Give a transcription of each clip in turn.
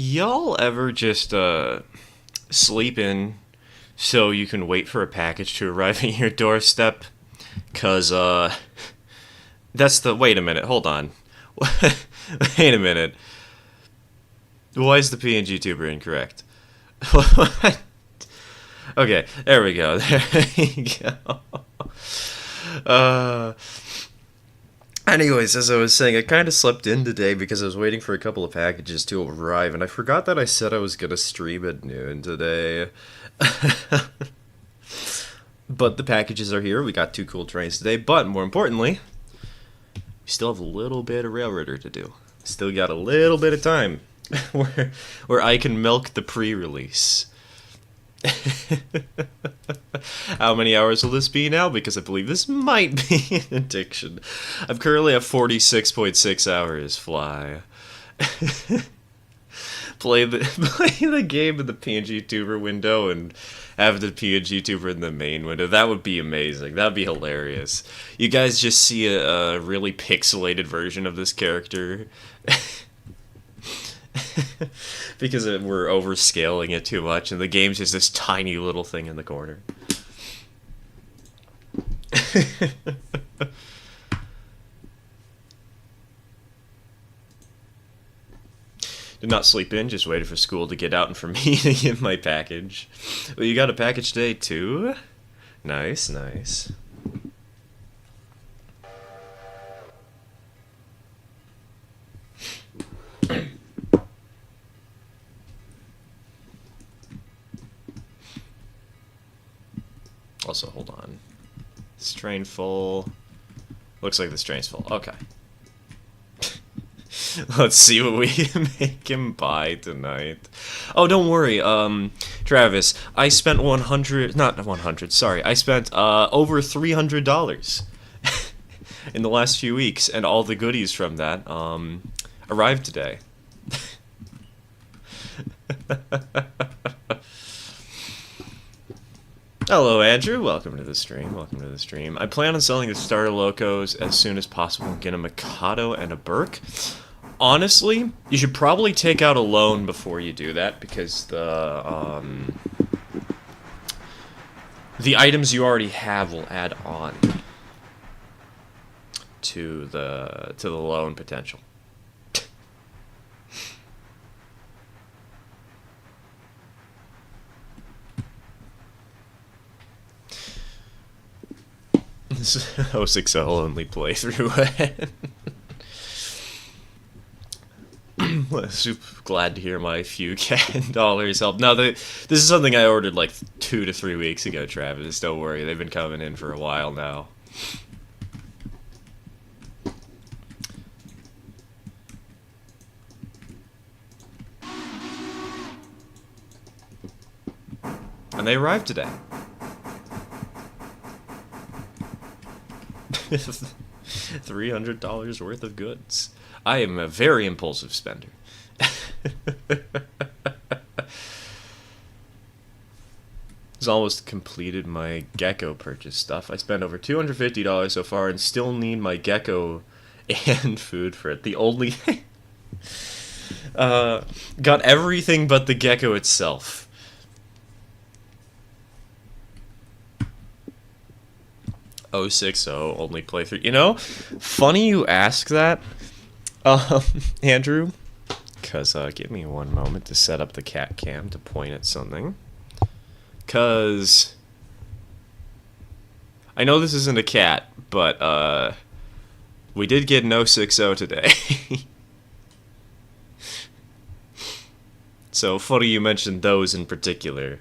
Y'all ever just sleep in so you can wait for a package to arrive at your doorstep? Cause that's the wait a minute, hold on. Wait a minute. Why is the PNG tuber incorrect? Okay, there we go. There we go. Uh Anyways, as I was saying, I kind of slept in today because I was waiting for a couple of packages to arrive, and I forgot that I said I was going to stream at noon today. But the packages are here. We got two cool trains today, but more importantly, we still have a little bit of railroader to do. Still got a little bit of time where I can milk the pre-release. How many hours will this be now? Because I believe this might be an addiction. I'm currently at 46.6 hours fly. play the game in the PNG tuber window and have the PNG tuber in the main window. That would be amazing. That would be hilarious. You guys just see a really pixelated version of this character. Because we're overscaling it too much, and the game's just this tiny little thing in the corner. Did not sleep in, just waited for school to get out and for me to get my package. Well, you got a package today too? Nice, nice. Also, hold on. This train full. Looks like this train's full. Okay. Let's see what we can make him buy tonight. Oh, don't worry, Travis. I spent 100, not 100, sorry. I spent, over $300 in the last few weeks, and all the goodies from that, arrived today. Hello, Andrew. Welcome to the stream. Welcome to the stream. I plan on selling the Starter Locos as soon as possible and get a Mikado and a Burke. Honestly, you should probably take out a loan before you do that because the items you already have will add on to the loan potential. This is 060 only playthrough. Super glad to hear my few $10 help. No, this is something I ordered like 2 to 3 weeks ago, Travis. Don't worry, they've been coming in for a while now. And they arrived today. $300 worth of goods. I am a very impulsive spender. It's almost completed my gecko purchase stuff. I spent over $250 so far and still need my gecko and food for it. The only got everything but the gecko itself. Oh 60 only playthrough. You know, funny you ask that, Andrew, because give me one moment to set up the cat cam to point at something. Because I know this isn't a cat, but we did get an 060 today. So funny you mentioned those in particular.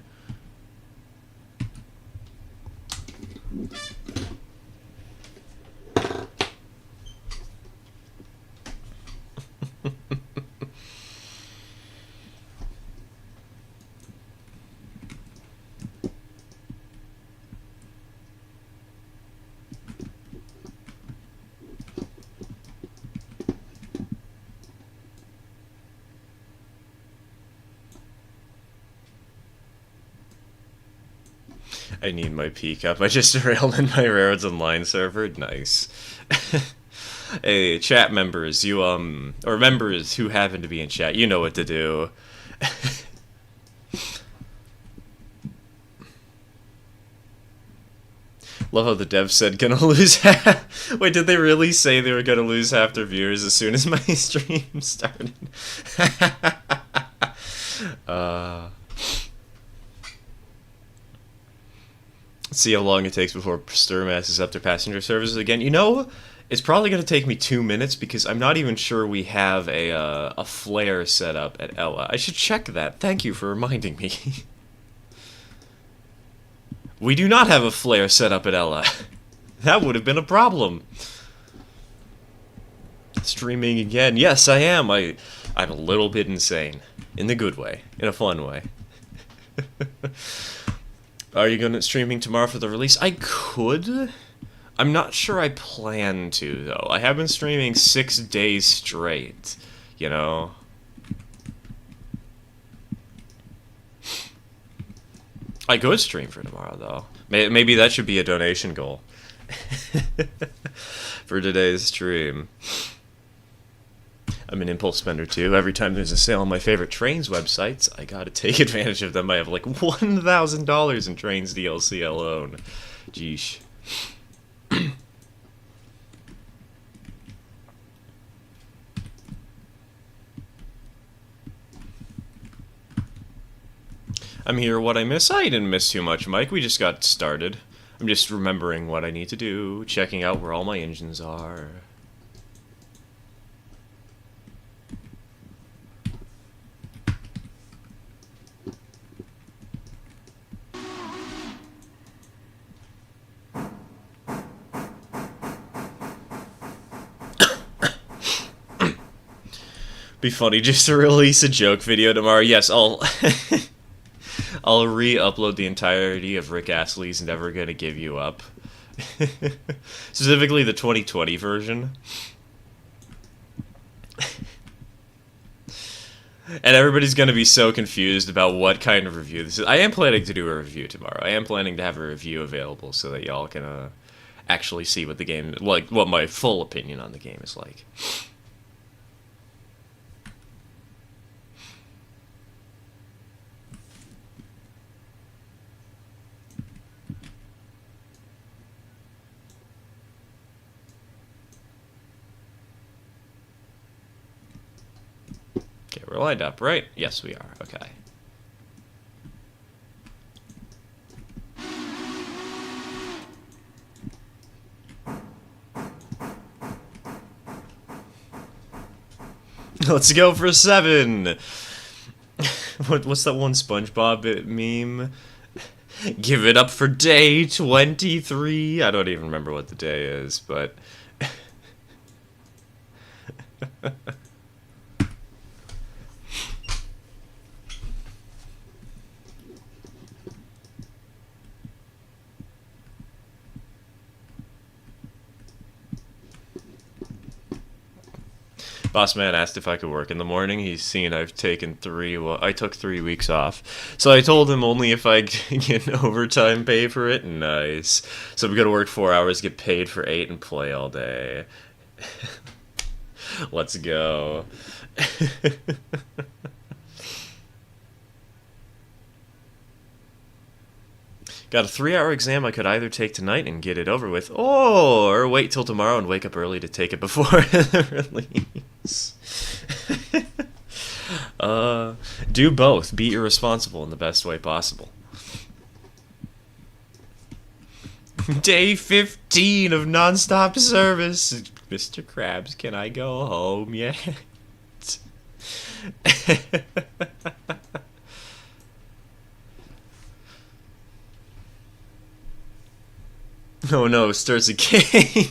I need my peak up. I just derailed in my Railroads Online server. Nice. Hey, chat members, you or members who happen to be in chat, you know what to do. Love how the dev said gonna lose half. Wait, did they really say they were gonna lose half their viewers as soon as my stream started? uh, see how long it takes before Sturm asks up their passenger services again. You know, it's probably gonna take me 2 minutes because I'm not even sure we have a flare set up at Ella. I should check that. Thank you for reminding me. We do not have a flare set up at Ella. That would have been a problem. Streaming again. Yes, I am. I'm a little bit insane. In the good way. In a fun way. Are you going to streaming tomorrow for the release? I could. I'm not sure I plan to, though. I have been streaming 6 days straight. You know? I could stream for tomorrow, though. Maybe that should be a donation goal. For today's stream. I'm an impulse spender, too. Every time there's a sale on my favorite Trains websites, I gotta take advantage of them. I have like $1,000 in Trains DLC alone. Jeesh. I'm here, what I miss? I didn't miss too much, Mike. We just got started. I'm just remembering what I need to do, checking out where all my engines are. Be funny just to release a joke video tomorrow. Yes, I'll re-upload the entirety of Rick Astley's Never Gonna Give You Up. Specifically the 2020 version. And everybody's gonna be so confused about what kind of review this is. I am planning to do a review tomorrow. I am planning to have a review available so that y'all can actually see what the game, like, what my full opinion on the game is like. Okay, we're lined up, right? Yes, we are. Okay. Let's go for 7! What's that one SpongeBob meme? Give it up for day 23! I don't even remember what the day is, but... Boss man asked if I could work in the morning. He's seen I've taken 3. Well, I took 3 weeks off, so I told him only if I get overtime pay for it. Nice. So I'm gonna work 4 hours, get paid for 8, and play all day. Let's go. Got a 3-hour exam I could either take tonight and get it over with, or wait till tomorrow and wake up early to take it before the release. Do both. Be irresponsible in the best way possible. Day 15 of non-stop service. Mr. Krabs, can I go home yet? Oh no, Stur's a game.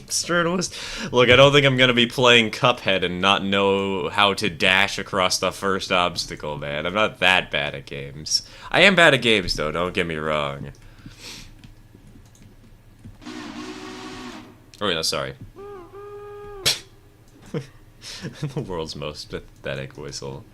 Look, I don't think I'm gonna be playing Cuphead and not know how to dash across the first obstacle, man. I'm not that bad at games. I am bad at games, though, don't get me wrong. Oh, no, sorry. The world's most pathetic whistle.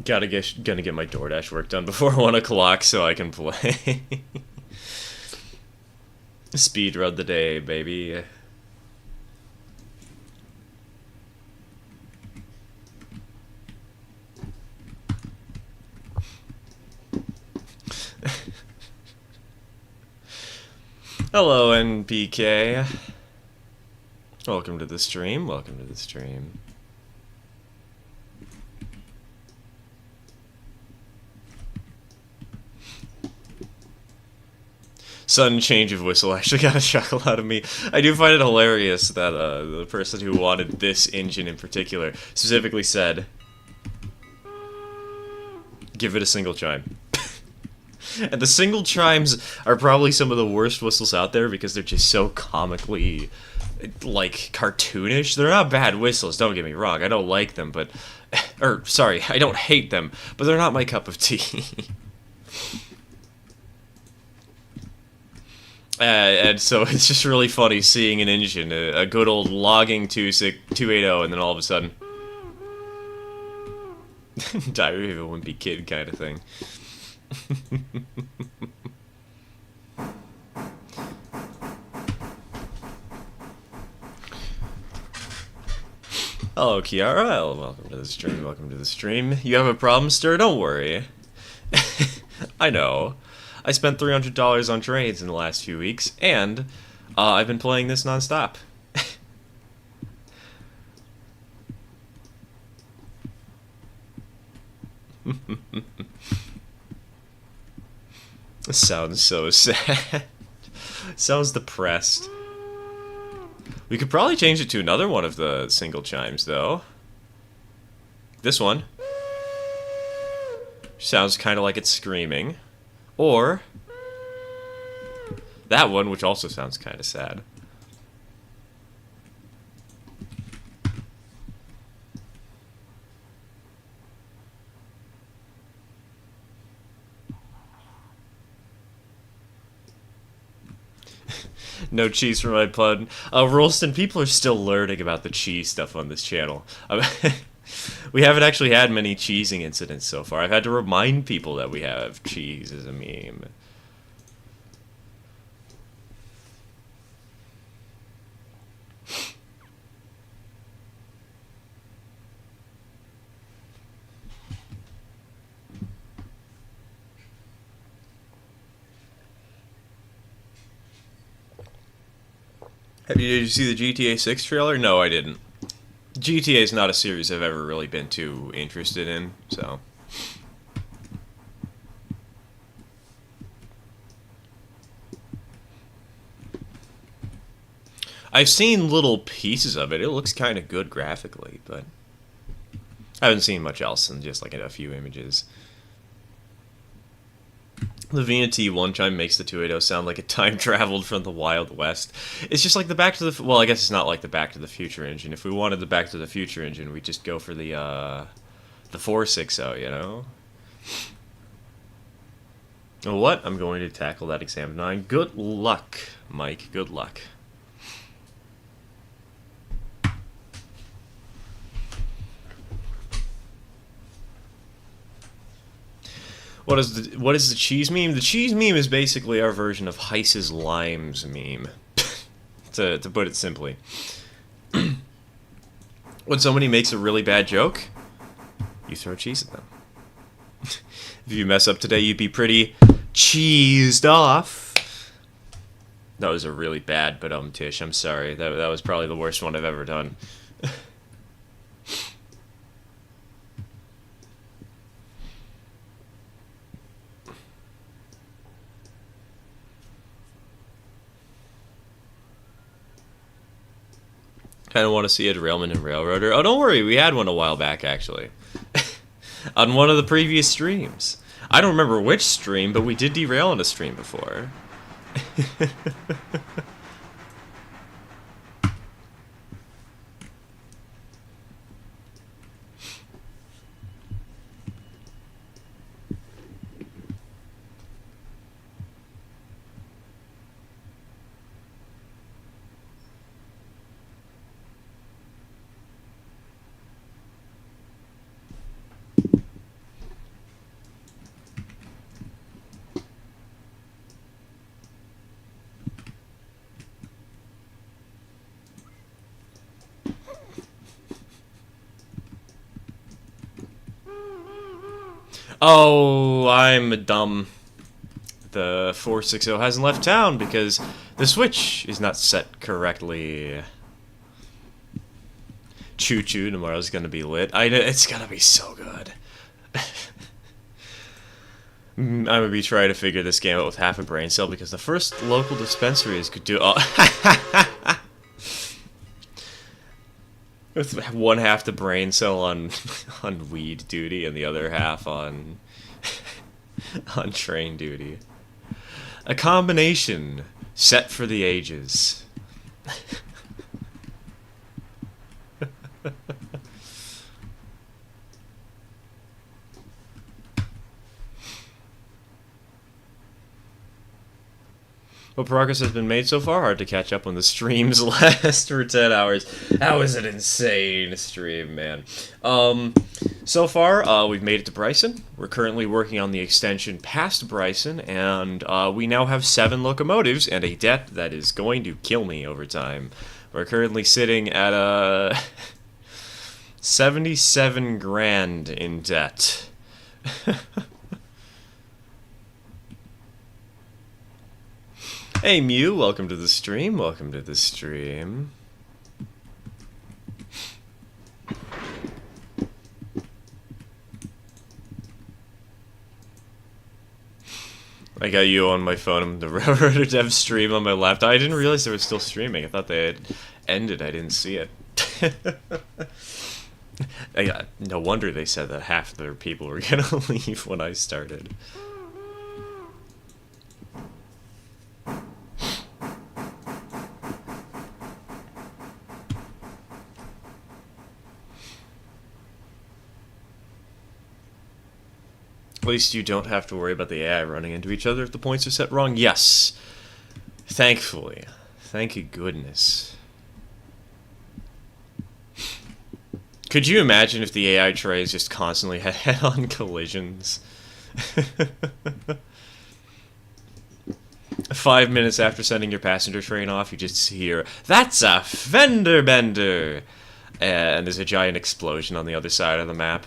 Gonna get my DoorDash work done before 1 o'clock so I can play. Speed run the day, baby. Hello, NPK. Welcome to the stream. Welcome to the stream. Sudden change of whistle actually got a chuckle out of me. I do find it hilarious that the person who wanted this engine in particular specifically said, give it a single chime. And the single chimes are probably some of the worst whistles out there because they're just so comically, like, cartoonish. They're not bad whistles, don't get me wrong. I don't like them, but... Or, sorry, I don't hate them, but they're not my cup of tea. And so it's just really funny seeing an engine, a good old logging 280, and then all of a sudden... Diary of a Wimpy Kid kind of thing. Hello, Kiara. Welcome to the stream. Welcome to the stream. You have a problem, Stir? Don't worry. I know. I spent $300 on trades in the last few weeks, and I've been playing this nonstop. Sounds so sad. Sounds depressed. We could probably change it to another one of the single chimes, though. This one. Sounds kind of like it's screaming. Or that one, which also sounds kind of sad. No cheese for my pun. Rolston, people are still learning about the cheese stuff on this channel. We haven't actually had many cheesing incidents so far. I've had to remind people that we have cheese as a meme. Did you see the GTA 6 trailer? No, I didn't. GTA is not a series I've ever really been too interested in, so... I've seen little pieces of it. It looks kind of good graphically, but... I haven't seen much else than just like a few images. The Vina T1 chime makes the 280 sound like it time traveled from the Wild West. It's just like the Back to the... Well, I guess it's not like the Back to the Future engine. If we wanted the Back to the Future engine, we'd just go for the 460, you know? What? I'm going to tackle that exam 9. Good luck, Mike. Good luck. What is the cheese meme? The cheese meme is basically our version of Heiss's Limes meme, to put it simply. When somebody makes a really bad joke, you throw cheese at them. If you mess up today, you'd be pretty cheesed off. That was a really bad Tish. I'm sorry. That was probably the worst one I've ever done. Kind of want to see a derailment in Railroader. Oh, don't worry, we had one a while back, actually. On one of the previous streams. I don't remember which stream, but we did derail on a stream before. Oh, I'm dumb. The 460 hasn't left town because the switch is not set correctly. Choo choo, tomorrow's gonna be lit. It's gonna be so good. I'm gonna be trying to figure this game out with half a brain cell because the first local dispensaries could do. With one half the brain cell on on weed duty and the other half on on train duty. A combination set for the ages. What progress has been made so far? Hard to catch up when the streams last for 10 hours. That was an insane stream, man. So far, we've made it to Bryson. We're currently working on the extension past Bryson, and we now have 7 locomotives and a debt that is going to kill me over time. We're currently sitting at 77 grand in debt. Hey Mew, welcome to the stream, welcome to the stream. I got you on my phone, the Railroader Dev stream on my laptop. I didn't realize they were still streaming. I thought they had ended, I didn't see it. No wonder they said that half of their people were gonna leave when I started. At least you don't have to worry about the AI running into each other if the points are set wrong. Yes. Thankfully. Thank you goodness. Could you imagine if the AI trays just constantly had head-on collisions? 5 minutes after sending your passenger train off, you just hear, "That's a fender bender!" And there's a giant explosion on the other side of the map.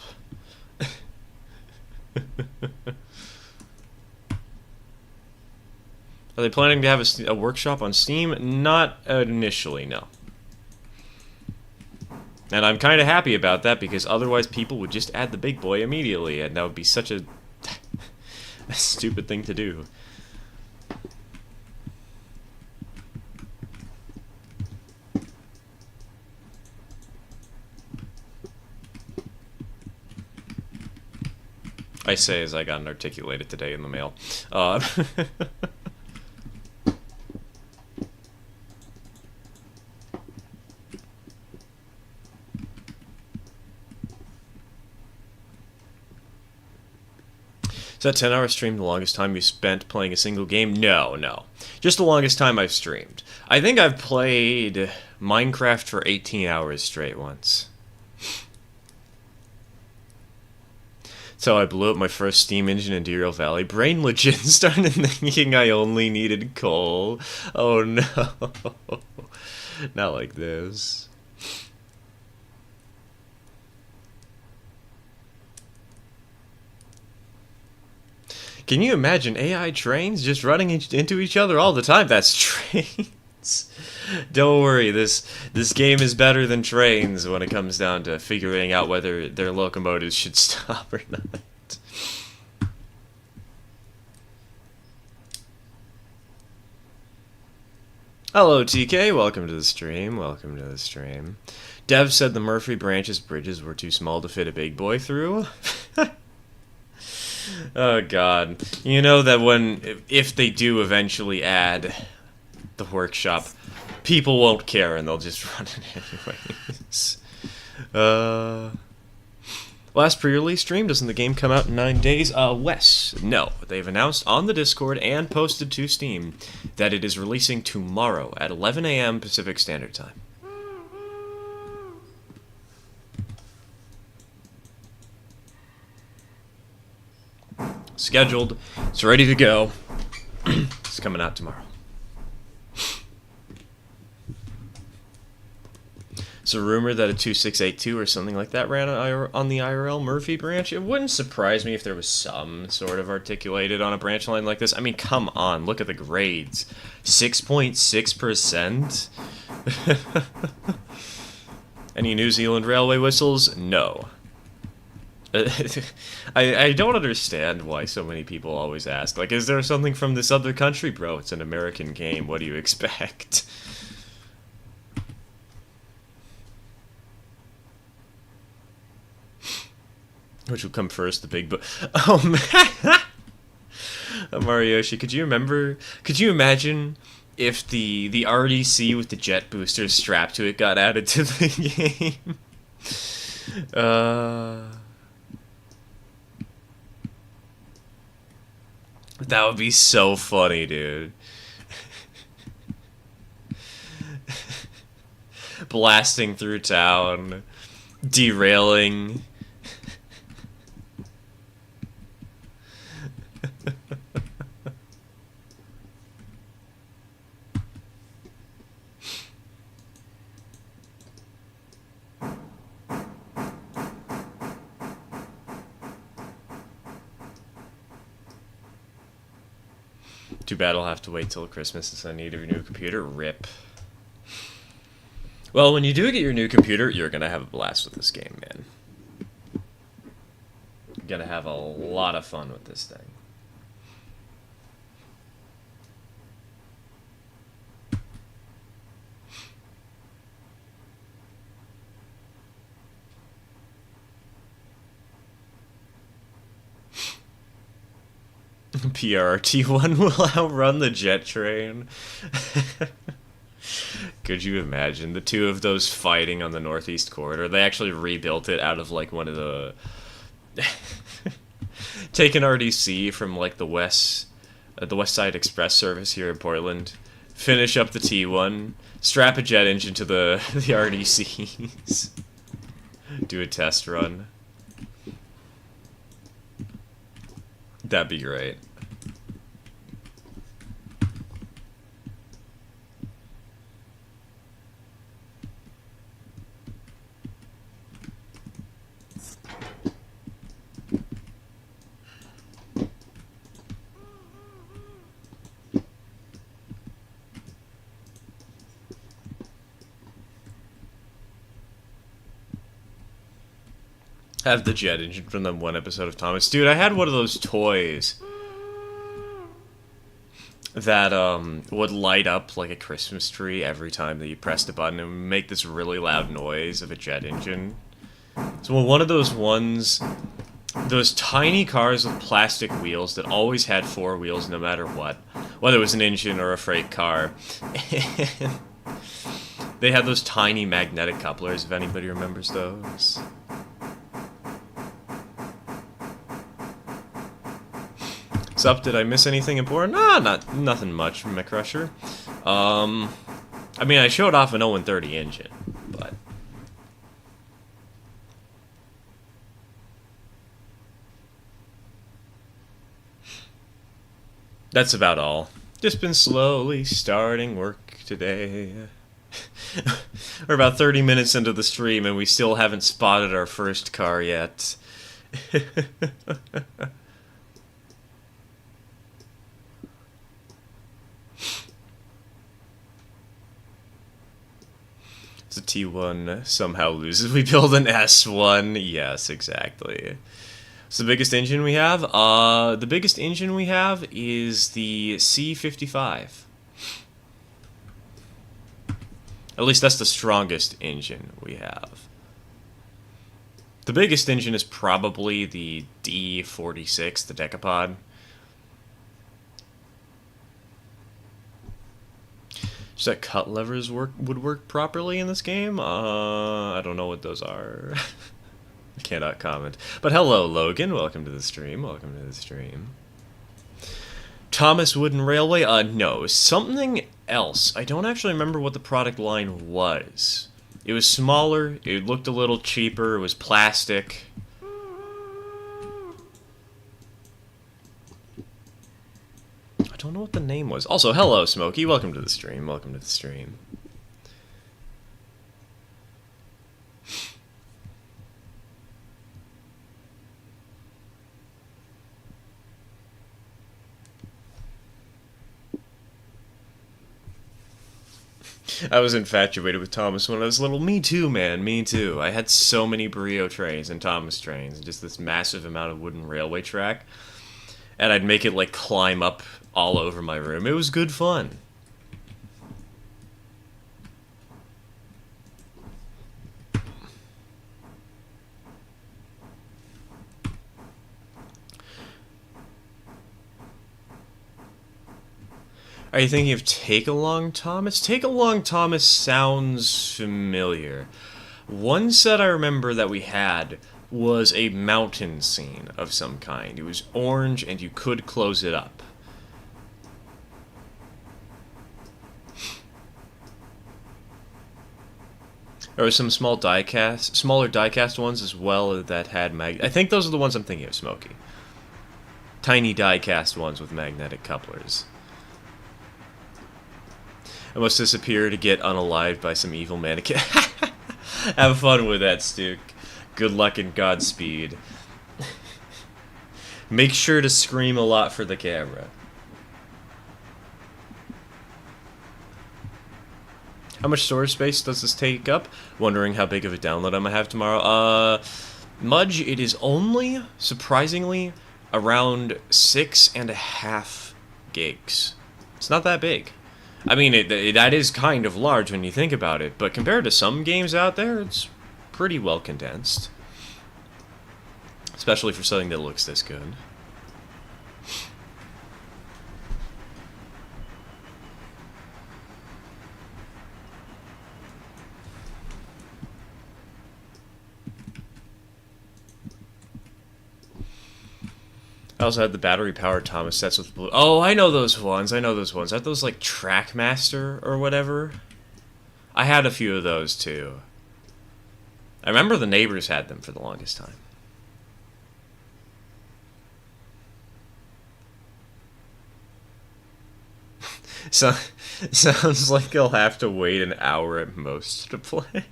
Are they planning to have a workshop on Steam? Not initially, no. And I'm kind of happy about that because otherwise people would just add the big boy immediately, and that would be such a stupid thing to do. I say as I got an articulated today in the mail. Is that 10-hour stream the longest time you spent playing a single game? No, no. Just the longest time I've streamed. I think I've played Minecraft for 18 hours straight once. So I blew up my first steam engine in Deer Valley. Brain legit started thinking I only needed coal. Oh no. Not like this. Can you imagine AI trains just running into each other all the time? That's trains. Don't worry, this game is better than trains when it comes down to figuring out whether their locomotives should stop or not. Hello TK, welcome to the stream, welcome to the stream. Dev said the Murphy Branches bridges were too small to fit a big boy through. Oh god. You know that if they do eventually add the workshop, people won't care and they'll just run it anyways. Last pre-release stream, doesn't the game come out in 9 days? Wes, no. They've announced on the Discord and posted to Steam that it is releasing tomorrow at 11 AM Pacific Standard Time. Scheduled. It's ready to go. It's coming out tomorrow. It's a rumor that a 2682 or something like that ran on the IRL Murphy branch. It wouldn't surprise me if there was some sort of articulated on a branch line like this. I mean, come on, look at the grades. 6.6%? Any New Zealand railway whistles? No. I don't understand why so many people always ask, like, is there something from this other country? Bro, it's an American game. What do you expect? Which will come first, the big book? Oh, man. Marioshi, could you imagine if the RDC with the jet boosters strapped to it got added to the game? That would be so funny, dude. Blasting through town, derailing. Too bad I'll have to wait till Christmas since I need a new computer. RIP. Well, when you do get your new computer, you're gonna have a blast with this game, man. You're gonna have a lot of fun with this thing. PRT1 will outrun the jet train. Could you imagine the two of those fighting on the Northeast Corridor? They actually rebuilt it out of like one of the take an RDC from like the West Side Express service here in Portland, finish up the T1, strap a jet engine to the RDCs, do a test run. That'd be great. Have the jet engine from that one episode of Thomas. Dude, I had one of those toys that would light up like a Christmas tree every time that you pressed a button and would make this really loud noise of a jet engine. So one of those ones, those tiny cars with plastic wheels that always had four wheels no matter what, whether it was an engine or a freight car. They had those tiny magnetic couplers, if anybody remembers those. What's up? Did I miss anything important? Nah, nothing much from McCrusher. I mean, I showed off an 0130 engine, but that's about all. Just been slowly starting work today. We're about 30 minutes into the stream and we still haven't spotted our first car yet. The T1 somehow loses. We build an S1. Yes, exactly. So the biggest engine we have? The biggest engine we have is the C55. At least that's the strongest engine we have. The biggest engine is probably the D46, the Decapod. Just that cut levers would work properly in this game? I don't know what those are. I cannot comment. But hello, Logan. Welcome to the stream. Welcome to the stream. Thomas Wooden Railway? No. Something else. I don't actually remember what the product line was. It was smaller. It looked a little cheaper. It was plastic. I don't know what the name was. Also, hello, Smokey. Welcome to the stream. Welcome to the stream. I was infatuated with Thomas when I was little. Me too, man. Me too. I had so many Brio trains and Thomas trains, and just this massive amount of wooden railway track. And I'd make it like climb up all over my room. It was good fun. Are you thinking of Take Along Thomas? Take Along Thomas sounds familiar. One set I remember that we had was a mountain scene of some kind. It was orange and you could close it up. There were some smaller diecast ones as well that had I think those are the ones I'm thinking of, Smokey. Tiny diecast ones with magnetic couplers. I must disappear to get unalived by some evil mannequin. Have fun with that, Stuke. Good luck and Godspeed. Make sure to scream a lot for the camera. How much storage space does this take up? Wondering how big of a download I'm gonna have tomorrow. Mudge, it is only, surprisingly, around 6.5 gigs. It's not that big. I mean, that is kind of large when you think about it, but compared to some games out there, it's pretty well condensed. Especially for something that looks this good. I also had the battery-powered Thomas sets with blue. Oh, I know those ones. I know those ones. Aren't those like Trackmaster or whatever? I had a few of those too. I remember the neighbors had them for the longest time. So, sounds like I'll have to wait an hour at most to play.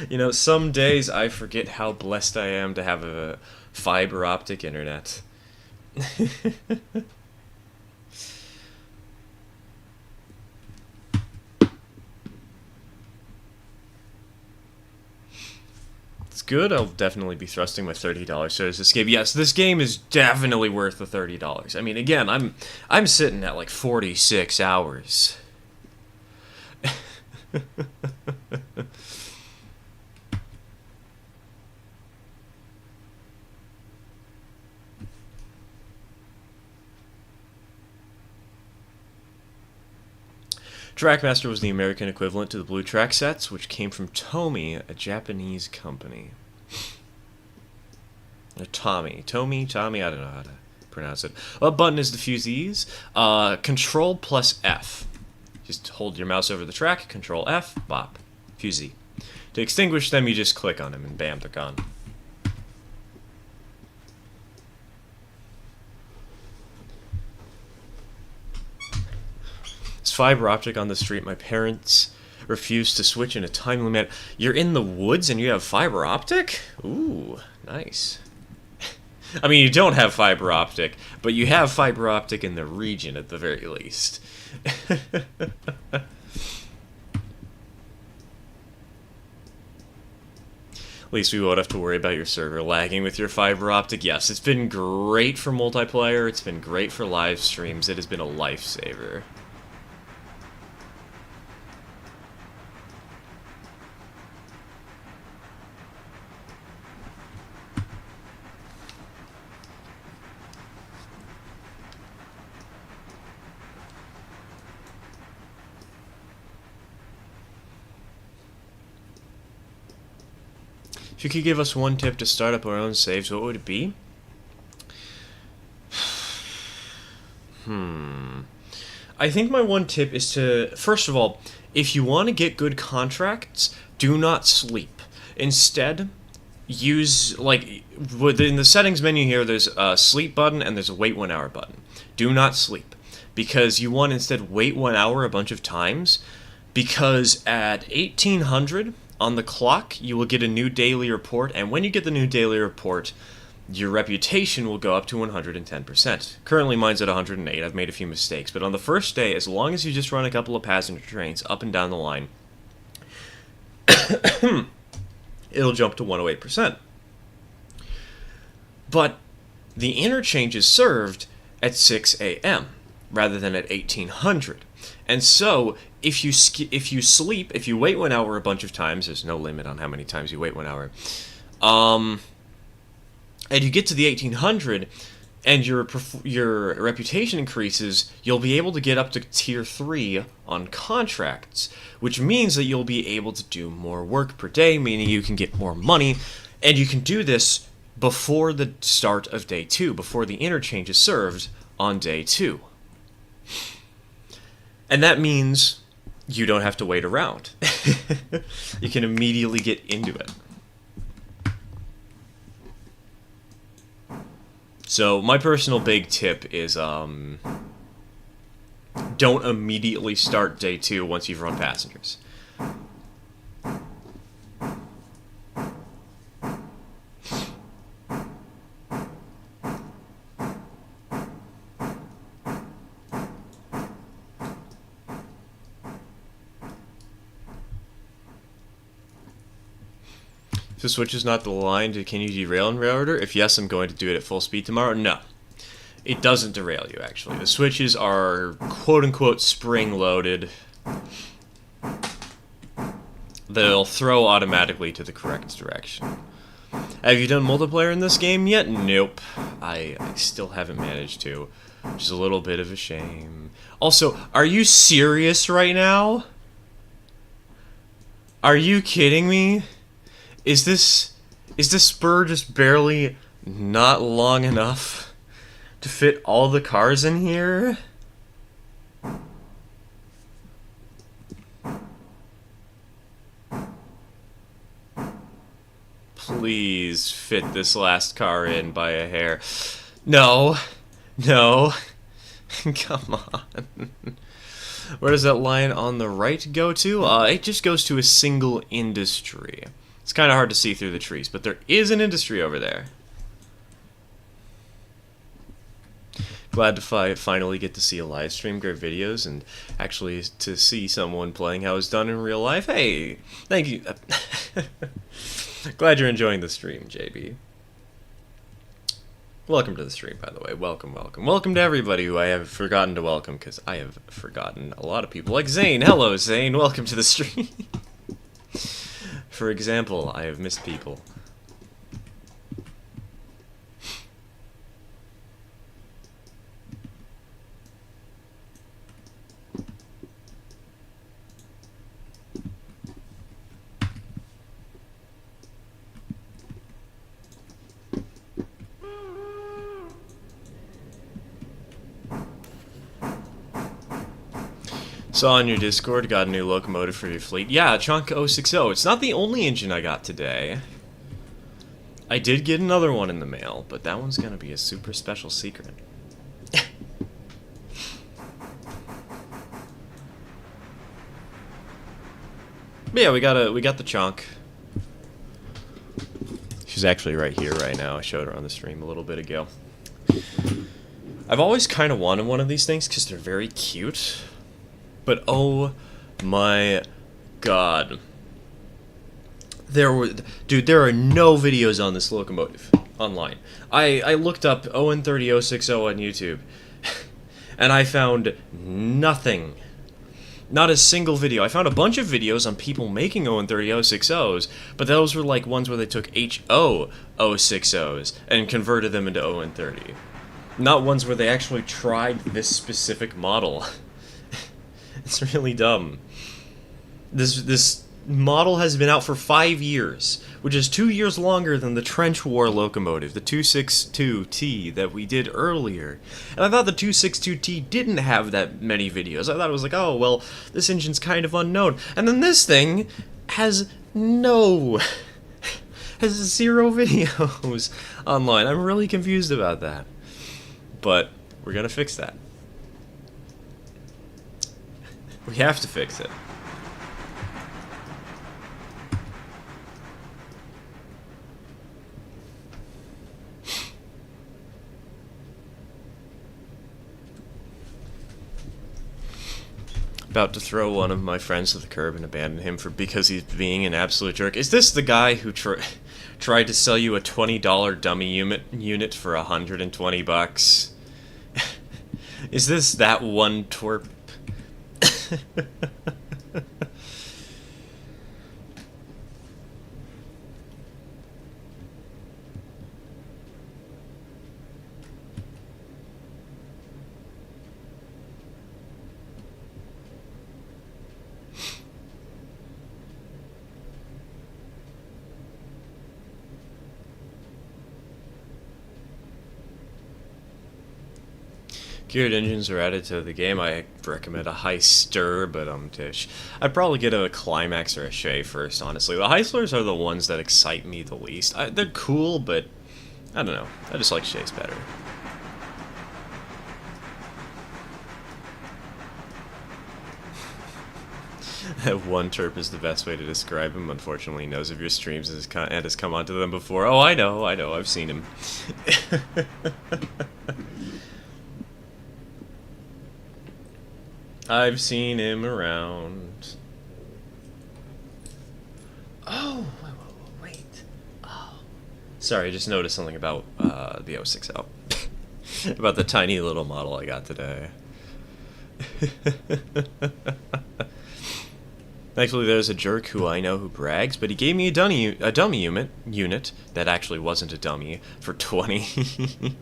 You know, some days I forget how blessed I am to have a fiber optic internet. It's good. I'll definitely be thrusting my $30 towards this game. Yes, this game is definitely worth the $30. I mean, again, I'm sitting at like 46 hours. Trackmaster was the American equivalent to the Blue Track sets, which came from Tomy, a Japanese company. Or Tommy, I don't know how to pronounce it. What button is to fuse these? Control plus F. Just hold your mouse over the track, Control F, bop, fuse Z. To extinguish them, you just click on them, and bam, they're gone. Fiber optic on the street. My parents refused to switch in a timely manner. You're in the woods and you have fiber optic? Ooh, nice. I mean, you don't have fiber optic, but you have fiber optic in the region at the very least. At least we won't have to worry about your server lagging with your fiber optic. Yes, it's been great for multiplayer. It's been great for live streams. It has been a lifesaver. If you could give us one tip to start up our own saves, what would it be? I think my one tip is to, first of all, if you want to get good contracts, do not sleep. Instead, use, like, within the settings menu here, there's a sleep button and there's a wait 1 hour button. Do not sleep, because you want to instead wait 1 hour a bunch of times, because at 1800 on the clock, you will get a new daily report, and when you get the new daily report, your reputation will go up to 110%. Currently mine's at 108. I've made a few mistakes, but on the first day, as long as you just run a couple of passenger trains up and down the line, it'll jump to 108%. But the interchange is served at 6 a.m. rather than at 1800. And so, if you sleep, if you wait 1 hour a bunch of times, there's no limit on how many times you wait 1 hour, and you get to the 1800, and your reputation increases, you'll be able to get up to tier 3 on contracts, which means that you'll be able to do more work per day, meaning you can get more money, and you can do this before the start of day 2, before the interchange is served on day 2. And that means you don't have to wait around. You can immediately get into it. So my personal big tip is don't immediately start day 2 once you've run passengers. If the switch is not aligned, can you derail in rail order? If yes, I'm going to do it at full speed tomorrow. No. It doesn't derail you, actually. The switches are quote-unquote spring-loaded. They'll throw automatically to the correct direction. Have you done multiplayer in this game yet? Nope. I still haven't managed to, which is a little bit of a shame. Also, are you serious right now? Are you kidding me? Is this spur just barely not long enough to fit all the cars in here? Please fit this last car in by a hair. No. No. Come on. Where does that line on the right go to? It just goes to a single industry. It's kind of hard to see through the trees, but there is an industry over there. Glad to finally get to see a live stream, great videos, and actually to see someone playing how it's done in real life. Hey, thank you. Glad you're enjoying the stream, JB. Welcome to the stream, by the way. Welcome, welcome. Welcome to everybody who I have forgotten to welcome, because I have forgotten a lot of people, like Zane. Hello, Zane. Welcome to the stream. For example, I have missed people. Saw on your Discord, got a new locomotive for your fleet. Yeah, Chunk 060. It's not the only engine I got today. I did get another one in the mail, but that one's gonna be a super special secret. But yeah, we got the Chunk. She's actually right here right now. I showed her on the stream a little bit ago. I've always kind of wanted one of these things because they're very cute. But oh my god. There are no videos on this locomotive online. I looked up ON30060 on YouTube and I found nothing. Not a single video. I found a bunch of videos on people making ON30060s, but those were like ones where they took HO060s and converted them into ON30. Not ones where they actually tried this specific model. It's really dumb. This model has been out for 5 years, which is 2 years longer than the Trench War locomotive, the 262T that we did earlier. And I thought the 262T didn't have that many videos. I thought it was like, oh, well, this engine's kind of unknown. And then this thing has zero videos online. I'm really confused about that. But we're gonna fix that. We have to fix it. About to throw one of my friends to the curb and abandon him because he's being an absolute jerk. Is this the guy who tried to sell you a $20 dummy unit for $120? Is this that one twerp? Geared engines are added to the game. I recommend a Heister, but Tish. I'd probably get a Climax or a Shay first, honestly. The Heislers are the ones that excite me the least. They're cool, but I don't know. I just like Shays better. That one terp is the best way to describe him. Unfortunately, he knows of your streams and has come onto them before. Oh, I know. I've seen him. I've seen him around. Oh, wait. Oh. Sorry, I just noticed something about the 06L. About the tiny little model I got today. Thankfully, there's a jerk who I know who brags, but he gave me a dummy unit that actually wasn't a dummy for 20.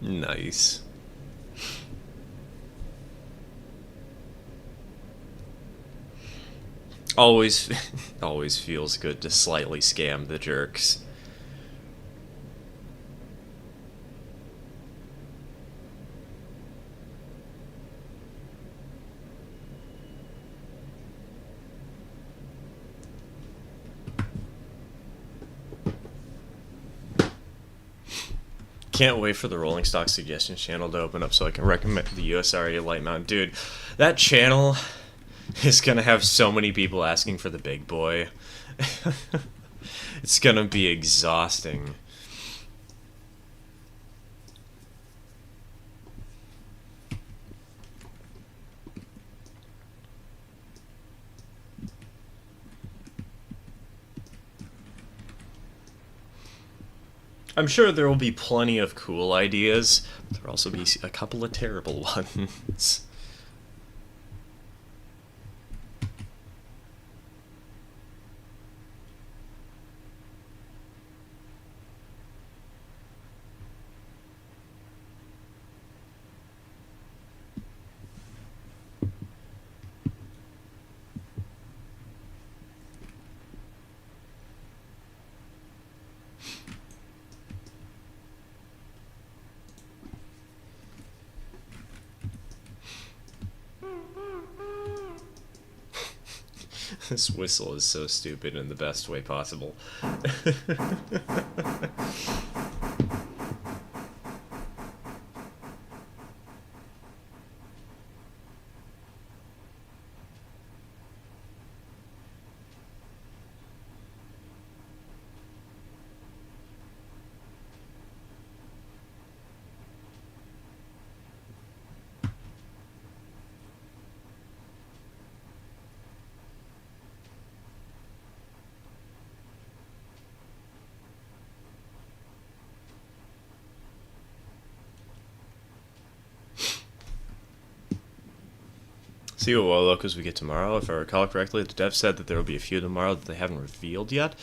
Nice. Always feels good to slightly scam the jerks. Can't wait for the Rolling Stock Suggestions channel to open up so I can recommend the USRA light mount. Dude, that channel is gonna have so many people asking for the big boy. It's gonna be exhausting. I'm sure there will be plenty of cool ideas, but there will also be a couple of terrible ones. This whistle is so stupid in the best way possible. See what locals we get tomorrow. If I recall correctly, the dev said that there will be a few tomorrow that they haven't revealed yet.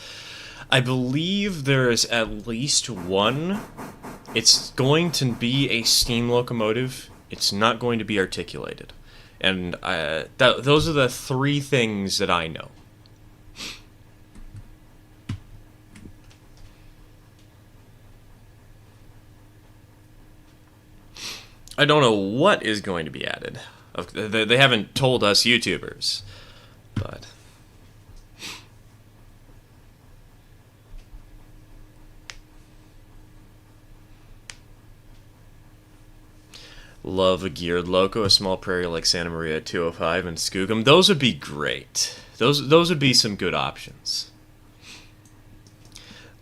I believe there is at least one. It's going to be a steam locomotive. It's not going to be articulated. And those are the three things that I know. I don't know what is going to be added. They haven't told us YouTubers, but love a geared loco, a small prairie like Santa Maria 205 and Skookum. Those would be great. Those would be some good options.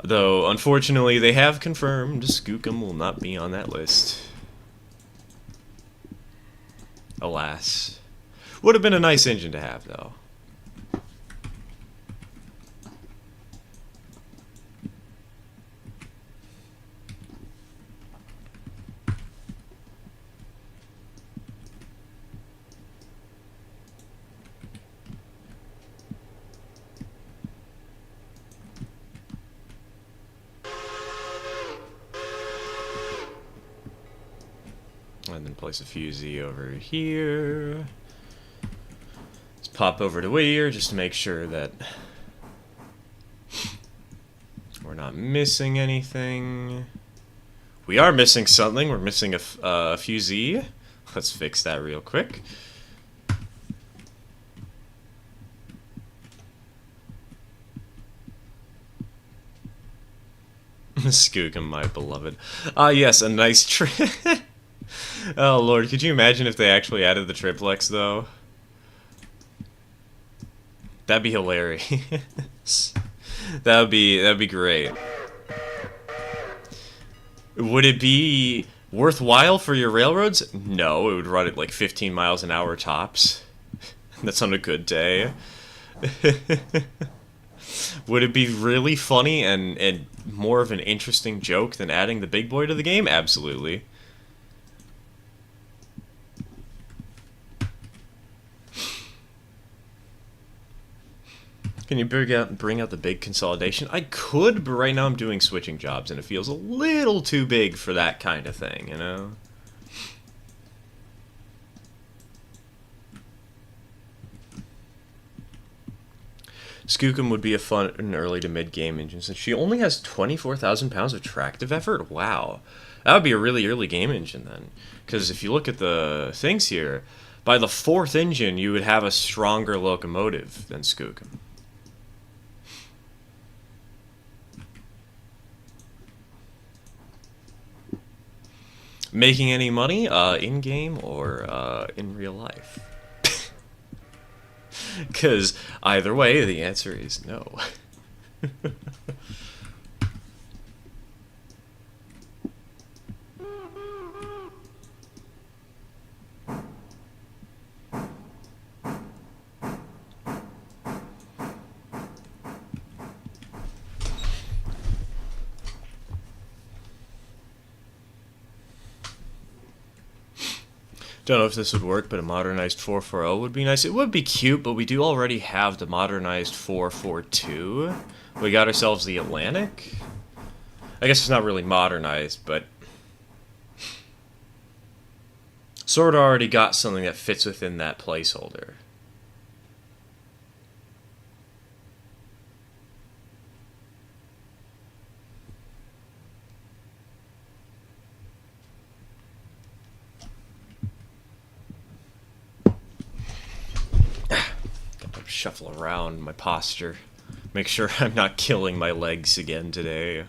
Though unfortunately they have confirmed Skookum will not be on that list. Alas. Would have been a nice engine to have, though. And then place a fusee over here. Let's pop over to Whittier just to make sure that we're not missing anything. We are missing something. We're missing a fusee. Let's fix that real quick. Skookum, my beloved. Ah, yes, a nice trick. Oh lord, could you imagine if they actually added the triplex though? That'd be hilarious. that'd be great. Would it be worthwhile for your railroads? No, it would run at like 15 miles an hour tops. That's on a good day. Would it be really funny and more of an interesting joke than adding the big boy to the game? Absolutely. Can you bring out the big consolidation? I could, but right now I'm doing switching jobs, and it feels a little too big for that kind of thing, you know? Skookum would be a fun and early to mid-game engine, since she only has 24,000 pounds of tractive effort? Wow. That would be a really early game engine, then. Because if you look at the things here, by the 4th engine, you would have a stronger locomotive than Skookum. Making any money, in-game or in real life? Because either way, the answer is no. Don't know if this would work, but a modernized 440 would be nice. It would be cute, but we do already have the modernized 442. We got ourselves the Atlantic. I guess it's not really modernized, but sort of already got something that fits within that placeholder. Shuffle around my posture. Make sure I'm not killing my legs again today.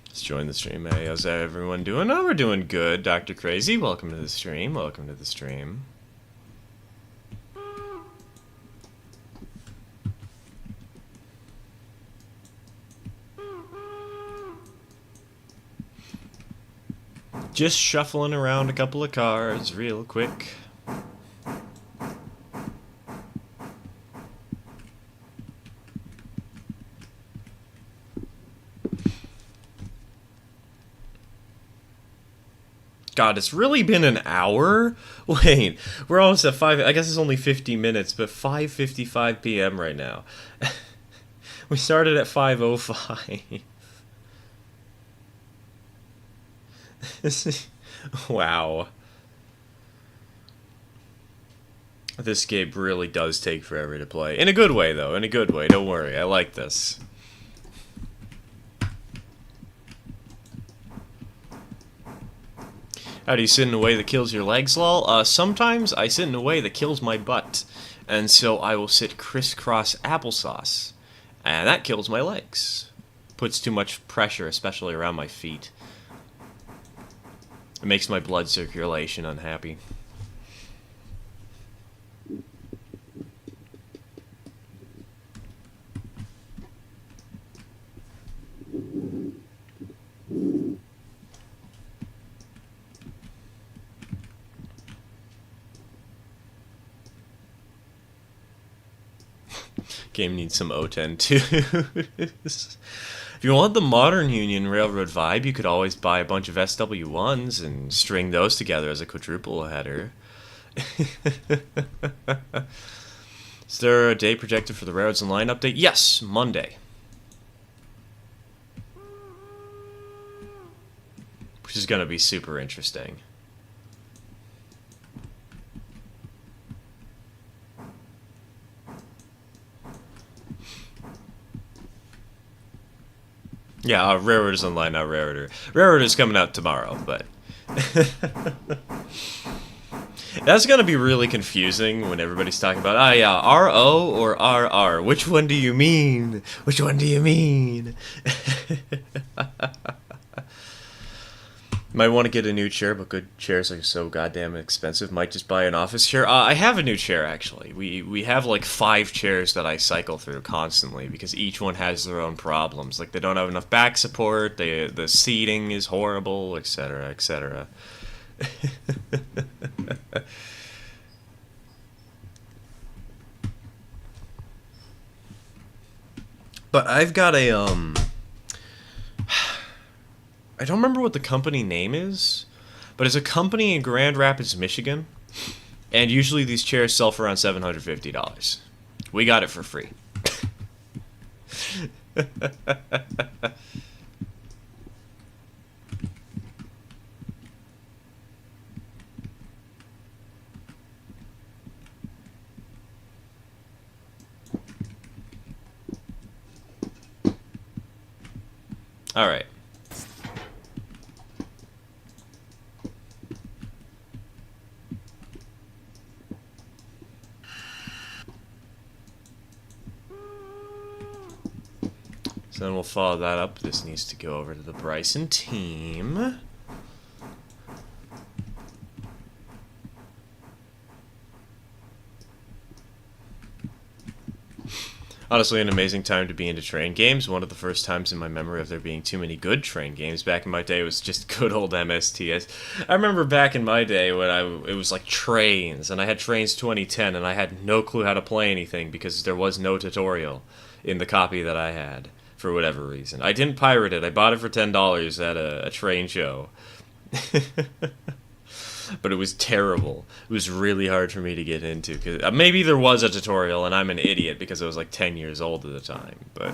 Let's join the stream. Hey, how's everyone doing? Oh, we're doing good. Dr. Crazy, welcome to the stream. Welcome to the stream. Just shuffling around a couple of cards real quick. God, it's really been an hour? Wait, we're almost at 5. I guess it's only 50 minutes, but 5:55 p.m. right now. We started at 5:05. Wow. This game really does take forever to play. In a good way, though. In a good way. Don't worry. I like this. How do you sit in a way that kills your legs, lol? Sometimes I sit in a way that kills my butt. And so I will sit crisscross applesauce. And that kills my legs. Puts too much pressure, especially around my feet. It makes my blood circulation unhappy. Game needs some O10 too. If you want the modern Union Railroad vibe, you could always buy a bunch of SW1s and string those together as a quadruple header. Is there a day projected for the Railroads Online update? Yes, Monday. Which is going to be super interesting. Yeah, Railroad is Online, not Railroader. Railroader is coming out tomorrow, but... That's going to be really confusing when everybody's talking about, ah, yeah, RO or RR. Which one do you mean? Which one do you mean? Might want to get a new chair, but good chairs are so goddamn expensive. Might just buy an office chair. I have a new chair, actually. We have like 5 chairs that I cycle through constantly because each one has their own problems. Like they don't have enough back support, the seating is horrible, etc., etc. But I've got a I don't remember what the company name is, but it's a company in Grand Rapids, Michigan, and usually these chairs sell for around $750. We got it for free. All right. So then we'll follow that up. This needs to go over to the Bryson team. Honestly, an amazing time to be into train games. One of the first times in my memory of there being too many good train games. Back in my day, it was just good old MSTS. I remember back in my day when it was like Trains, and I had Trains 2010, and I had no clue how to play anything because there was no tutorial in the copy that I had, for whatever reason. I didn't pirate it. I bought it for $10 at a train show. But it was terrible. It was really hard for me to get into. Cause, maybe there was a tutorial and I'm an idiot because I was like 10 years old at the time. But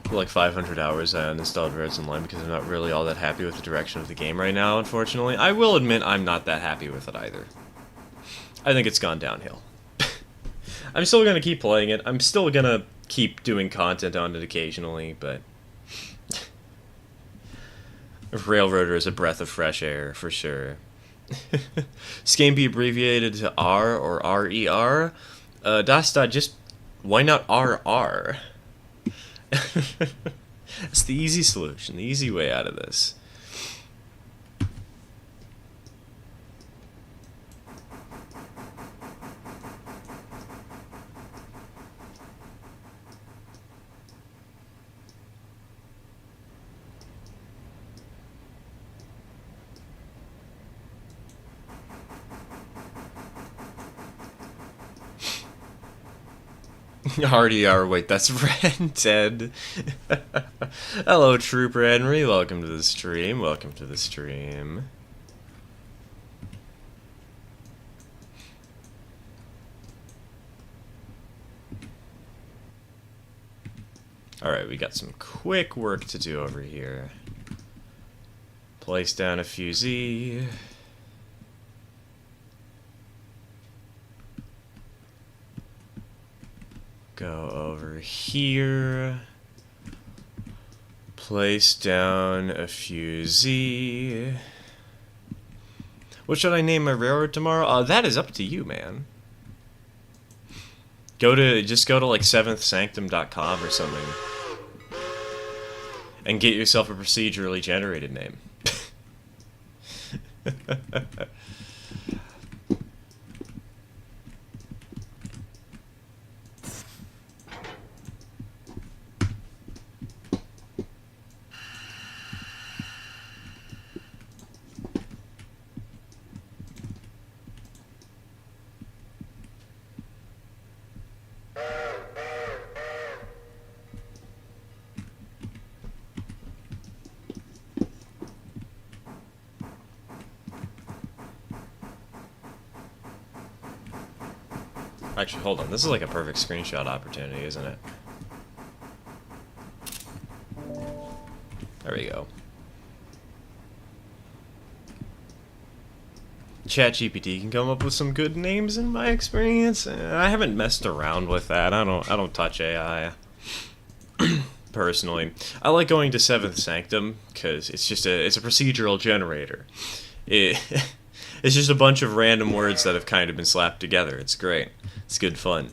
for like 500 hours I uninstalled Railroads Online because I'm not really all that happy with the direction of the game right now, unfortunately. I will admit I'm not that happy with it either. I think it's gone downhill. I'm still going to keep playing it. I'm still going to keep doing content on it occasionally, but... Railroader is a breath of fresh air, for sure. This game be abbreviated to R or RER? Just... Why not RR? That's the easy solution, the easy way out of this. RDR, wait, that's Red Dead. Hello, Trooper Henry. Welcome to the stream. Welcome to the stream. Alright, we got some quick work to do over here. Place down a fusee. Go over here. Place down a fusee. What should I name my railroad tomorrow? That is up to you, man. Just go to like 7thsanctum.com or something. And get yourself a procedurally generated name. Actually, hold on. This is like a perfect screenshot opportunity, isn't it? There we go. ChatGPT can come up with some good names in my experience. I haven't messed around with that. I don't touch AI. Personally, I like going to Seventh Sanctum because it's a procedural generator. It it's just a bunch of random words that have kind of been slapped together. It's great. It's good fun.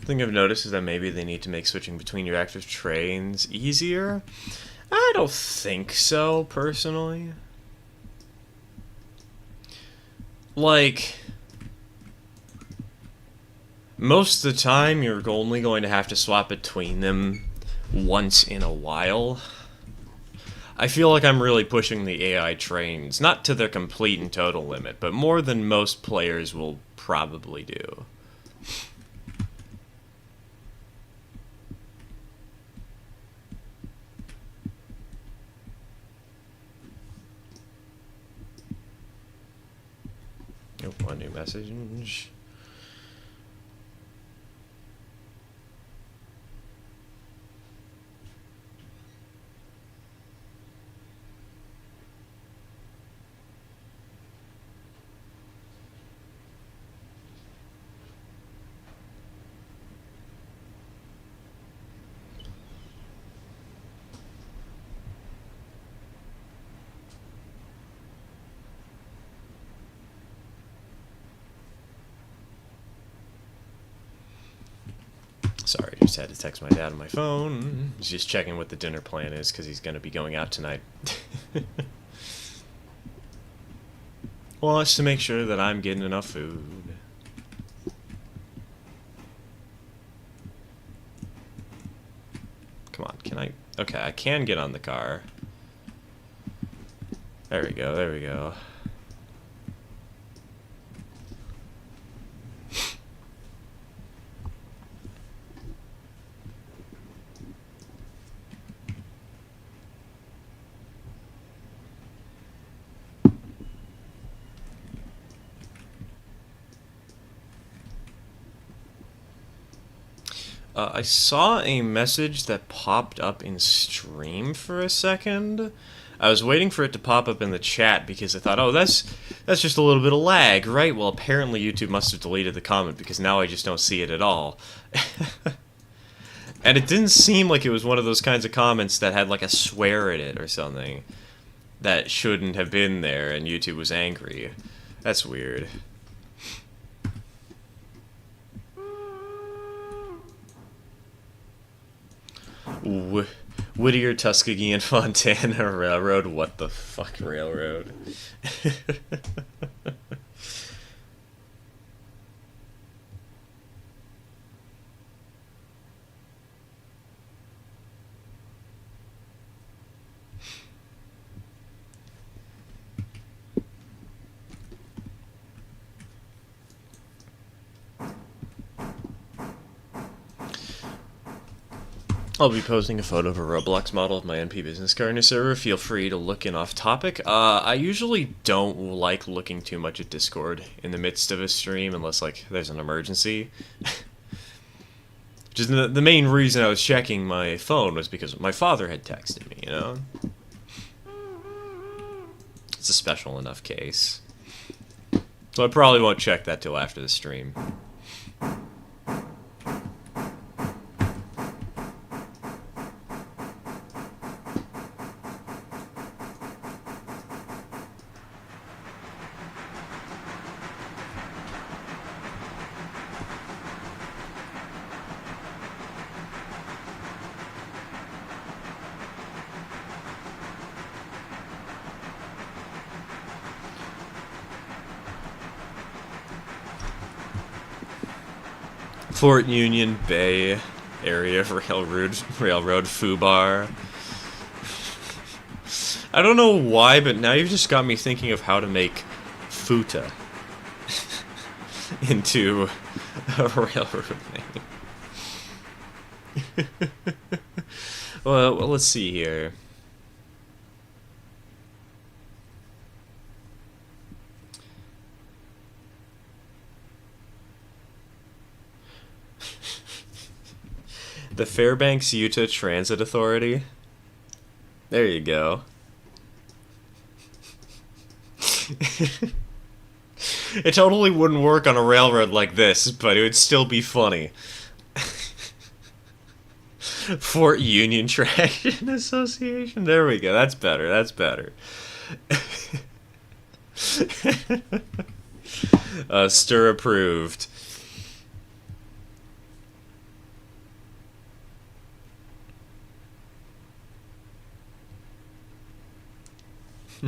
Thing I've noticed is that maybe they need to make switching between your active trains easier. I don't think so, personally. Like, most of the time you're only going to have to swap between them once in a while. I feel like I'm really pushing the AI trains, not to their complete and total limit, but more than most players will probably do. Oh, one new message. Sorry, just had to text my dad on my phone. He's just checking what the dinner plan is because he's going to be going out tonight. Wants to make sure that I'm getting enough food. Come on, can I? Okay, I can get on the car. There we go, there we go. I saw a message that popped up in stream for a second. I was waiting for it to pop up in the chat because I thought, oh, that's just a little bit of lag, right? Well, apparently YouTube must have deleted the comment because now I just don't see it at all. And it didn't seem like it was one of those kinds of comments that had like a swear in it or something that shouldn't have been there and YouTube was angry. That's weird. Whittier, Tuskegee, and Fontana Railroad. What the fuck, railroad? I'll be posting a photo of a Roblox model of my NP business card in a server. Feel free to look in off topic. I usually don't like looking too much at Discord in the midst of a stream unless, like, there's an emergency. Just the main reason I was checking my phone was because my father had texted me, you know? It's a special enough case. So I probably won't check that till after the stream. Fort Union Bay area railroad foobar. I don't know why, but now you've just got me thinking of how to make futa into a railroad name. Well, let's see here. The Fairbanks, Utah Transit Authority. There you go. It totally wouldn't work on a railroad like this, but it would still be funny. Fort Union Traction Association. There we go. That's better. That's better. Stir approved. I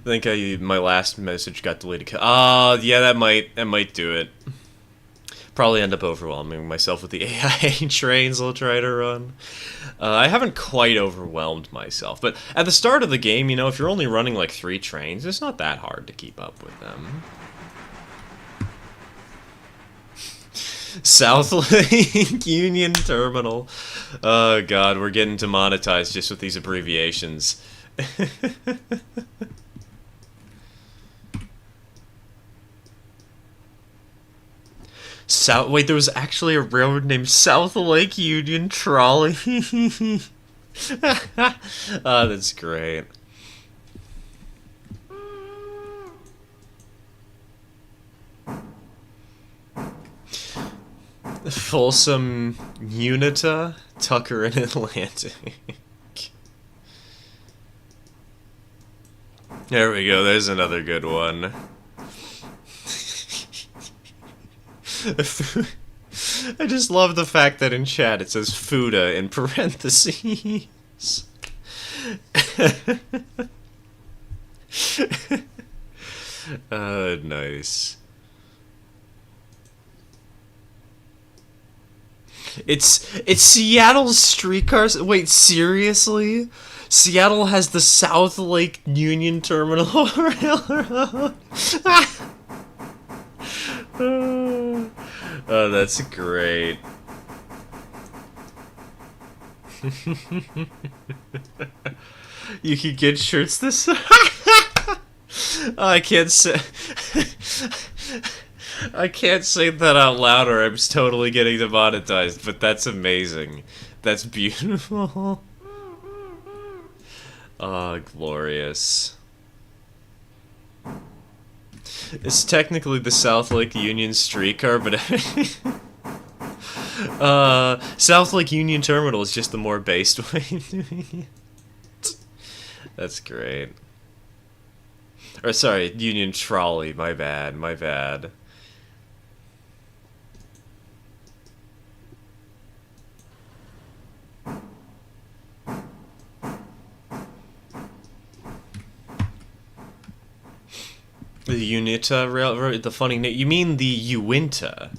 think my last message got deleted. Yeah, that might do it. Probably end up overwhelming myself with the AI trains I'll try to run. I haven't quite overwhelmed myself, but at the start of the game, you know, if you're only running like 3 trains, it's not that hard to keep up with them. Southlink Union Terminal. Oh god, we're getting demonetized just with these abbreviations. Wait, there was actually a railroad named South Lake Union Trolley. Oh, that's great. Folsom Unita, Tucker and Atlantic. There we go, there's another good one. I just love the fact that in chat it says Fuda in parentheses. Nice. It's Seattle's streetcars. Wait, seriously? Seattle has the South Lake Union Terminal Railroad. Oh, that's great. You could get shirts this. Oh, I can't say. I can't say that out loud or I'm totally getting demonetized, but that's amazing. That's beautiful. Oh, glorious. It's technically the South Lake Union streetcar, but South Lake Union Terminal is just the more based way of doing it. That's great. Or sorry, Union Trolley, my bad, my bad. The Unita Railroad, the funny name. You mean the Uinta?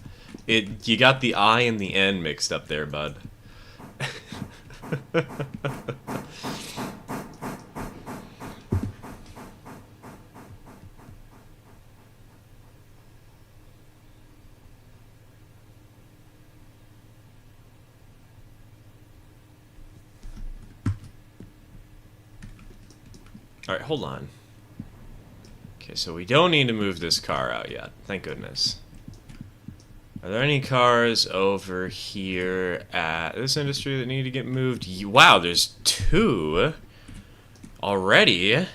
You got the I and the N mixed up there, bud. All right, hold on. Okay, so we don't need to move this car out yet. Thank goodness. Are there any cars over here at this industry that need to get moved? Wow, there's 2 already.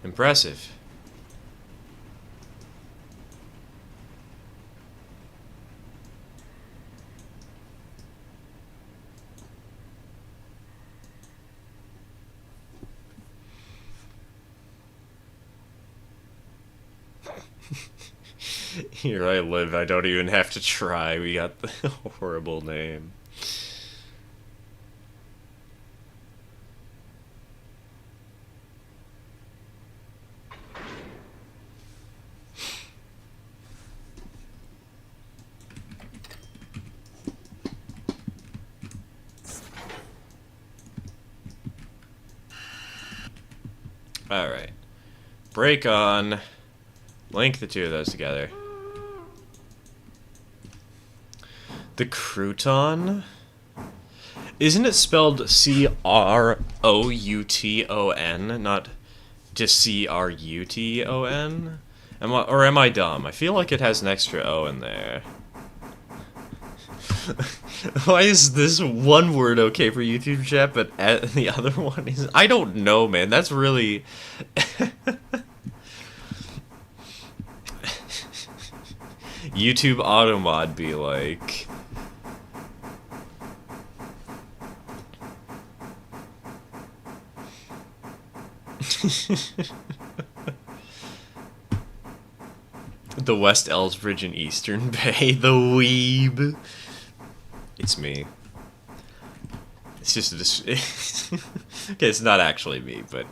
Impressive. Here I live, I don't even have to try. We got the horrible name. Alright. Break on. Link the two of those together. The crouton? Isn't it spelled C-R-O-U-T-O-N, not just C-R-U-T-O-N? Am I dumb? I feel like it has an extra O in there. Why is this one word okay for YouTube chat, but the other one is... I don't know, man. That's really... YouTube Automod be like... The West Ellsbridge and Eastern Bay, the weeb. It's me. It's just a okay, it's not actually me, but...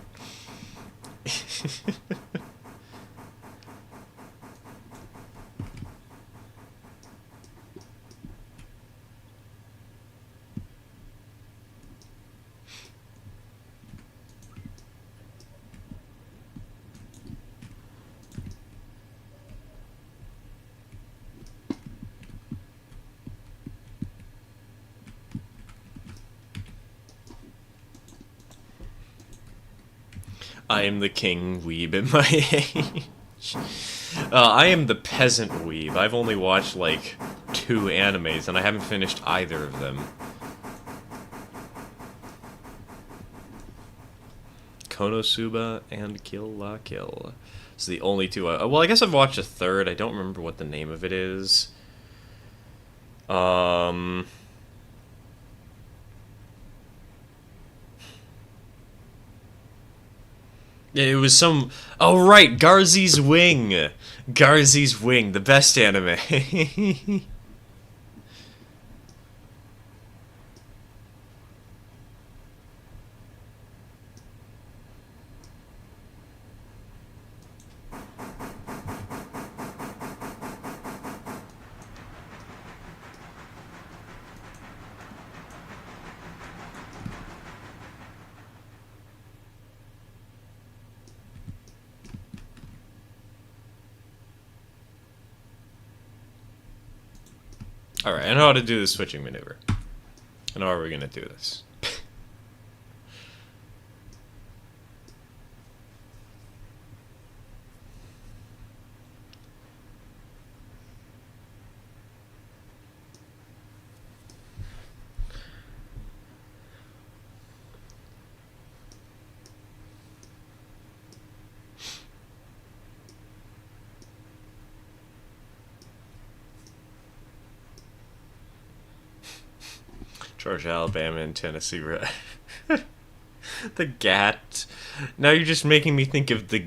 I am the king weeb at my age. I am the peasant weeb. I've only watched, like, 2 animes, and I haven't finished either of them. Konosuba and Kill La Kill. It's the only 2 well, I guess I've watched a third. I don't remember what the name of it is. It was some... Oh, right! Garzy's Wing! Garzy's Wing, the best anime. Alright, I know how to do the switching maneuver. I know how we're gonna do this. Georgia, Alabama, and Tennessee. The GAT. Now you're just making me think of the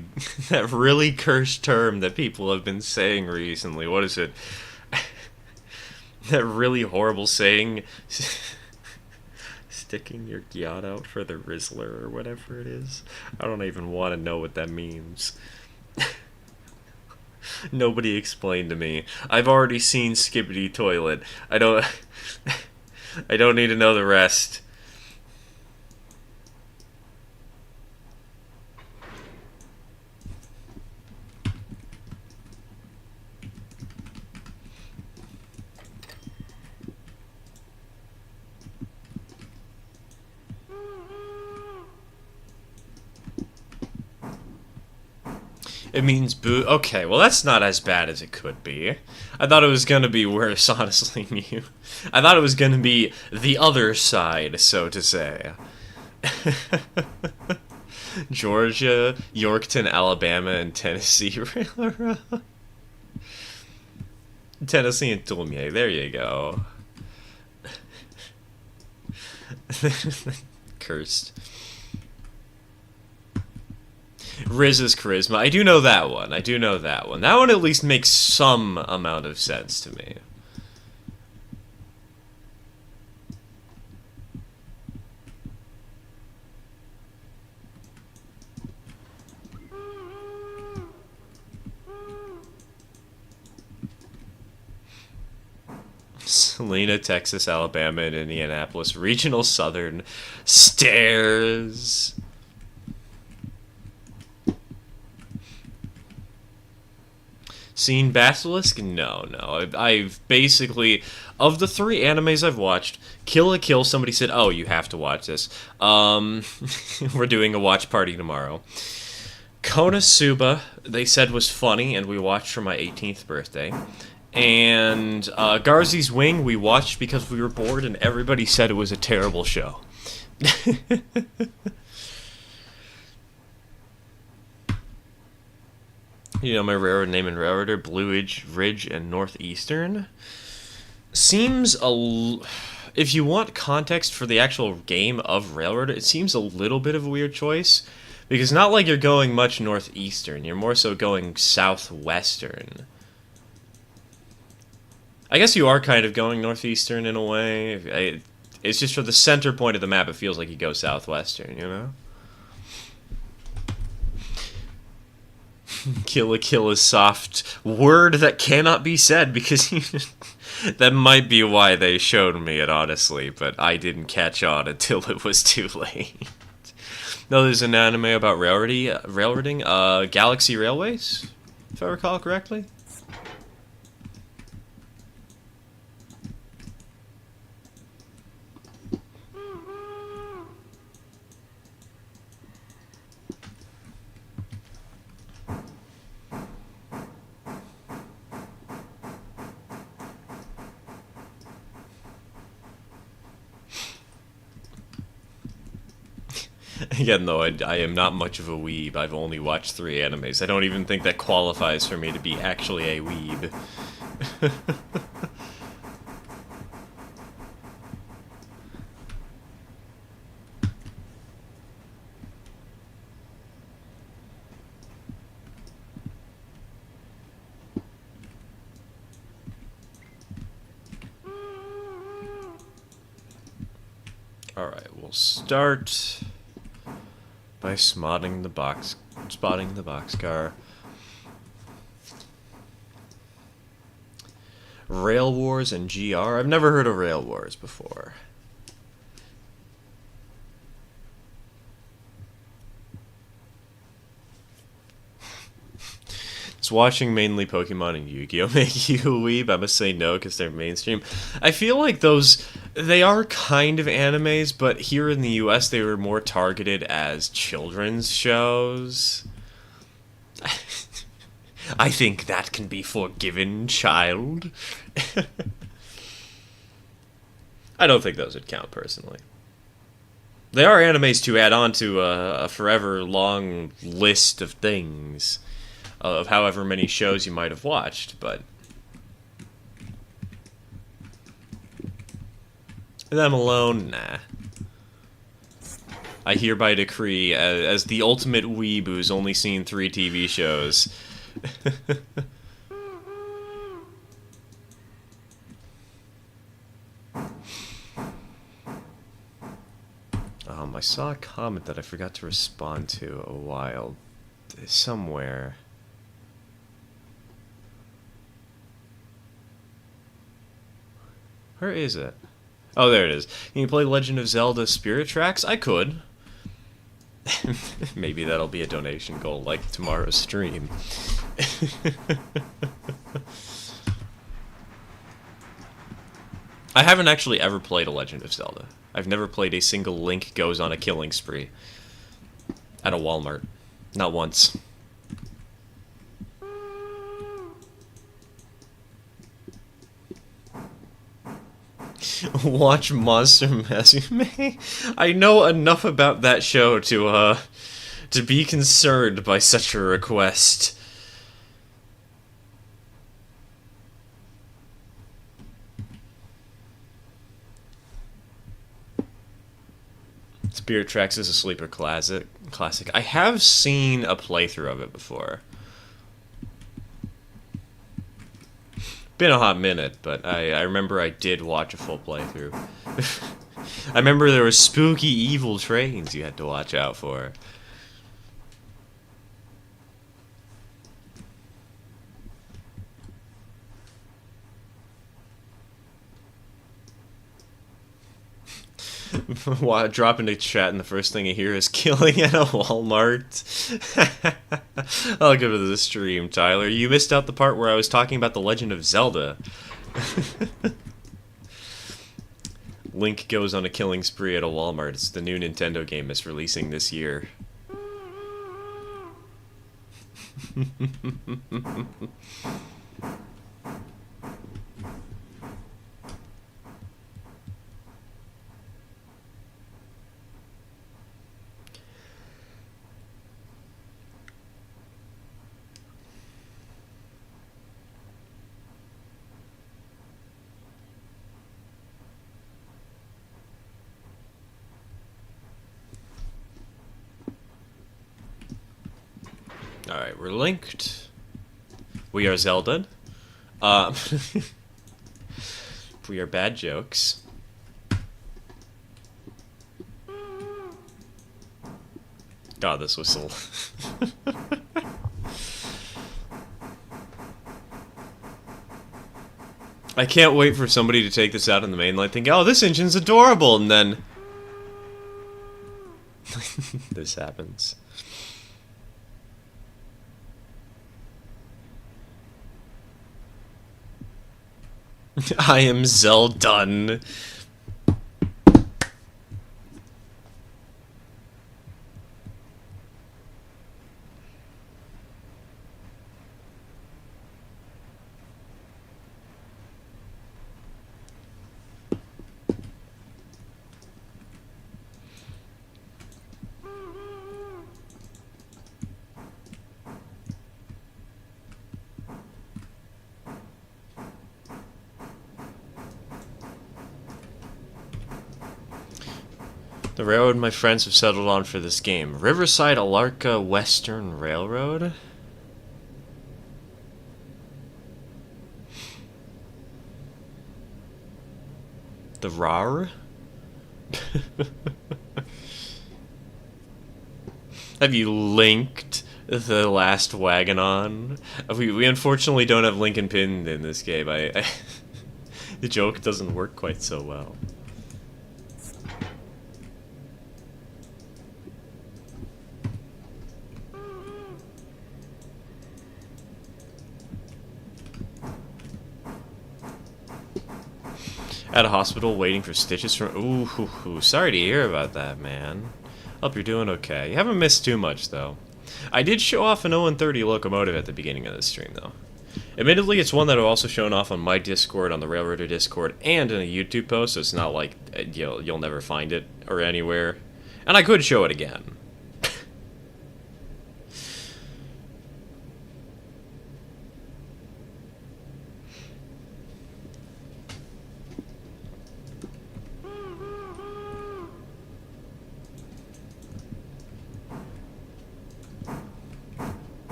that really cursed term that people have been saying recently. What is it? That really horrible saying. Sticking your gyat out for the Rizzler or whatever it is. I don't even want to know what that means. Nobody explained to me. I've already seen Skibbity Toilet. I don't need to know the rest. It means boo. Okay, well that's not as bad as it could be. I thought it was gonna be worse, honestly, Mew. I thought it was gonna be the other side, so to say. Georgia, Yorkton, Alabama, and Tennessee. Tennessee and Tulmye, there you go. Cursed. Riz's Charisma. I do know that one. I do know that one. That one at least makes some amount of sense to me. Salina, Texas, Alabama, and Indianapolis. Regional Southern Stairs. Seen Basilisk? No, no. I've basically, of the three animes I've watched, Kill la Kill, somebody said, oh, you have to watch this. We're doing a watch party tomorrow. Konosuba, they said was funny, and we watched for my 18th birthday. And Garzy's Wing, we watched because we were bored, and everybody said it was a terrible show. You know my railroad name and railroader, Blue Ridge and Northeastern. Seems if you want context for the actual game of Railroad, it seems a little bit of a weird choice. Because not like you're going much northeastern, you're more so going southwestern. I guess you are kind of going northeastern in a way. It's just for the center point of the map, it feels like you go southwestern, you know? Kill la Kill is soft word that cannot be said because that might be why they showed me it, honestly, but I didn't catch on until it was too late. No, there's an anime about railroading, Galaxy Railways, if I recall correctly. Again, though, I am not much of a weeb. I've only watched 3 animes. I don't even think that qualifies for me to be actually a weeb. Alright, we'll start by spotting the boxcar. Rail Wars and GR? I've never heard of Rail Wars before. Does watching mainly Pokemon and Yu-Gi-Oh! Make you a weeb? I must say no, because they're mainstream. I feel like they are kind of animes, but here in the US they were more targeted as children's shows. I think that can be forgiven, child. I don't think those would count, personally. They are animes to add on to a forever long list of things, of however many shows you might have watched, but them alone, nah. I hereby decree, as the ultimate weeb who's only seen 3 TV shows. I saw a comment that I forgot to respond to a while somewhere. Where is it? Oh, there it is. Can you play Legend of Zelda Spirit Tracks? I could. Maybe that'll be a donation goal like tomorrow's stream. I haven't actually ever played a Legend of Zelda. I've never played a single Link goes on a killing spree at a Walmart. Not once. Watch Monster Musume. I know enough about that show to be concerned by such a request. Spirit Tracks is a sleeper classic. I have seen a playthrough of it before. Been a hot minute, but I remember I did watch a full playthrough. I remember there were spooky evil trains you had to watch out for. Drop into chat and the first thing I hear is killing at a Walmart. I'll go to the stream, Tyler. You missed out the part where I was talking about The Legend of Zelda. Link goes on a killing spree at a Walmart. It's the new Nintendo game it's releasing this year. Alright, we're linked. We are Zelda. We are bad jokes. God, this whistle. I can't wait for somebody to take this out in the main line, think, oh, this engine's adorable, and then this happens. I am Zeldun. The railroad my friends have settled on for this game. Riverside Alarka Western Railroad? The RAR? Have you linked the last wagon on? We unfortunately don't have Lincoln pinned in this game. The joke doesn't work quite so well. At a hospital waiting for stitches from... Ooh, sorry to hear about that, man. Hope you're doing okay. You haven't missed too much, though. I did show off an 0-30 locomotive at the beginning of the stream, though. Admittedly, it's one that I've also shown off on my Discord, on the Railroader Discord, and in a YouTube post, so it's not like you'll never find it or anywhere. And I could show it again.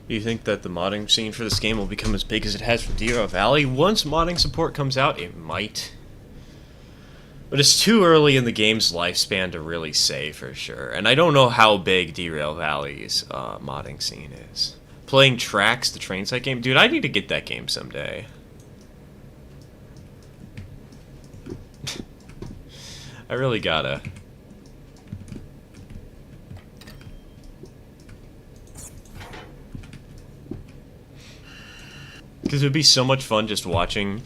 Do you think that the modding scene for this game will become as big as it has for Derail Valley? Once modding support comes out, it might. But it's too early in the game's lifespan to really say for sure. And I don't know how big Derail Valley's modding scene is. Playing Tracks, the train site game? Dude, I need to get that game someday. I really gotta. Because it would be so much fun just watching.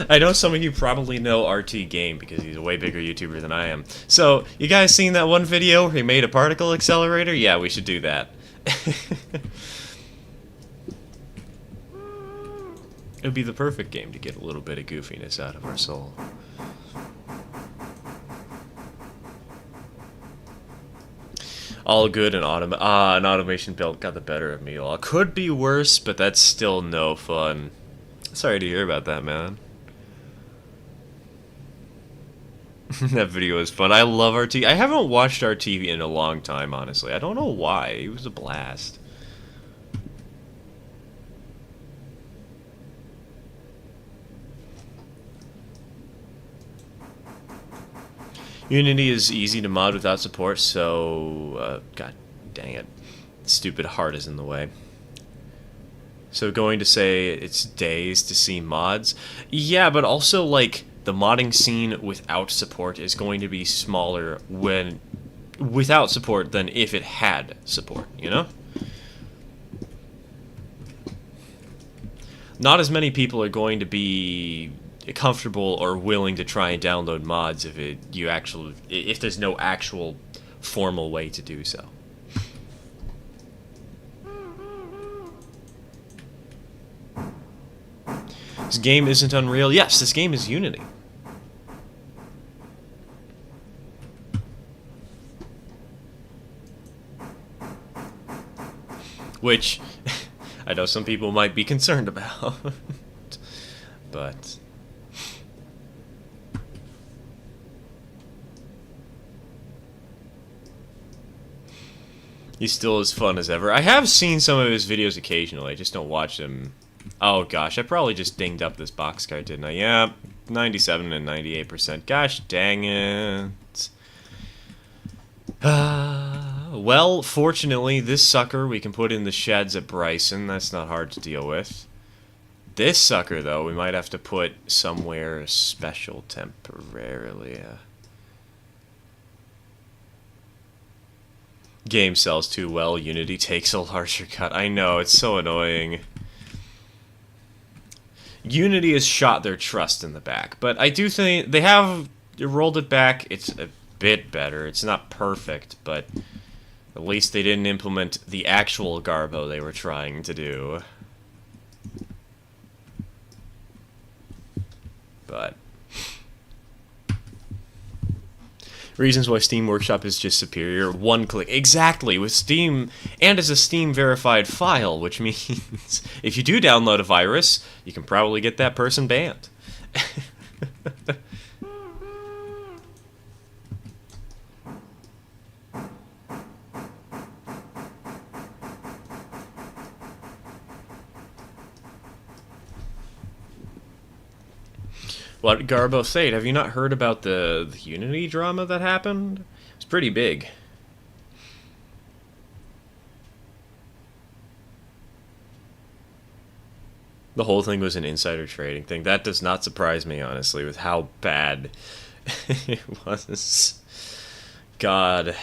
I know some of you probably know RT Game because he's a way bigger YouTuber than I am. So, you guys seen that one video where he made a particle accelerator? Yeah, we should do that. It would be the perfect game to get a little bit of goofiness out of our soul. All good and an automation build got the better of me. All could be worse, but that's still no fun. Sorry to hear about that, man. That video was fun. I love RT. I haven't watched RT in a long time, honestly. I don't know why. It was a blast. Unity is easy to mod without support, so god dang it, stupid heart is in the way. So going to say it's days to see mods, yeah, but also like the modding scene without support is going to be smaller when without support than if it had support, you know? Not as many people are going to be comfortable or willing to try and download mods if there's no actual formal way to do so. This game isn't Unreal. Yes, this game is Unity. Which I know some people might be concerned about. But he's still as fun as ever. I have seen some of his videos occasionally. I just don't watch them. Oh gosh, I probably just dinged up this box card, didn't I? Yeah, 97 and 98%. Gosh dang it. Well, fortunately, this sucker we can put in the sheds at Bryson. That's not hard to deal with. This sucker, though, we might have to put somewhere special temporarily. Game sells too well. Unity takes a larger cut. I know, it's so annoying. Unity has shot their trust in the back, but I do think they have rolled it back. It's a bit better. It's not perfect, but at least they didn't implement the actual garbo they were trying to do. But reasons why Steam Workshop is just superior. One click. Exactly, with Steam, and as a Steam verified file, which means if you do download a virus, you can probably get that person banned. What, Garbo Sate, have you not heard about the Unity drama that happened? It's pretty big. The whole thing was an insider trading thing. That does not surprise me, honestly, with how bad it was. God.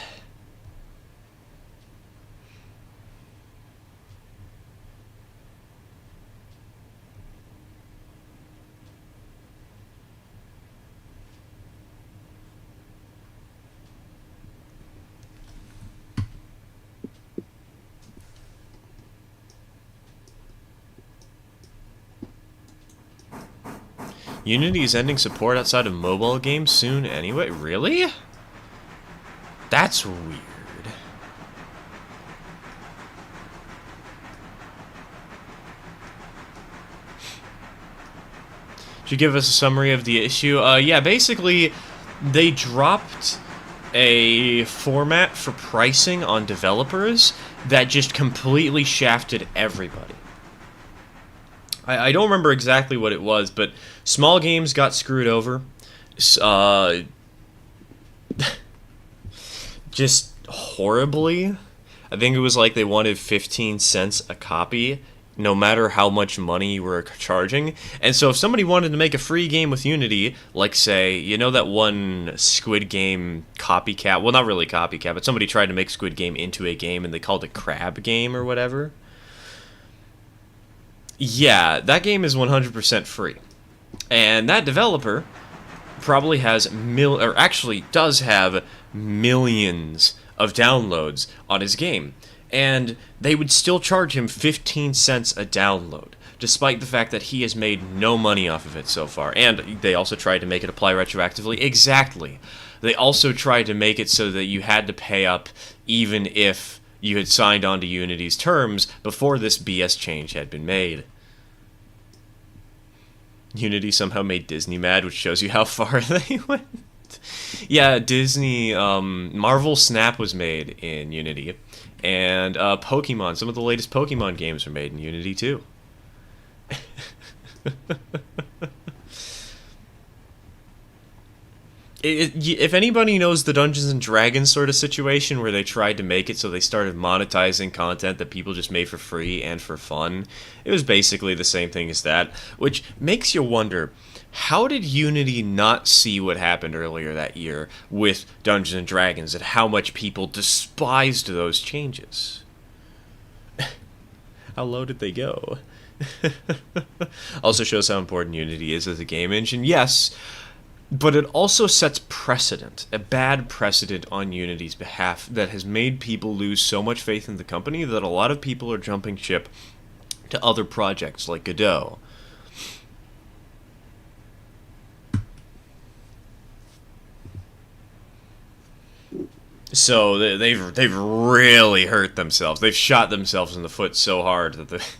Unity is ending support outside of mobile games soon anyway? Really? That's weird. Should you give us a summary of the issue? Yeah, basically, they dropped a format for pricing on developers that just completely shafted everybody. I don't remember exactly what it was, but small games got screwed over. Just horribly. I think it was like they wanted 15 cents a copy, no matter how much money you were charging. And so if somebody wanted to make a free game with Unity, like say, you know that one Squid Game copycat? Well, not really copycat, but somebody tried to make Squid Game into a game and they called it Crab Game or whatever. Yeah, that game is 100% free. And that developer probably has actually does have millions of downloads on his game. And they would still charge him 15 cents a download, despite the fact that he has made no money off of it so far. And they also tried to make it apply retroactively. Exactly. They also tried to make it so that you had to pay up even if you had signed on to Unity's terms before this BS change had been made. Unity somehow made Disney mad, which shows you how far they went. Yeah, Disney, Marvel Snap was made in Unity. And Pokemon, some of the latest Pokemon games were made in Unity too. If anybody knows the Dungeons and Dragons sort of situation where they tried to make it so they started monetizing content that people just made for free and for fun, it was basically the same thing as that, which makes you wonder, how did Unity not see what happened earlier that year with Dungeons and Dragons and how much people despised those changes? How low did they go? Also shows how important Unity is as a game engine. Yes, but it also sets precedent, a bad precedent on Unity's behalf that has made people lose so much faith in the company that a lot of people are jumping ship to other projects like Godot. So they've really hurt themselves. They've shot themselves in the foot so hard that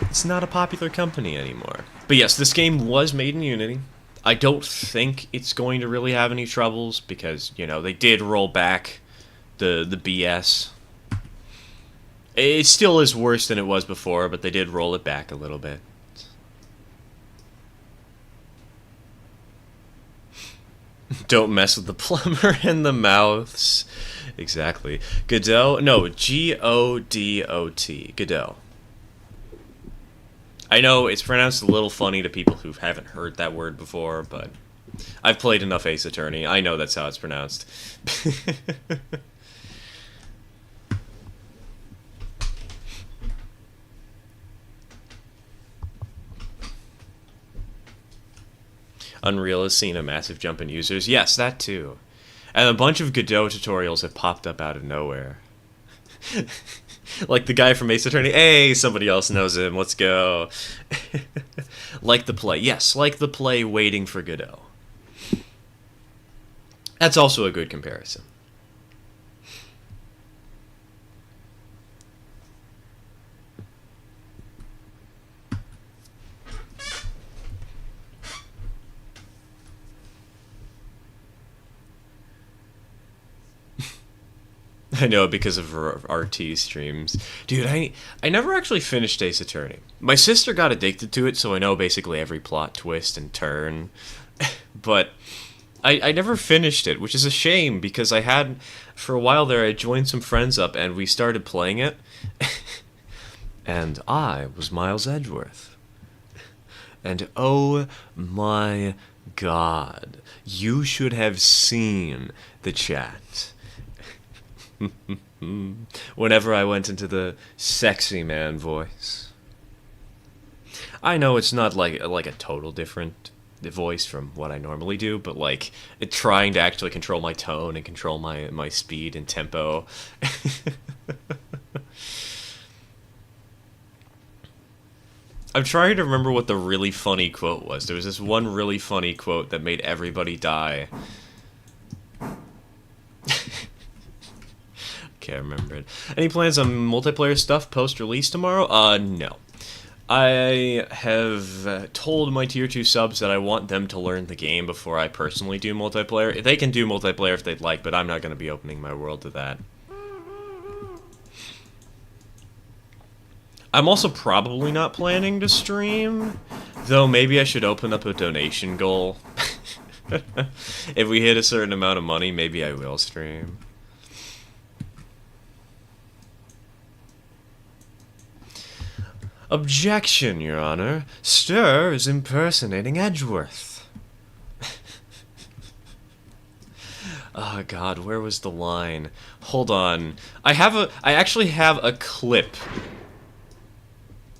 it's not a popular company anymore. But yes, this game was made in Unity. I don't think it's going to really have any troubles because, you know, they did roll back the BS. It still is worse than it was before, but they did roll it back a little bit. Don't mess with the plumber and the mouths. Exactly. Godot? No, Godot. Godot. I know it's pronounced a little funny to people who haven't heard that word before, but I've played enough Ace Attorney. I know that's how it's pronounced. Unreal has seen a massive jump in users. Yes, that too. And a bunch of Godot tutorials have popped up out of nowhere. Like the guy from Ace Attorney. Hey, somebody else knows him. Let's go. Like the play. Yes, like the play Waiting for Godot. That's also a good comparison. I know, because of RT streams. Dude, I never actually finished Ace Attorney. My sister got addicted to it, so I know basically every plot twist and turn. But I never finished it, which is a shame, because I had, for a while there, I joined some friends up, and we started playing it. And I was Miles Edgeworth. And oh my god, you should have seen the chat. Whenever I went into the sexy man voice. I know it's not like a total different voice from what I normally do, but like trying to actually control my tone and control my speed and tempo. I'm trying to remember what the really funny quote was. There was this one really funny quote that made everybody die. Can't remember it. Any plans on multiplayer stuff post-release tomorrow? No. I have told my tier 2 subs that I want them to learn the game before I personally do multiplayer. They can do multiplayer if they'd like, but I'm not going to be opening my world to that. I'm also probably not planning to stream, though maybe I should open up a donation goal. If we hit a certain amount of money, maybe I will stream. Objection, Your Honor. Stir is impersonating Edgeworth. Oh god, where was the line? Hold on. I actually have a clip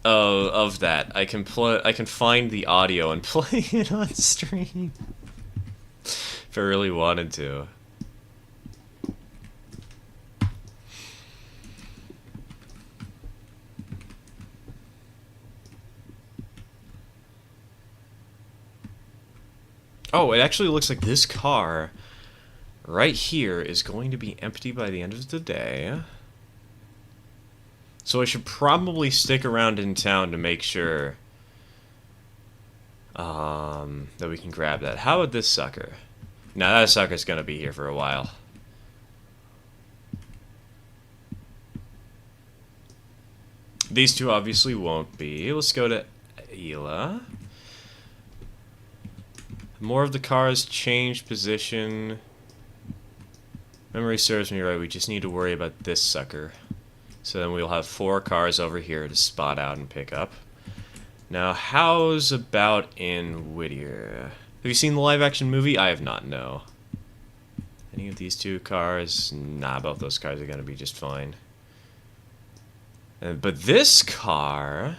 of that. I can find the audio and play it on stream. If I really wanted to. Oh, it actually looks like this car right here is going to be empty by the end of the day. So I should probably stick around in town to make sure that we can grab that. How about this sucker? Now that sucker's going to be here for a while. These two obviously won't be. Let's go to Ela. More of the cars change position. Memory serves me right, we just need to worry about this sucker. So then we'll have 4 cars over here to spot out and pick up. Now, how's about in Whittier? Have you seen the live-action movie? I have not, no. Any of these 2 cars? Nah, both those cars are going to be just fine. But this car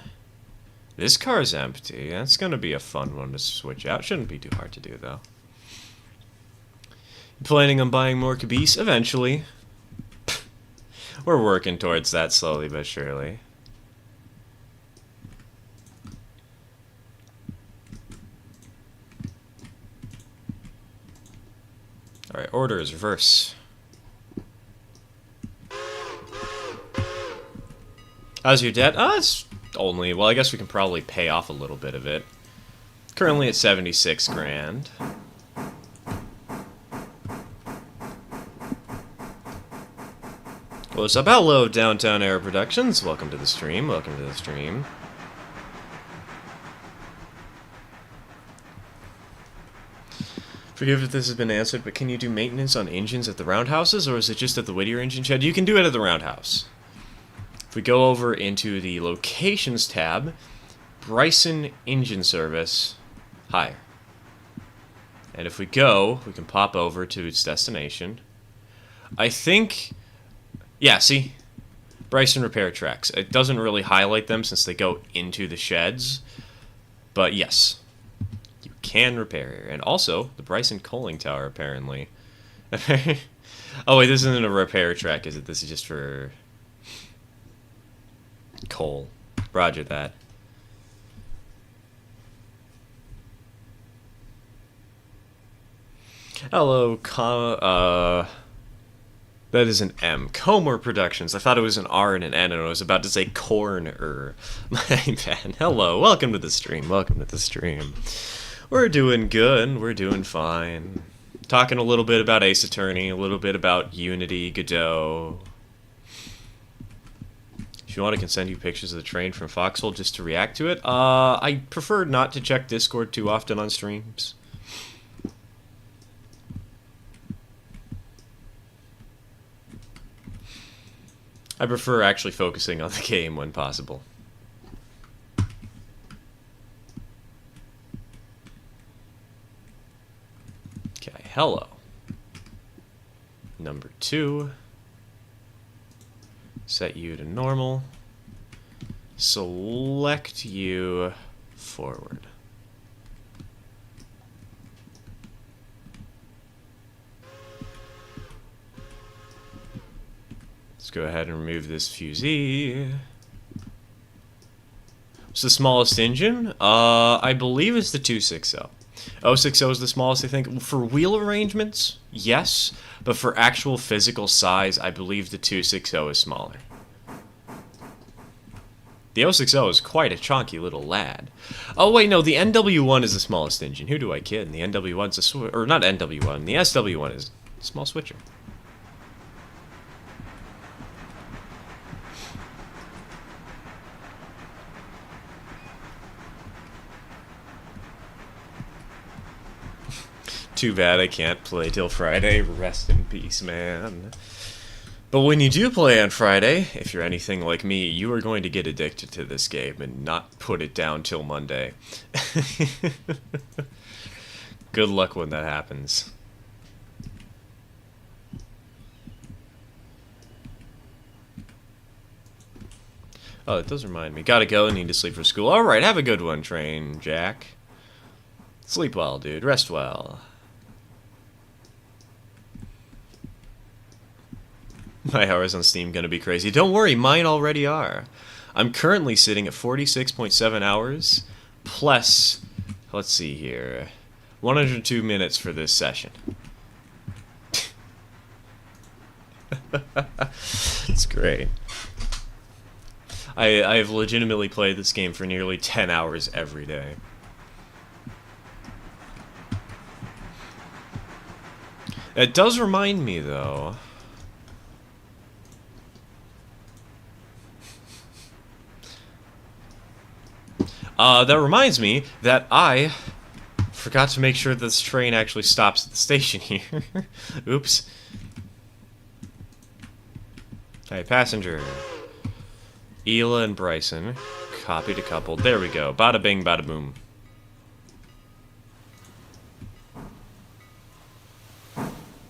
is empty. That's going to be a fun one to switch out. Shouldn't be too hard to do, though. Planning on buying more Caboose? Eventually. We're working towards that slowly but surely. Alright, order is reverse. How's your debt? It's only, well, I guess we can probably pay off a little bit of it. Currently at 76 grand. What's up? Hello, Downtown Era Productions. Welcome to the stream. Welcome to the stream. Forgive if this has been answered, but can you do maintenance on engines at the roundhouses, or is it just at the Whittier engine shed? You can do it at the roundhouse. If we go over into the Locations tab, Bryson Engine Service, hire. And if we go, we can pop over to its destination. I think... yeah, see? Bryson Repair Tracks. It doesn't really highlight them since they go into the sheds. But yes, you can repair here. And also, the Bryson Coaling Tower, apparently. Oh, wait, this isn't a repair track, is it? This is just for... coal. Roger that. Hello, that is an M. Comer Productions. I thought it was an R and an N, and I was about to say corner. My bad. Hello, welcome to the stream. Welcome to the stream. We're doing good. We're doing fine. Talking a little bit about Ace Attorney, a little bit about Unity, Godot. If you want, I can send you pictures of the train from Foxhole just to react to it. I prefer not to check Discord too often on streams. I prefer actually focusing on the game when possible. Okay, hello. Number 2. Set you to normal. Select you forward. Let's go ahead and remove this fusee. What's the smallest engine? I believe it's the 260. 060 is the smallest, I think. For wheel arrangements, yes. But for actual physical size, I believe the 260 is smaller. The 060 is quite a chunky little lad. Oh, wait, no, the NW1 is the smallest engine. Who do I kid? The NW1's a or not NW1, the SW1 is a small switcher. Too bad I can't play till Friday. Rest in peace, man. But when you do play on Friday, if you're anything like me, you are going to get addicted to this game and not put it down till Monday. Good luck when that happens. Oh, it does remind me. Gotta go, need to sleep for school. Alright, have a good one, Train Jack. Sleep well, dude. Rest well. My hours on Steam gonna be crazy. Don't worry, mine already are. I'm currently sitting at 46.7 hours, plus, let's see here, 102 minutes for this session. It's great. I've legitimately played this game for nearly 10 hours every day. It does remind me, though... that reminds me that I forgot to make sure this train actually stops at the station here. Oops. Hey, passenger. Ela and Bryson. Copy to couple. There we go. Bada bing, bada boom.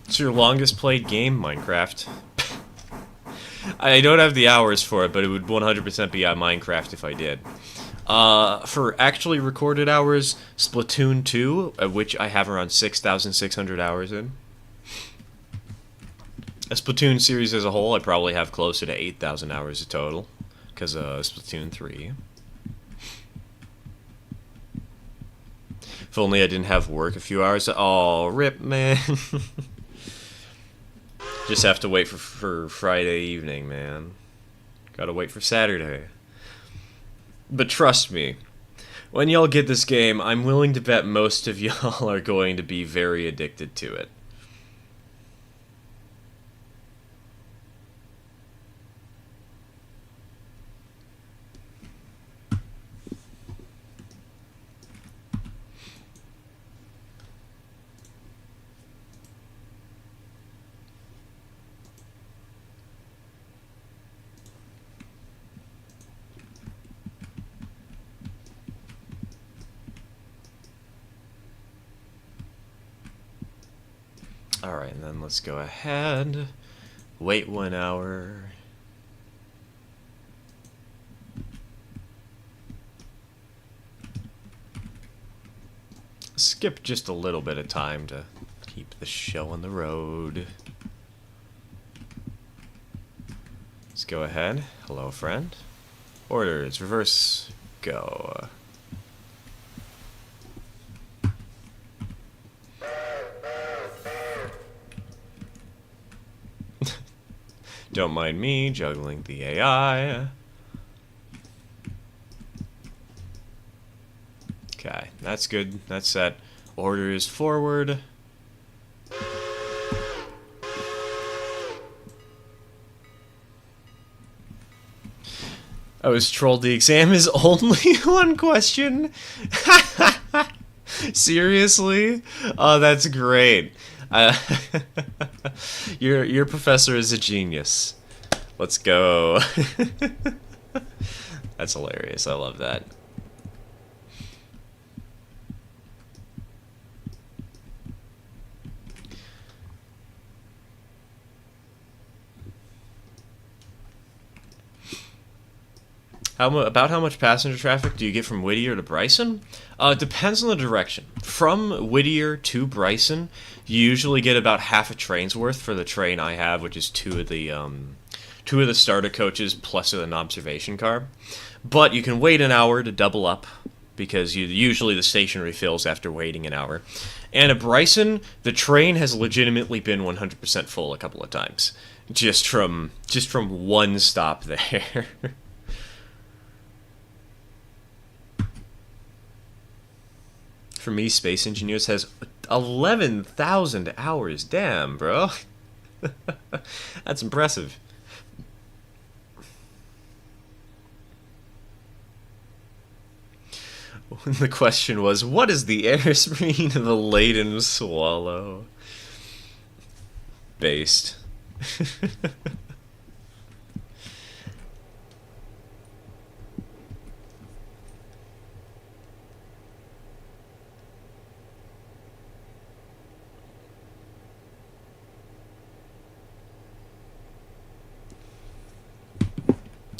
It's your longest played game, Minecraft. I don't have the hours for it, but it would 100% be on Minecraft if I did. For actually recorded hours, Splatoon 2, which I have around 6,600 hours in. A Splatoon series as a whole, I probably have closer to 8,000 hours in total, because Splatoon 3. If only I didn't have work a few hours. Oh, rip, man. Just have to wait for Friday evening, man. Gotta wait for Saturday. But trust me, when y'all get this game, I'm willing to bet most of y'all are going to be very addicted to it. Alright, and then let's go ahead. Wait 1 hour. Skip just a little bit of time to keep the show on the road. Let's go ahead. Hello, friend. Orders, reverse, go. Don't mind me juggling the AI. Okay, that's good. That's set. Orders forward. I was trolled. The exam is only one question. Seriously? Oh, that's great. Your professor is a genius. Let's go. That's hilarious. I love that. About how much passenger traffic do you get from Whittier to Bryson? It depends on the direction. From Whittier to Bryson, you usually get about half a train's worth for the train I have, which is two of the starter coaches plus an observation car. But you can wait an hour to double up, because usually the station refills after waiting an hour. And at Bryson, the train has legitimately been 100% full a couple of times, just from one stop there. For me, Space Engineers has 11,000 hours. Damn, bro. That's impressive. The question was, what is the airspeed of a laden swallow? Based.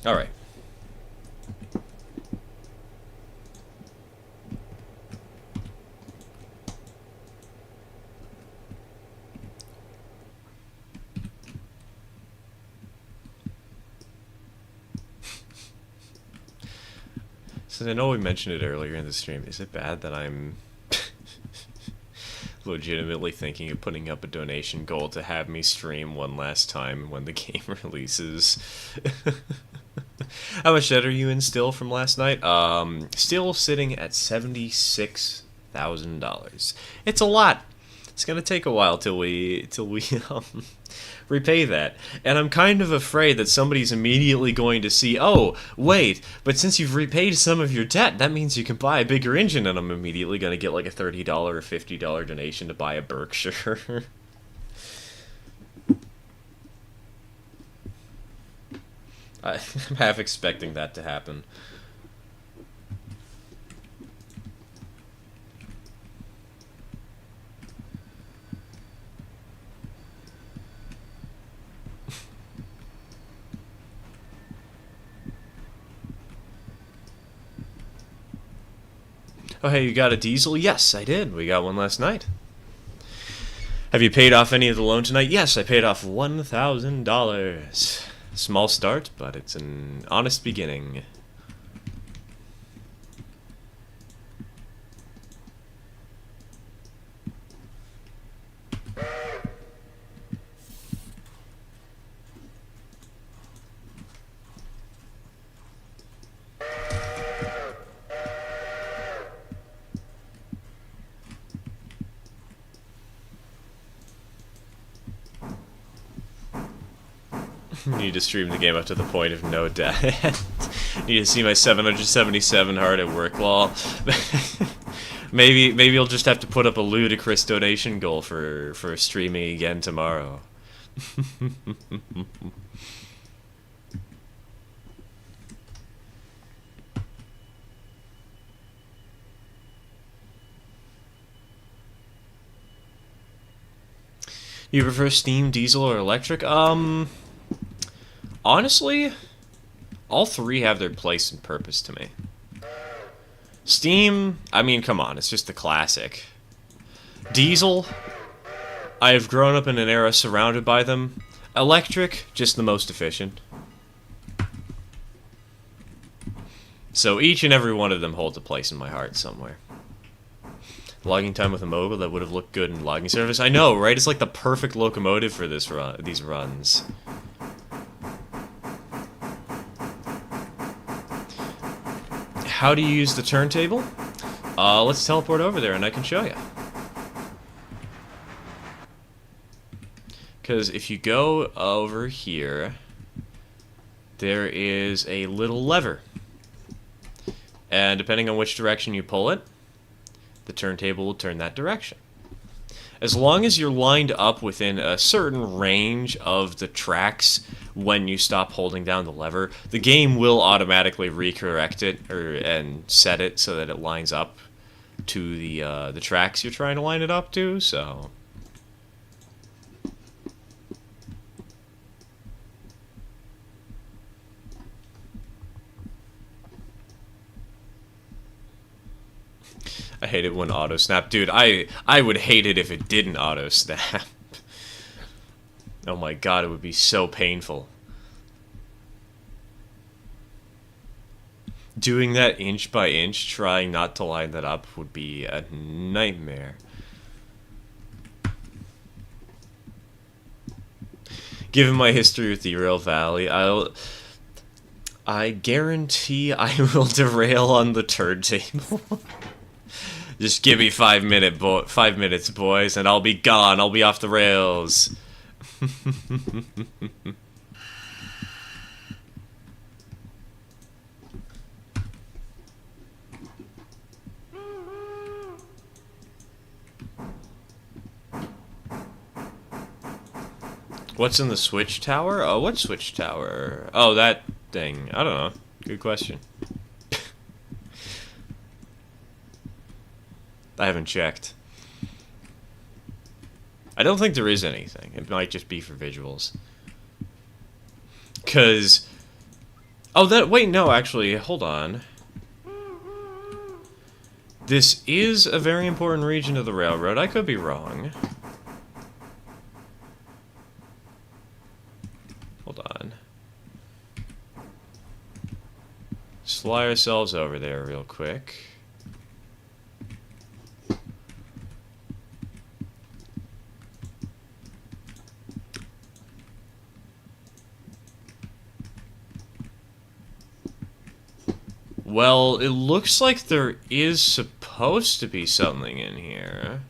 All right. So I know we mentioned it earlier in the stream. Is it bad that I'm legitimately thinking of putting up a donation goal to have me stream one last time when the game releases? How much debt are you in still from last night? Still sitting at $76,000. It's a lot. It's gonna take a while till we repay that. And I'm kind of afraid that somebody's immediately going to see, oh, wait, but since you've repaid some of your debt, that means you can buy a bigger engine, and I'm immediately going to get like a $30 or $50 donation to buy a Berkshire. I'm half expecting that to happen. Oh, hey, you got a diesel? Yes, I did. We got one last night. Have you paid off any of the loan tonight? Yes, I paid off $1,000. Small start, but it's an honest beginning. Need to stream the game up to the point of no death. Need to see my 777 hard at work. Well, maybe you'll just have to put up a ludicrous donation goal for streaming again tomorrow. You prefer steam, diesel, or electric? Honestly, all three have their place and purpose to me. Steam, I mean, come on, it's just the classic. Diesel, I have grown up in an era surrounded by them. Electric, just the most efficient. So each and every one of them holds a place in my heart somewhere. Logging time with a mogul that would have looked good in logging service. I know, right? It's like the perfect locomotive for this these runs. How do you use the turntable? Let's teleport over there and I can show you. Because if you go over here, there is a little lever. And depending on which direction you pull it, the turntable will turn that direction. As long as you're lined up within a certain range of the tracks when you stop holding down the lever, the game will automatically recorrect it and set it so that it lines up to the tracks you're trying to line it up to. So I hate it when auto snap. Dude, I would hate it if it didn't auto snap. Oh my god, it would be so painful. Doing that inch by inch, trying not to line that up, would be a nightmare. Given my history with the Ural Valley, I guarantee I will derail on the turntable. Just give me 5 minutes, boys, and I'll be gone. I'll be off the rails. What's in the switch tower? Oh, what switch tower? Oh, that thing. I don't know. Good question. I haven't checked. I don't think there is anything. It might just be for visuals. 'Cause... Oh, that... Wait, no, actually, hold on. This is a very important region of the railroad. I could be wrong. Hold on. Let's fly ourselves over there real quick. Well, it looks like there is supposed to be something in here.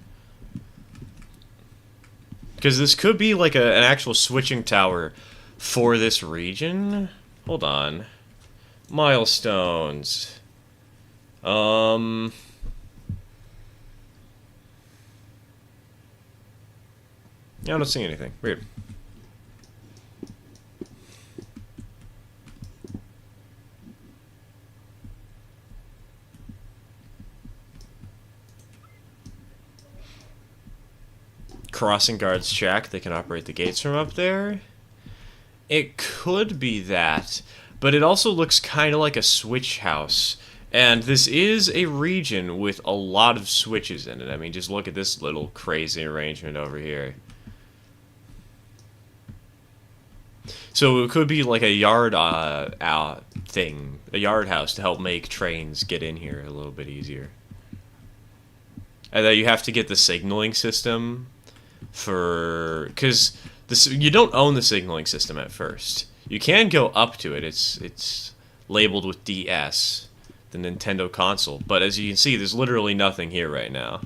Because this could be like an actual switching tower for this region. Hold on. Milestones. Yeah, I don't see anything. Weird. Crossing guards check. They can operate the gates from up there. It could be that, but it also looks kind of like a switch house. And this is a region with a lot of switches in it. I mean, just look at this little crazy arrangement over here. So it could be like a yard thing, a yard house to help make trains get in here a little bit easier. And then you have to get the signaling system for, because you don't own the signaling system at first. You can go up to it. It's labeled with DS, the Nintendo console. But as you can see, there's literally nothing here right now.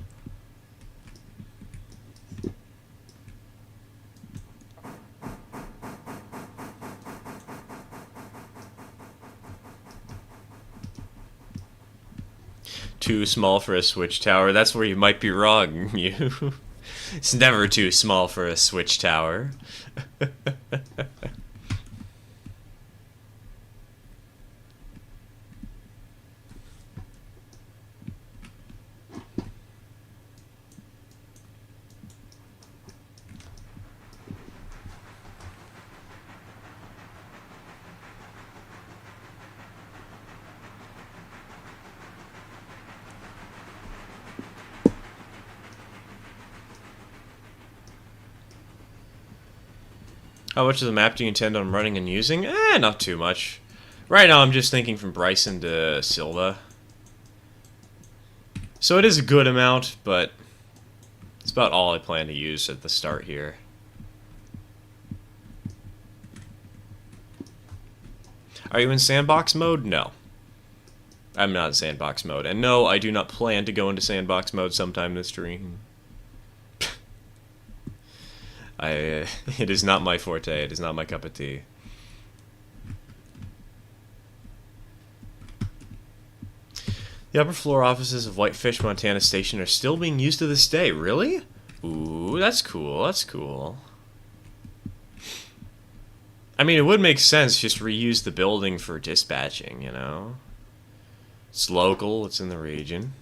Too small for a switch tower. That's where you might be wrong, you. It's never too small for a switch tower. How much of the map do you intend on running and using? Not too much. Right now I'm just thinking from Bryson to Silva. So it is a good amount, but it's about all I plan to use at the start here. Are you in sandbox mode? No. I'm not in sandbox mode. And no, I do not plan to go into sandbox mode sometime this stream. It is not my forte. It is not my cup of tea. The upper floor offices of Whitefish, Montana Station are still being used to this day. Really? Ooh, that's cool. That's cool. I mean, it would make sense just reuse the building for dispatching, you know? It's local. It's in the region.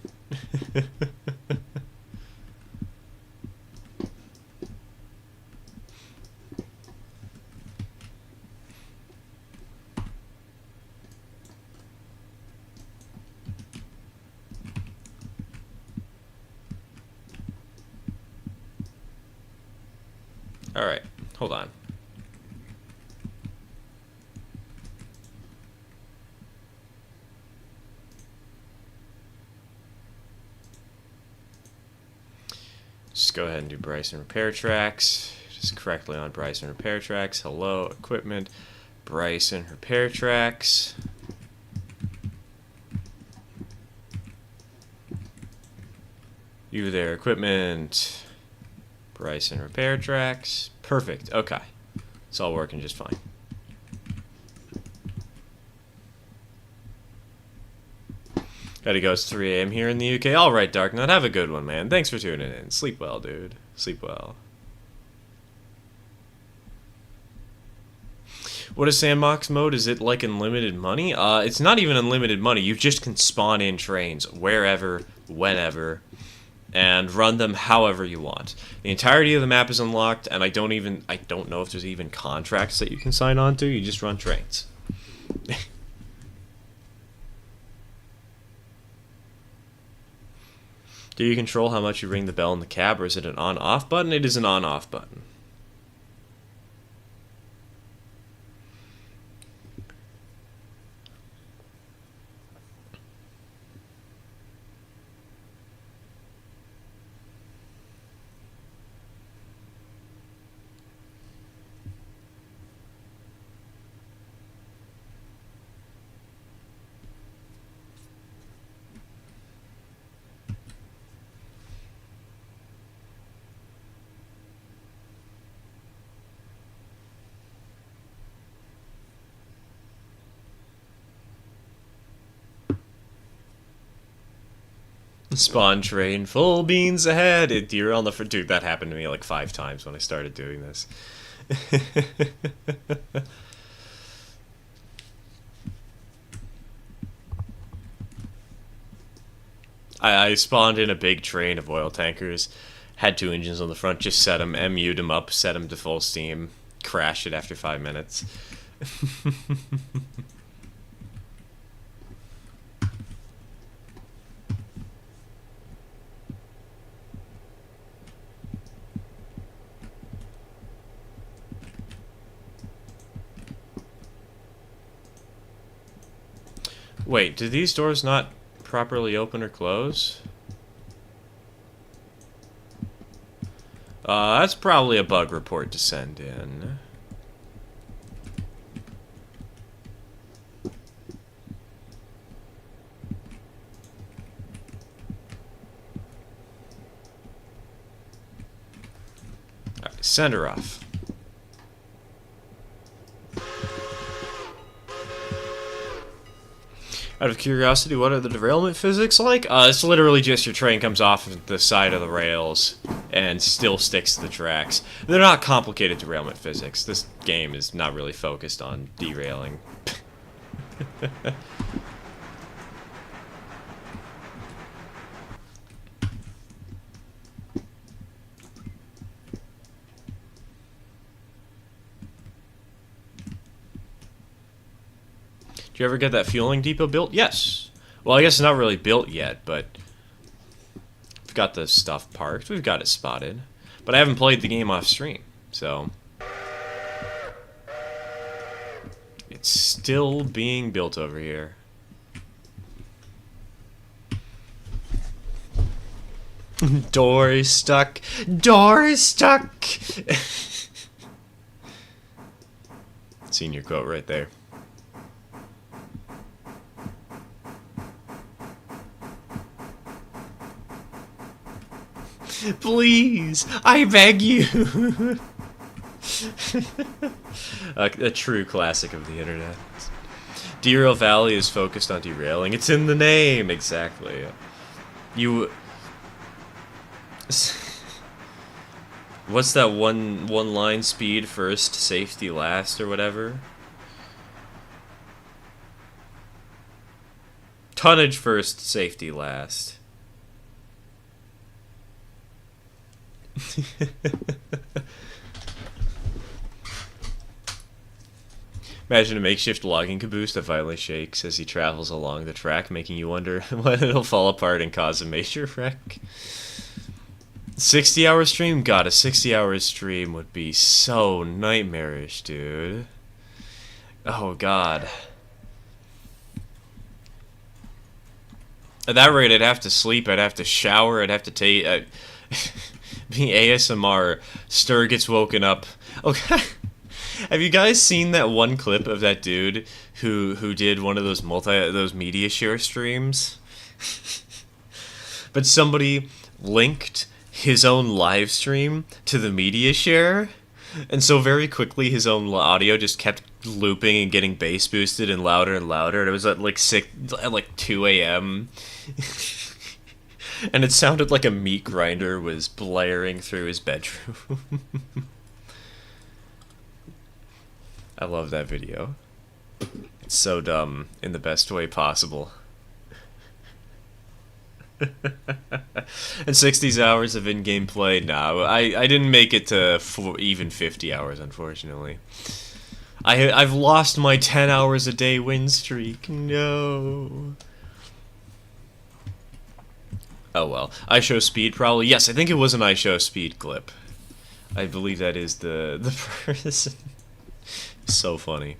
Alright, hold on. Just go ahead and do Bryson repair tracks. Just correctly on Bryson repair tracks. Hello, equipment. Bryson repair tracks. You there, equipment. Bryson repair tracks. Perfect. Okay. It's all working just fine. Gotta go. It's 3 a.m. here in the UK. Alright, Darknut. Have a good one, man. Thanks for tuning in. Sleep well, dude. Sleep well. What is sandbox mode? Is it like unlimited money? It's not even unlimited money. You just can spawn in trains wherever, whenever, and run them however you want. The entirety of the map is unlocked, and I don't know if there's even contracts that you can sign on to. You just run trains. Do you control how much you ring the bell in the cab, or is it an on-off button? It is an on-off button. Spawn train, full beans ahead. Deer on the front. Dude, that happened to me like 5 times when I started doing this. I spawned in a big train of oil tankers, had 2 engines on the front, just set them, MU'd them up, set them to full steam, crashed it after 5 minutes. Wait, do these doors not properly open or close? That's probably a bug report to send in. Alright, send her off. Out of curiosity, what are the derailment physics like? It's literally just your train comes off the side of the rails and still sticks to the tracks. They're not complicated derailment physics. This game is not really focused on derailing. Did you ever get that fueling depot built? Yes. Well, I guess it's not really built yet, but we've got the stuff parked. We've got it spotted. But I haven't played the game off stream, so it's still being built over here. Door stuck. Door stuck. Senior quote right there. Please, I beg you. A true classic of the internet. Derail Valley is focused on derailing. It's in the name, exactly. You. What's that one line? Speed first, safety last, or whatever. Tonnage first, safety last. Imagine a makeshift logging caboose that violently shakes as he travels along the track, making you wonder when it'll fall apart and cause a major wreck. 60-hour stream? God, a 60-hour stream would be so nightmarish, dude. Oh, God. At that rate, I'd have to sleep, I'd have to shower, I'd have to take... being ASMR, Stir gets woken up. Okay. Have you guys seen that one clip of that dude who did one of those media share streams? But somebody linked his own live stream to the media share, and so very quickly his own audio just kept looping and getting bass boosted and louder, and it was at like 2 a.m. And it sounded like a meat grinder was blaring through his bedroom. I love that video. It's so dumb in the best way possible. And 60 hours of in-game play? No, I didn't make it to even 50 hours, unfortunately. I've lost my 10 hours a day win streak. No. Oh well. I show speed probably. Yes, I think it was an I show speed clip. I believe that is the person. So funny.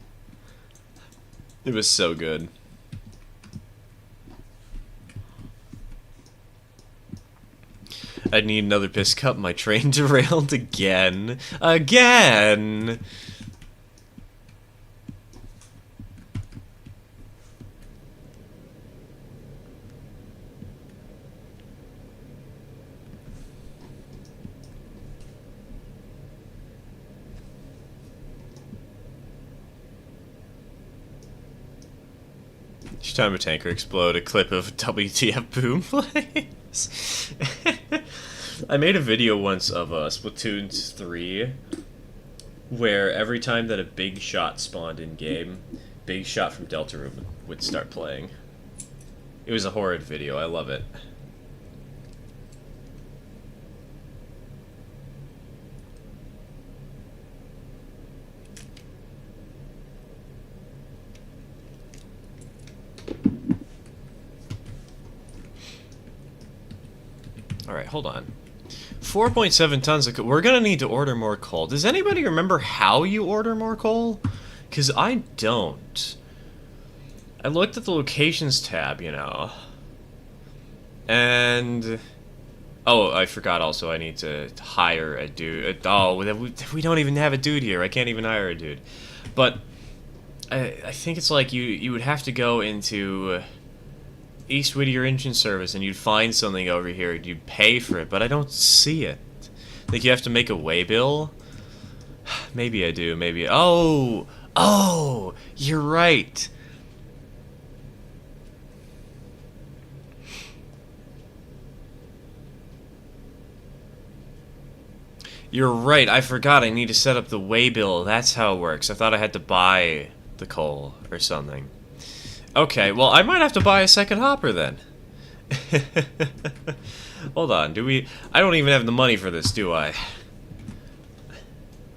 It was so good. I'd need another piss cup. My train derailed again. Again! Each time a tanker explode, a clip of WTF boom plays. I made a video once of Splatoon 3 where every time that a big shot spawned in game, Big Shot from Deltarune would start playing. It was a horrid video. I love it. Alright, hold on. 4.7 tons of coal. We're gonna need to order more coal. Does anybody remember how you order more coal? Because I don't. I looked at the locations tab, you know. And... oh, I forgot also I need to hire a dude. Oh, we don't even have a dude here. I can't even hire a dude. But I think it's like you would have to go into East Whittier Engine Service and you'd find something over here and you'd pay for it, but I don't see it. Like you have to make a waybill? Maybe I do, maybe... oh, you're right. You're right, I forgot I need to set up the waybill. That's how it works. I thought I had to buy the coal or something. Okay, well, I might have to buy a second hopper then. Hold on, do we... I don't even have the money for this, do I?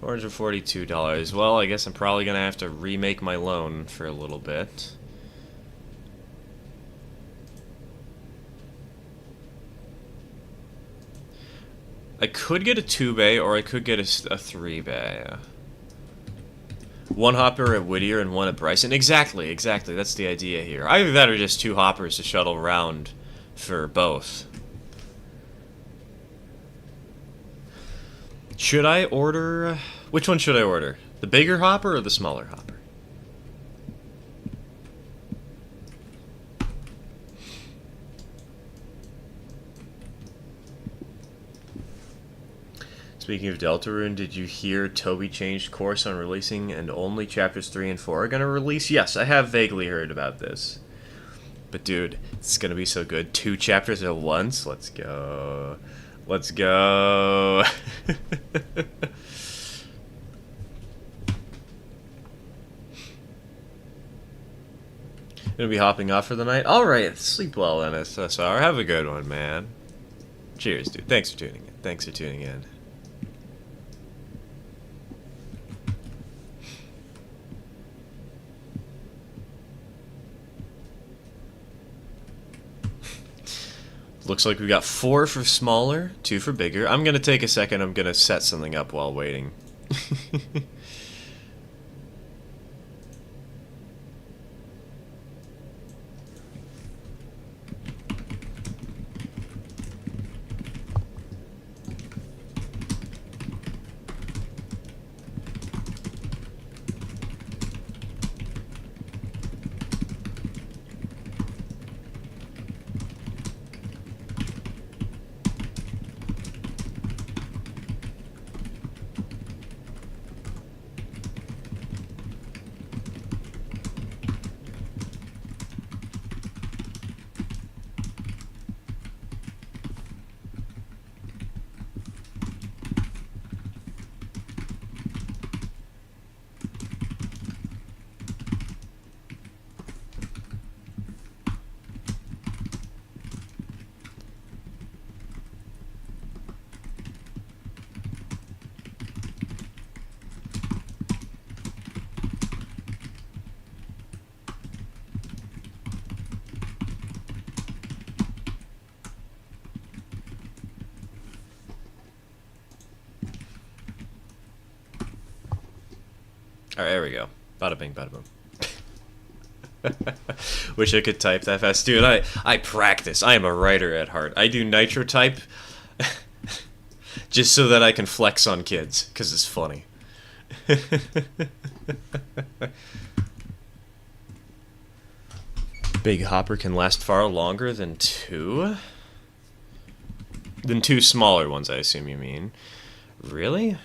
$442. Well, I guess I'm probably gonna have to remake my loan for a little bit. I could get a 2-bay, or I could get a 3-bay. One hopper at Whittier and one at Bryson. Exactly. That's the idea here. Either that or just 2 hoppers to shuttle around for both. Should I order... which one should I order? The bigger hopper or the smaller hopper? Speaking of Deltarune, did you hear Toby changed course on releasing and only chapters 3 and 4 are going to release? Yes, I have vaguely heard about this. But dude, it's going to be so good. 2 chapters at once? Let's go. Let's go. Gonna be hopping off for the night? Alright, sleep well then, SSR. Have a good one, man. Cheers, dude. Thanks for tuning in. Looks like we got 4 for smaller, 2 for bigger. I'm gonna take a second, I'm gonna set something up while waiting. Alright, there we go. Bada bing, bada boom. Wish I could type that fast. Dude, I practice. I am a writer at heart. I do nitro type just so that I can flex on kids, because it's funny. Big hopper can last far longer than 2? Than 2 smaller ones, I assume you mean. Really?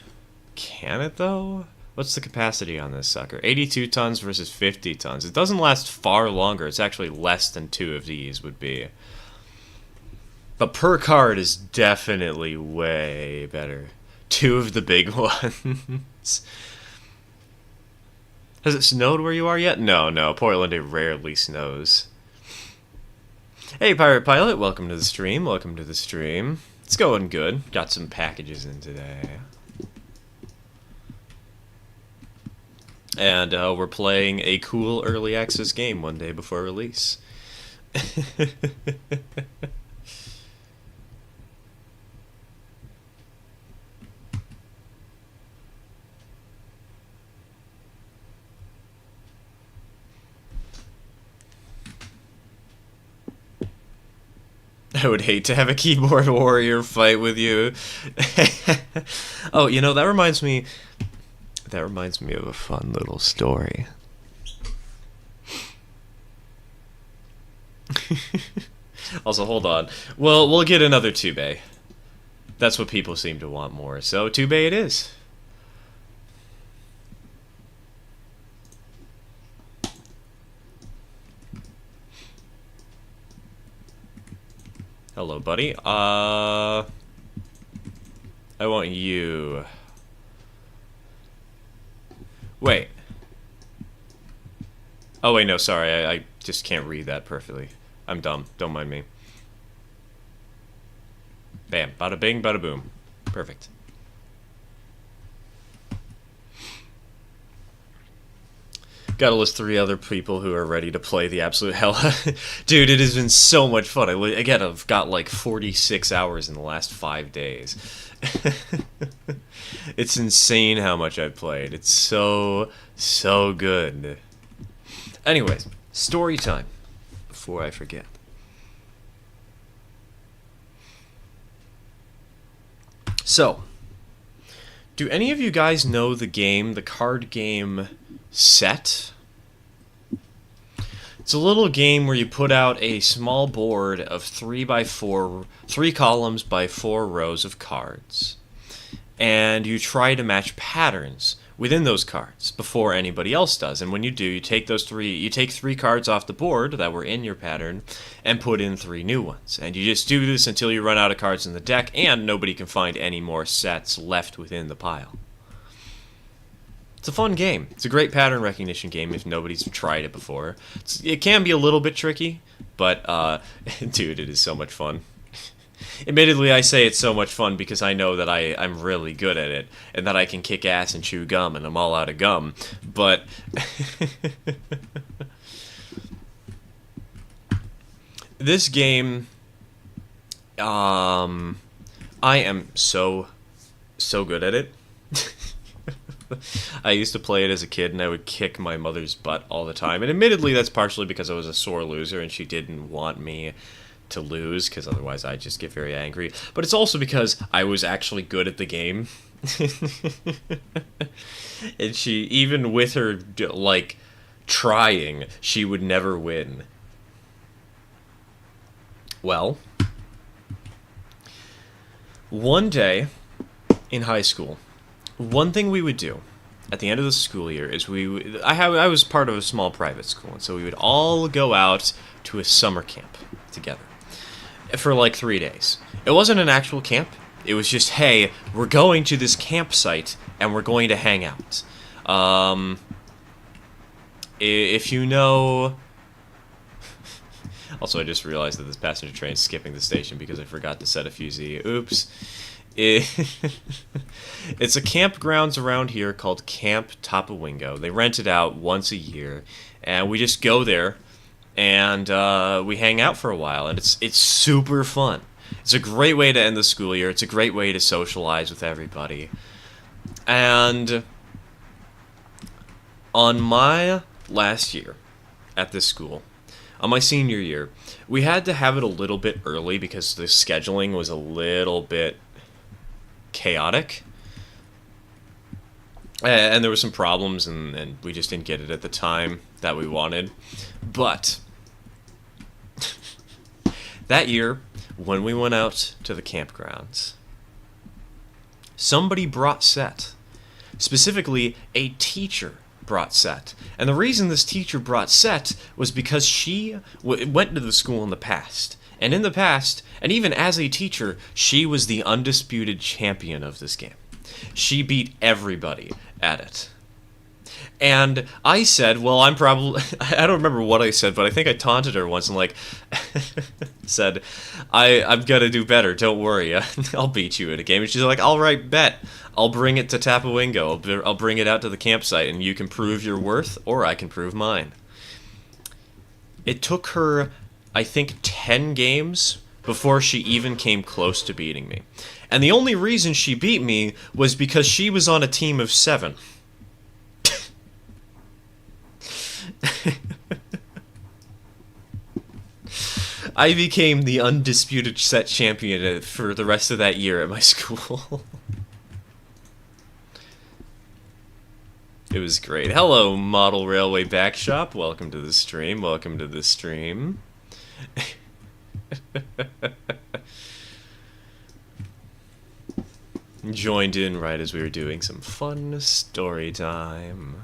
Can it, though? What's the capacity on this sucker? 82 tons versus 50 tons. It doesn't last far longer. It's actually less than 2 of these would be. But per card is definitely way better. Two of the big ones. Has it snowed where you are yet? No. Portland, it rarely snows. Hey, Pirate Pilot, welcome to the stream. It's going good. Got some packages in today. And we're playing a cool early access game one day before release. I would hate to have a keyboard warrior fight with you. Oh, you know, that reminds me of a fun little story. Also, hold on. Well, we'll get another Tubey. That's what people seem to want more. So, Tubey it is. Hello, buddy. I want you. Wait. Oh, wait, no, sorry. I just can't read that perfectly. I'm dumb. Don't mind me. Bam. Bada bing, bada boom. Perfect. Gotta list 3 other people who are ready to play the absolute hell. Dude, it has been so much fun. Again, I've got like 46 hours in the last 5 days. It's insane how much I've played. It's so good. Anyways, story time. Before I forget. So, do any of you guys know the card game Set? It's a little game where you put out a small board of 3 columns by 4 rows of cards, and you try to match patterns within those cards before anybody else does. And when you do, you take 3 cards off the board that were in your pattern and put in 3 new ones. And you just do this until you run out of cards in the deck and nobody can find any more sets left within the pile. It's a fun game. It's a great pattern recognition game if nobody's tried it before. It can be a little bit tricky, but dude, it is so much fun. Admittedly, I say it's so much fun because I know that I'm really good at it, and that I can kick ass and chew gum, and I'm all out of gum. But this game, I am so good at it. I used to play it as a kid, and I would kick my mother's butt all the time. And admittedly, that's partially because I was a sore loser, and she didn't want me to lose, because otherwise I'd just get very angry. But it's also because I was actually good at the game. And she, even with her, like, trying, she would never win. Well, one day in high school, one thing we would do at the end of the school year is I was part of a small private school, and so we would all go out to a summer camp together for like 3 days. It wasn't an actual camp. It was just, hey, we're going to this campsite and we're going to hang out. If you know... Also, I just realized that this passenger train is skipping the station because I forgot to set a fusee. Oops. It's a campgrounds around here called Camp Tapawingo. They rent it out once a year, and we just go there, and we hang out for a while, and it's super fun. It's a great way to end the school year. It's a great way to socialize with everybody. And on my last year at this school, on my senior year, we had to have it a little bit early because the scheduling was a little bit chaotic, and there were some problems, and we just didn't get it at the time that we wanted. But that year, when we went out to the campgrounds, somebody brought set. Specifically, a teacher brought set. And the reason this teacher brought set was because she went to the school in the past, And in the past, and even as a teacher, she was the undisputed champion of this game. She beat everybody at it. And I said, well, I'm probably... I don't remember what I said, but I think I taunted her once and, like, said, I'm gonna do better, don't worry. I'll beat you in a game. And she's like, all right, bet. I'll bring it to Tapawingo. I'll bring it out to the campsite, and you can prove your worth, or I can prove mine. It took her, I think, 10 games before she even came close to beating me. And the only reason she beat me was because she was on a team of 7. I became the undisputed set champion for the rest of that year at my school. It was great. Hello, Model Railway Backshop. Welcome to the stream. Welcome to the stream. Joined in right as we were doing some fun story time.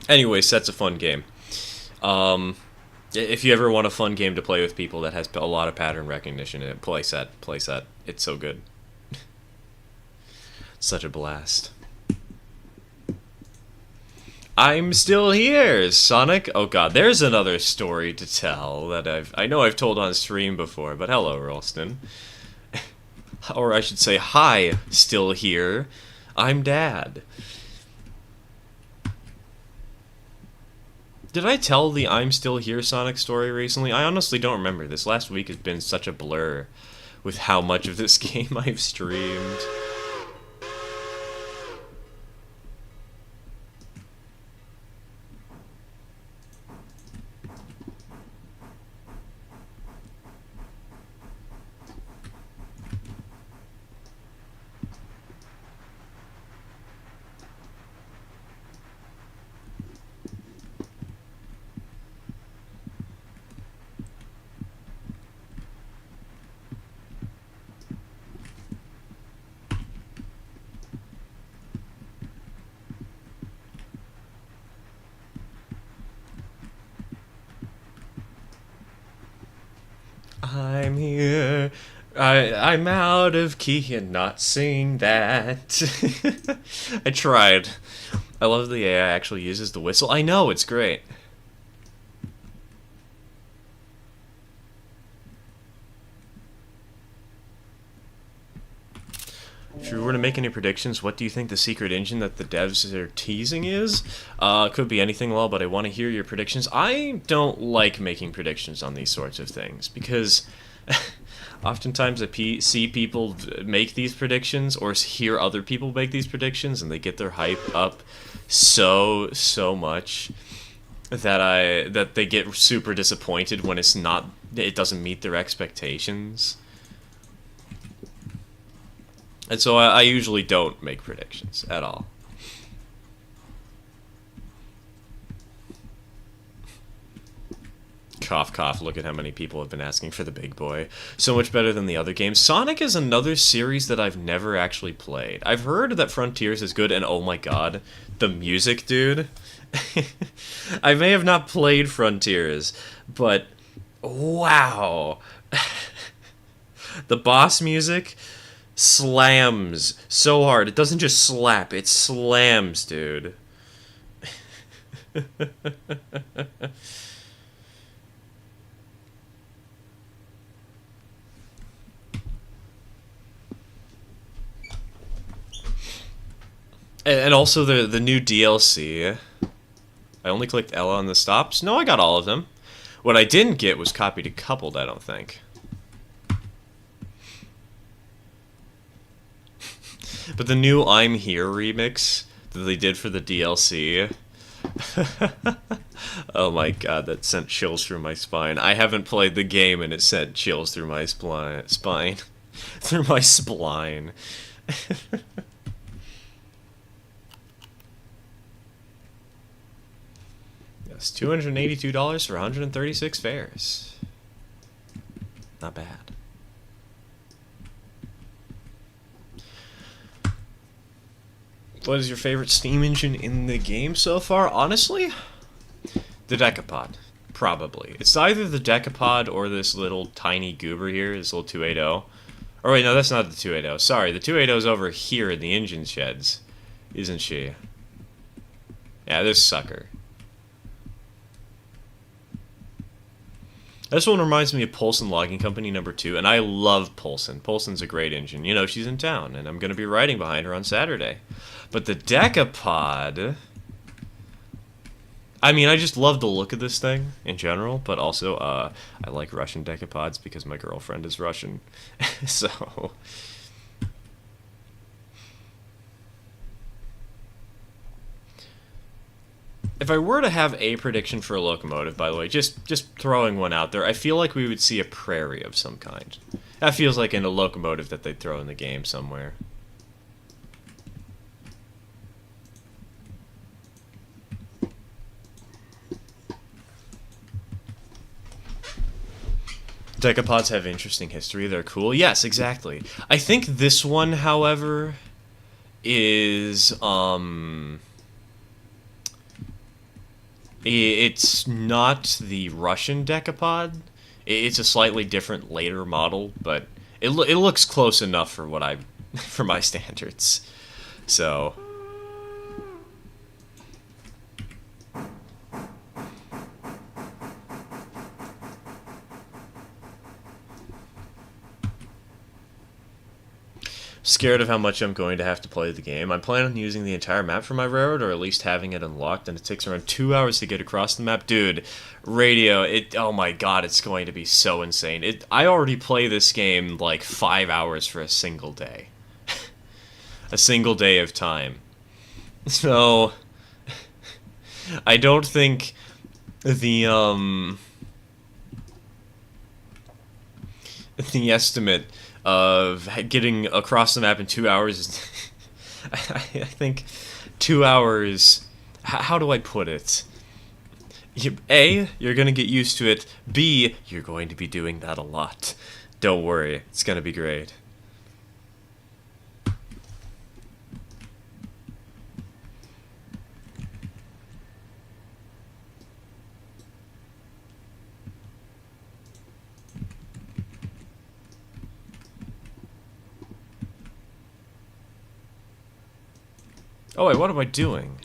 Anyway, Set's a fun game. If you ever want a fun game to play with people that has a lot of pattern recognition in it, play Set. Play Set. It's so good. Such a blast. I'm still here, Sonic. Oh god, there's another story to tell that I know I've told on stream before, but hello, Ralston. Or I should say, hi, still here. I'm Dad. Did I tell the I'm still here Sonic story recently? I honestly don't remember. This last week has been such a blur with how much of this game I've streamed. I'm here. I'm out of key and not sing that. I tried. I love the AI actually uses the whistle. I know, it's great. If you were to make any predictions, what do you think the secret engine that the devs are teasing is? Could be anything, Lol, but I want to hear your predictions. I don't like making predictions on these sorts of things, because oftentimes I see people make these predictions, or hear other people make these predictions, and they get their hype up so much that they get super disappointed when it doesn't meet their expectations. And so I usually don't make predictions at all. Cough, cough, look at how many people have been asking for the big boy. So much better than the other games. Sonic is another series that I've never actually played. I've heard that Frontiers is good, and oh my god, the music, dude. I may have not played Frontiers, but wow. The boss music slams so hard. It doesn't just slap, it slams, dude. And also the new DLC. I only clicked L on the stops. No, I got all of them. What I didn't get was copied and coupled, I don't think. But the new I'm Here remix that they did for the DLC. Oh my god, that sent chills through my spine. I haven't played the game and it sent chills through my spine. Through my spline. Yes, $282 for 136 fares. Not bad. What is your favorite steam engine in the game so far? Honestly, the Decapod. Probably. It's either the Decapod or this little tiny goober here, this little 280. Or wait, no, that's not the 280. Sorry, the 280 is over here in the engine sheds. Isn't she? Yeah, this sucker. This one reminds me of Polson Logging Company #2, and I love Polson. Polson's a great engine. You know, she's in town, and I'm going to be riding behind her on Saturday. But the Decapod... I mean, I just love the look of this thing in general, but also I like Russian Decapods because my girlfriend is Russian. So... If I were to have a prediction for a locomotive, by the way, just throwing one out there, I feel like we would see a prairie of some kind. That feels like in a locomotive that they'd throw in the game somewhere. Decapods have interesting history. They're cool. Yes, exactly. I think this one, however, is it's not the Russian Decapod. It's a slightly different later model, but it looks close enough for what I for my standards. So scared of how much I'm going to have to play the game. I'm planning on using the entire map for my railroad, or at least having it unlocked, and it takes around 2 hours to get across the map. Dude, radio, oh my god, it's going to be so insane. I already play this game like 5 hours for a single day. A single day of time. So, I don't think the estimate of getting across the map in 2 hours is I think 2 hours, how do I put it? A, you're going to get used to it. B, you're going to be doing that a lot. Don't worry, it's going to be great. Oh wait, what am I doing?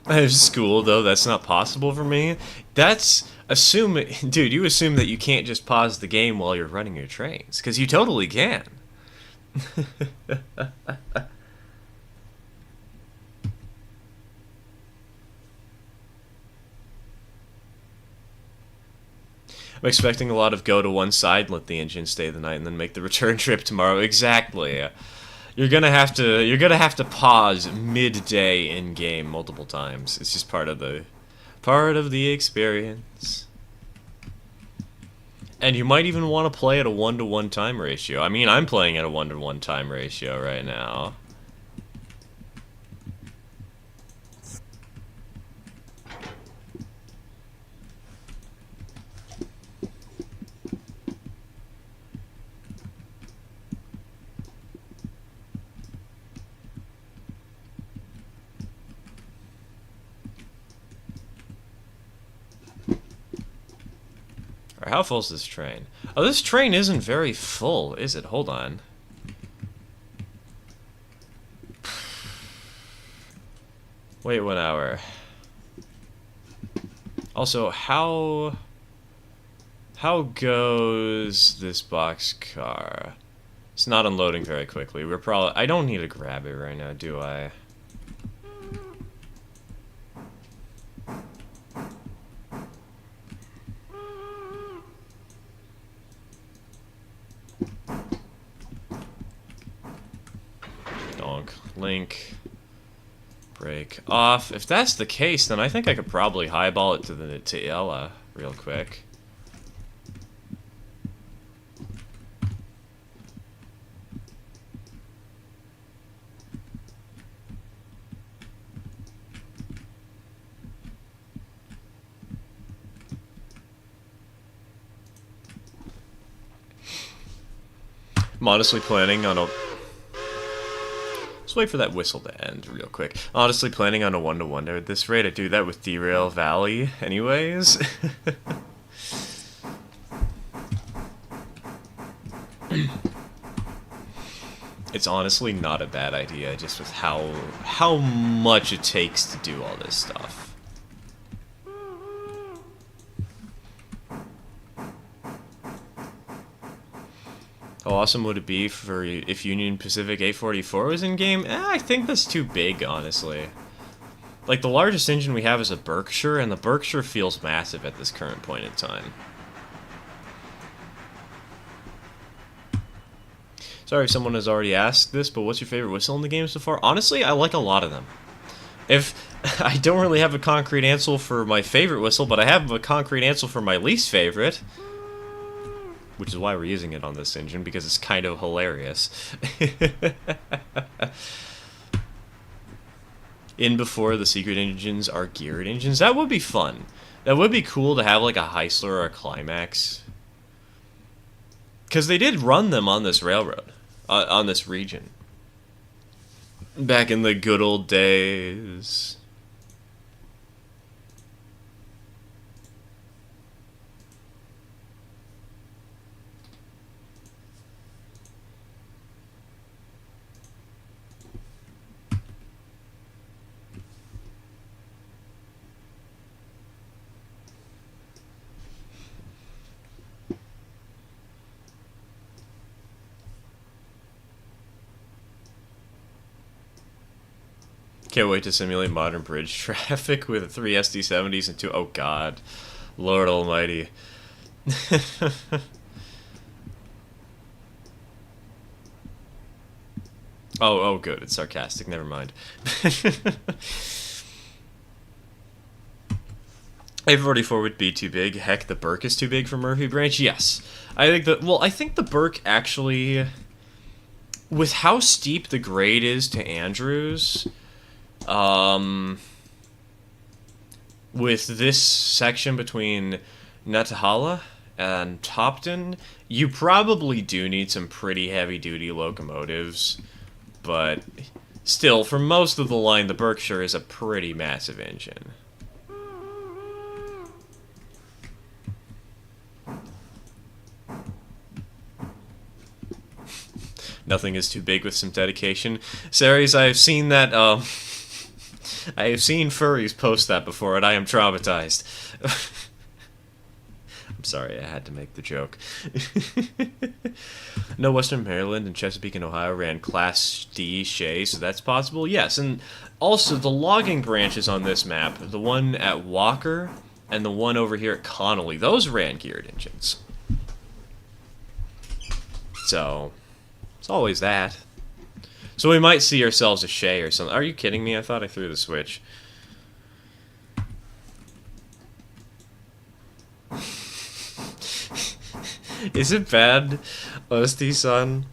I have school, though. That's not possible for me. That's assuming... Dude, you assume that you can't just pause the game while you're running your trains. Because you totally can. I'm expecting a lot of go to one side, let the engine stay the night, and then make the return trip tomorrow. Exactly. You're gonna have to pause midday in game multiple times. It's just part of the experience. And you might even want to play at a 1-to-1 time ratio. I mean, I'm playing at a 1-to-1 time ratio right now. How full is this train? Oh, this train isn't very full, is it? Hold on. Wait 1 hour. Also, how goes this boxcar? It's not unloading very quickly. I don't need to grab it right now, do I? Link, break off. If that's the case, then I think I could probably highball it to Ella real quick. I'm honestly planning on a... Let's wait for that whistle to end real quick. Honestly planning on a 1-to-1 at this rate. I do that with Derail Valley anyways. It's honestly not a bad idea, just with how much it takes to do all this stuff. How awesome would it be for if Union Pacific 844 was in game? I think that's too big, honestly. Like, the largest engine we have is a Berkshire, and the Berkshire feels massive at this current point in time. Sorry if someone has already asked this, but what's your favorite whistle in the game so far? Honestly, I like a lot of them. If I don't really have a concrete answer for my favorite whistle, but I have a concrete answer for my least favorite, which is why we're using it on this engine, because it's kind of hilarious. In before the secret engines are geared engines. That would be fun. That would be cool to have like a Heisler or a Climax. Because they did run them on this railroad. On this region. Back in the good old days. Can't wait to simulate modern bridge traffic with 3 SD70s and 2... Oh god. Lord almighty. Oh, good. It's sarcastic. Never mind. A44 would be too big. Heck, the Burke is too big for Murphy Branch. Yes. I think that... Well, I think the Burke actually... With how steep the grade is to Andrews... with this section between Natahala and Topton, you probably do need some pretty heavy-duty locomotives, but still, for most of the line, the Berkshire is a pretty massive engine. Nothing is too big with some dedication. Saris, I have seen that, I have seen furries post that before, and I am traumatized. I'm sorry, I had to make the joke. No, Western Maryland and Chesapeake and Ohio ran Class D Shay, so that's possible? Yes, and also the logging branches on this map, the one at Walker and the one over here at Connolly, those ran geared engines. So, it's always that. So we might see ourselves a Shay or something. Are you kidding me? I thought I threw the switch. Is it bad, Lusty-san?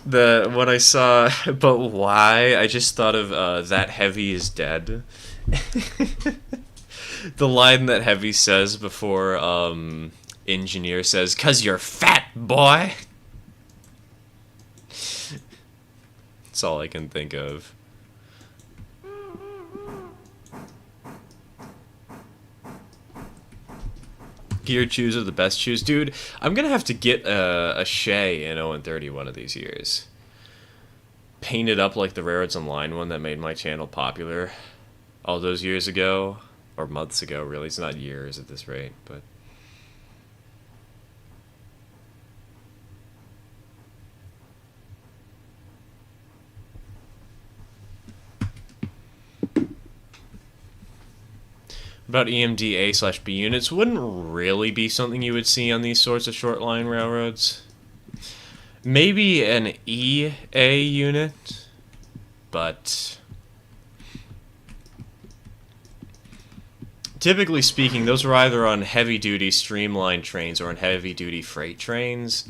When I saw, but why? I just thought of That Heavy is Dead. The line that Heavy says before Engineer says, "'Cause you're fat, boy!" That's all I can think of. Gear chews are the best chews. Dude, I'm gonna have to get a Shay in 0-30 one of these years. Paint it up like the Railroads Online one that made my channel popular all those years ago. Or months ago, really. It's not years at this rate, but... About EMD A/B units, wouldn't really be something you would see on these sorts of short line railroads. Maybe an EA unit, but typically speaking, those are either on heavy-duty streamlined trains or on heavy-duty freight trains.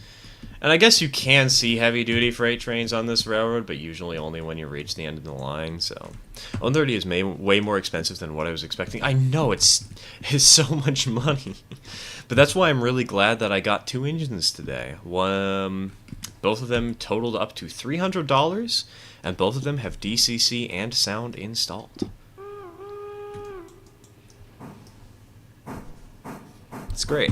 And I guess you can see heavy-duty freight trains on this railroad, but usually only when you reach the end of the line, so... 130 is way more expensive than what I was expecting. I know, it's so much money. But that's why I'm really glad that I got 2 engines today. Both of them totaled up to $300, and both of them have DCC and sound installed. It's great.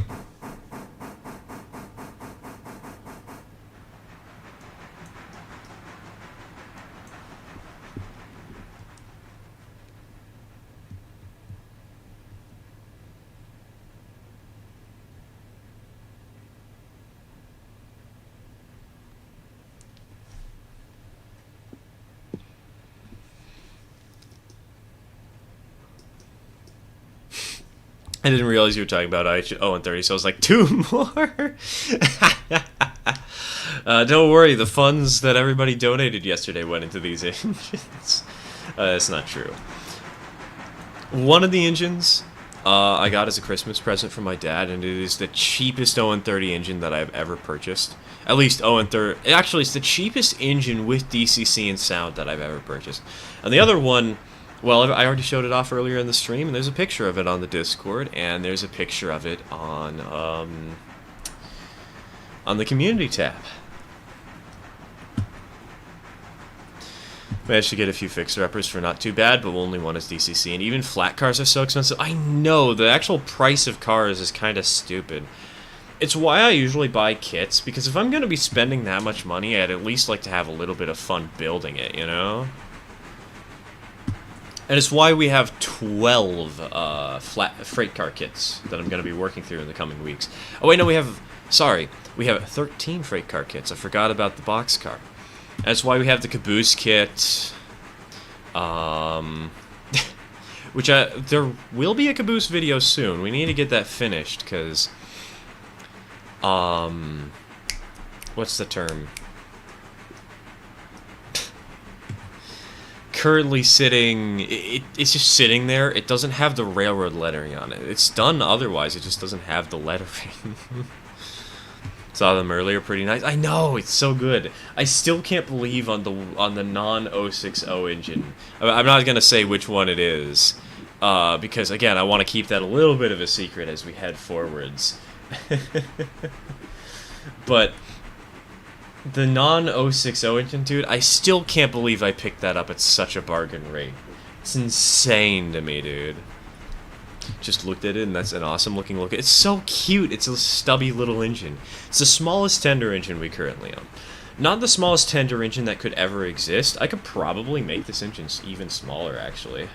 I didn't realize you were talking about IH0 so I was like, 2 more? Don't worry, the funds that everybody donated yesterday went into these engines. That's not true. One of the engines I got as a Christmas present from my dad, and it is the cheapest 0-30 engine that I've ever purchased. At least 0-30. Actually, it's the cheapest engine with DCC and sound that I've ever purchased. And the other one... Well, I already showed it off earlier in the stream, and there's a picture of it on the Discord, and there's a picture of it on the community tab. Managed to get a few fixer-uppers for not too bad, but only one is DCC, and even flat cars are so expensive. I know, the actual price of cars is kind of stupid. It's why I usually buy kits, because if I'm going to be spending that much money, I'd at least like to have a little bit of fun building it, you know? And it's why we have 12 freight car kits that I'm going to be working through in the coming weeks. Oh wait, no, we have 13 freight car kits. I forgot about the box car. That's why we have the caboose kit. Which there will be a caboose video soon. We need to get that finished, because... what's the term? Currently sitting, it's just sitting there. It doesn't have the railroad lettering on it. It's done otherwise, it just doesn't have the lettering. Saw them earlier, pretty nice. I know, it's so good. I still can't believe on the non-060 engine. I'm not gonna say which one it is, because again, I want to keep that a little bit of a secret as we head forwards. But the non-060 engine, dude, I still can't believe I picked that up at such a bargain rate. It's insane to me, dude. Just looked at it, and that's an awesome looking look. It's so cute. It's a stubby little engine. It's the smallest tender engine we currently own. Not the smallest tender engine that could ever exist. I could probably make this engine even smaller, actually,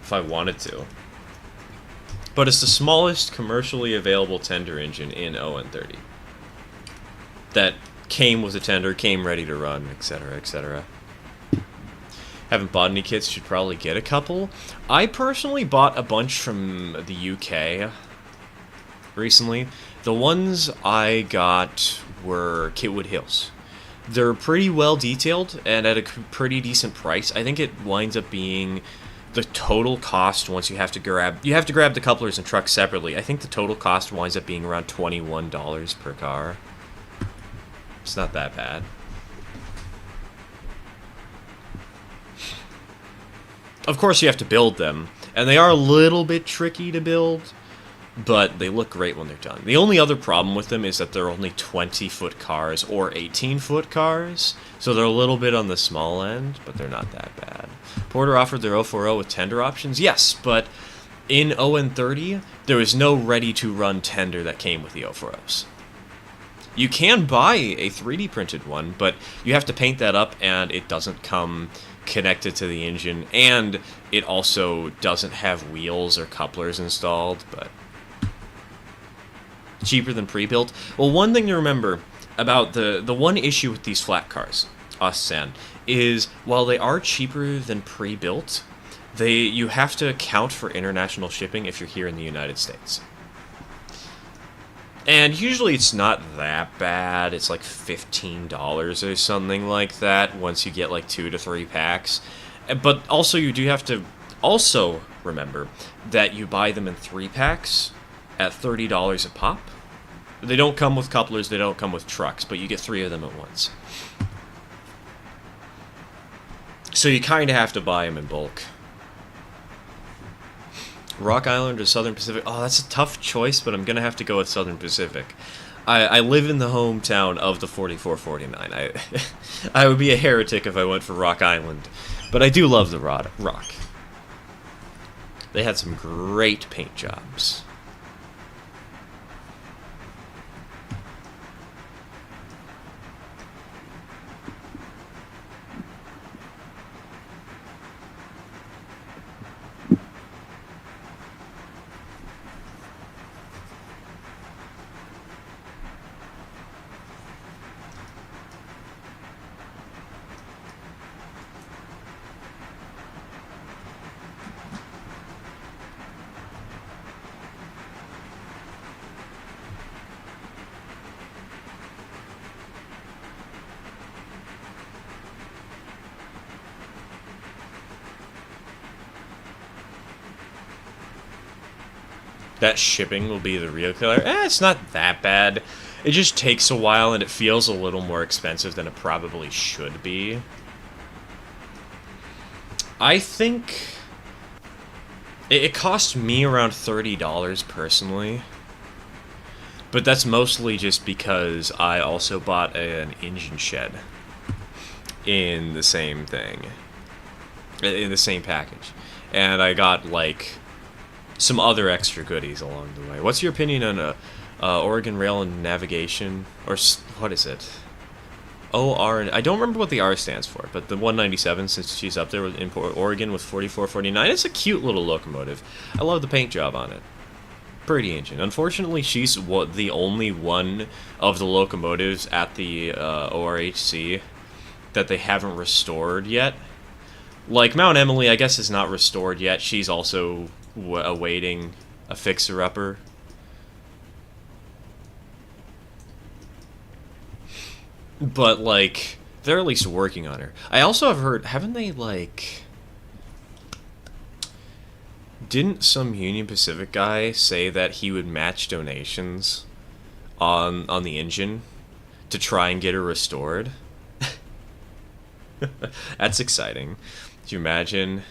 if I wanted to. But it's the smallest commercially available tender engine in 0-30. That came with a tender, came ready to run, etc., etc. Haven't bought any kits, should probably get a couple. I personally bought a bunch from the UK recently. The ones I got were Kitwood Hills. They're pretty well detailed and at a pretty decent price. I think it winds up being the total cost once you have to grab the couplers and trucks separately. I think the total cost winds up being around $21 per car. It's not that bad. Of course, you have to build them, and they are a little bit tricky to build, but they look great when they're done. The only other problem with them is that they're only 20-foot cars or 18-foot cars, so they're a little bit on the small end, but they're not that bad. Porter offered their 040 with tender options, yes, but in 0-30, there was no ready-to-run tender that came with the 040s. You can buy a 3D printed one, but you have to paint that up, and it doesn't come connected to the engine, and it also doesn't have wheels or couplers installed, but cheaper than pre-built. Well, one thing to remember about the one issue with these flat cars, San, is while they are cheaper than pre-built, you have to account for international shipping if you're here in the United States. And usually it's not that bad. It's like $15 or something like that once you get like 2 to 3 packs. But also you do have to also remember that you buy them in 3 packs at $30 a pop. They don't come with couplers, they don't come with trucks, but you get 3 of them at once. So you kind of have to buy them in bulk. Rock Island or Southern Pacific? Oh, that's a tough choice, but I'm going to have to go with Southern Pacific. I live in the hometown of the 4449. I would be a heretic if I went for Rock Island, but I do love the Rock. They had some great paint jobs. That shipping will be the real killer. It's not that bad. It just takes a while and it feels a little more expensive than it probably should be. I think it cost me around $30 personally. But that's mostly just because I also bought an engine shed in the same thing. In the same package. And I got, like, some other extra goodies along the way. What's your opinion on Oregon Rail and Navigation? Or what is it? OR. I don't remember what the R stands for, but the 197, since she's up there in Oregon with 4449, it's a cute little locomotive. I love the paint job on it. Pretty engine. Unfortunately, she's the only one of the locomotives at the ORHC that they haven't restored yet. Like, Mount Emily, I guess, is not restored yet. She's also awaiting a fixer-upper. But, like, they're at least working on her. I also have heard, haven't they, like... Didn't some Union Pacific guy say that he would match donations on the engine to try and get her restored? That's exciting. Do you imagine...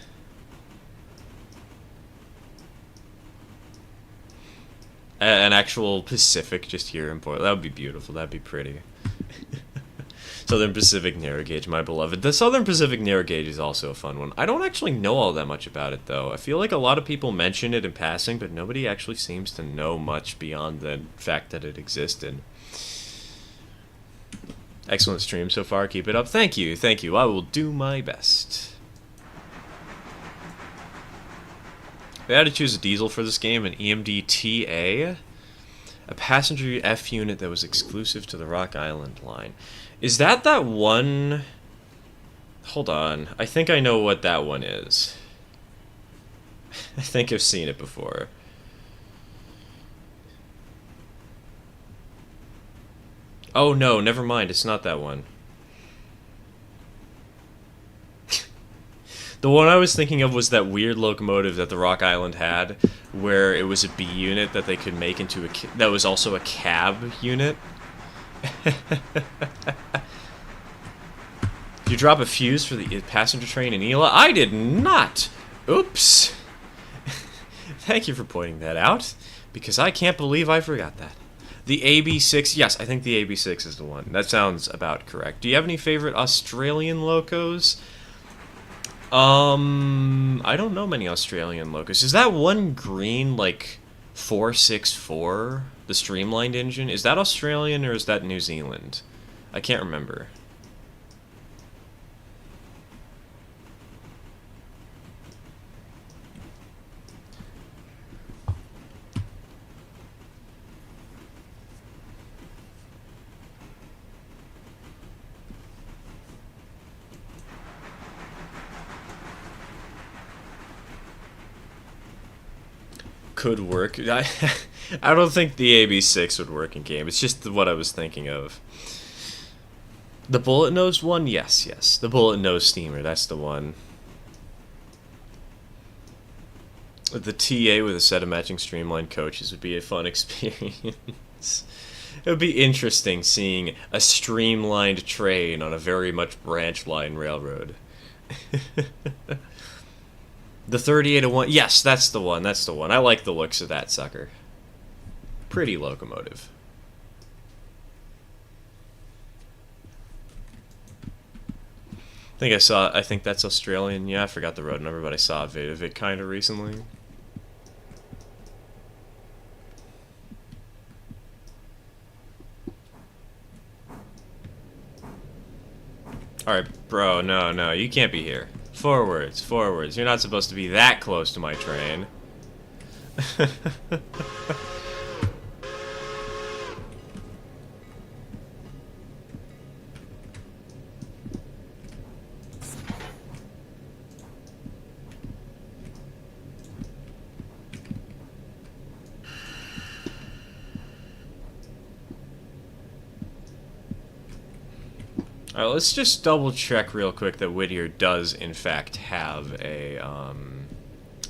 an actual Pacific just here in Portland? That would be beautiful. That'd be pretty. Southern Pacific narrow gauge, my beloved. The Southern Pacific narrow gauge is also a fun one. I don't actually know all that much about it, though. I feel like a lot of people mention it in passing, but nobody actually seems to know much beyond the fact that it existed. Excellent stream so far. Keep it up. Thank you. Thank you. I will do my best. If I had to choose a diesel for this game, an EMD TA, a passenger F unit that was exclusive to the Rock Island line. Is that one... Hold on. I think I know what that one is. I think I've seen it before. Oh no, never mind. It's not that one. The one I was thinking of was that weird locomotive that the Rock Island had, where it was a B unit that they could make into that was also a cab unit. Did you drop a fuse for the passenger train in Ela? I did not! Oops! Thank you for pointing that out, because I can't believe I forgot that. The AB6, yes, I think the AB6 is the one. That sounds about correct. Do you have any favorite Australian locos? I don't know many Australian locos. Is that one green, like, 464, the streamlined engine? Is that Australian or is that New Zealand? I can't remember. Could work. I don't think the AB6 would work in game. It's just what I was thinking of. The bullet nose one? Yes, yes. The bullet nose steamer, that's the one. The TA with a set of matching streamlined coaches would be a fun experience. It would be interesting seeing a streamlined train on a very much branch line railroad. The 3801, yes, that's the one, that's the one. I like the looks of that sucker. Pretty locomotive. I think that's Australian. Yeah, I forgot the road number, but I saw a video of it kind of recently. Alright, bro, no, you can't be here. Forwards, forwards. You're not supposed to be that close to my train. Alright, let's just double check real quick that Whittier does in fact have a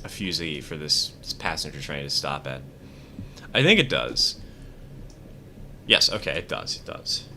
fusee for this passenger train to stop at. I think it does. Yes, okay, it does, it does.